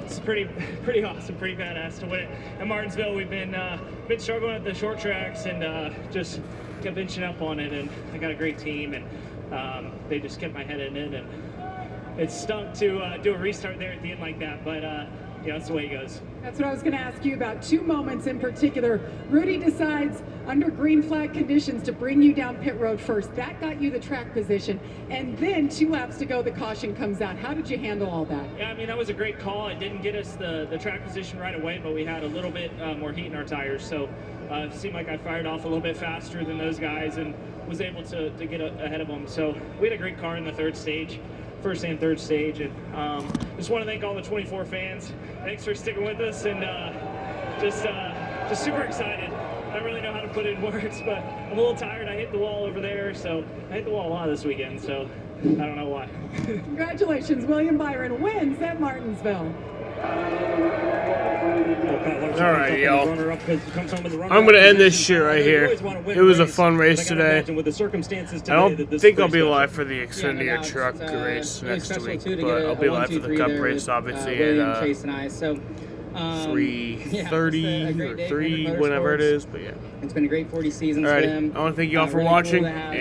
Speaker 10: it's pretty awesome, pretty badass to win it. At Martinsville, we've been struggling at the short tracks and just kept inching up on it, and I got a great team, and they just kept my head in it, and it stunk to do a restart there at the end like that, but you know, that's the way it goes.
Speaker 11: That's what I was going to ask you about. 2 moments in particular. Rudy decides under green flag conditions to bring you down pit road first. That got you the track position, and then 2 laps to go, the caution comes out. How did you handle all that?
Speaker 10: Yeah, I mean, that was a great call. It didn't get us the track position right away, but we had a little bit more heat in our tires, so it seemed like I fired off a little bit faster than those guys and was able to get ahead of them. So we had a great car in the 3rd stage, 1st and 3rd stage, and just want to thank all the 24 fans. Thanks for sticking with us, and just super excited. I don't really know how to put it in words, but I'm a little tired. I hit the wall over there, so I hit the wall a lot this weekend, so I don't know why.
Speaker 11: Congratulations, William Byron wins at Martinsville.
Speaker 9: All right, y'all. I'm going to end this shit right here. It was a fun race today. I don't think I'll be live for the Xfinity truck race next week, but I'll be live for the Cup race, obviously, at 3:30 or 3, whenever it is. But yeah.
Speaker 7: It's been a great 40 seasons
Speaker 9: for
Speaker 7: them.
Speaker 9: I want to thank you all for watching. And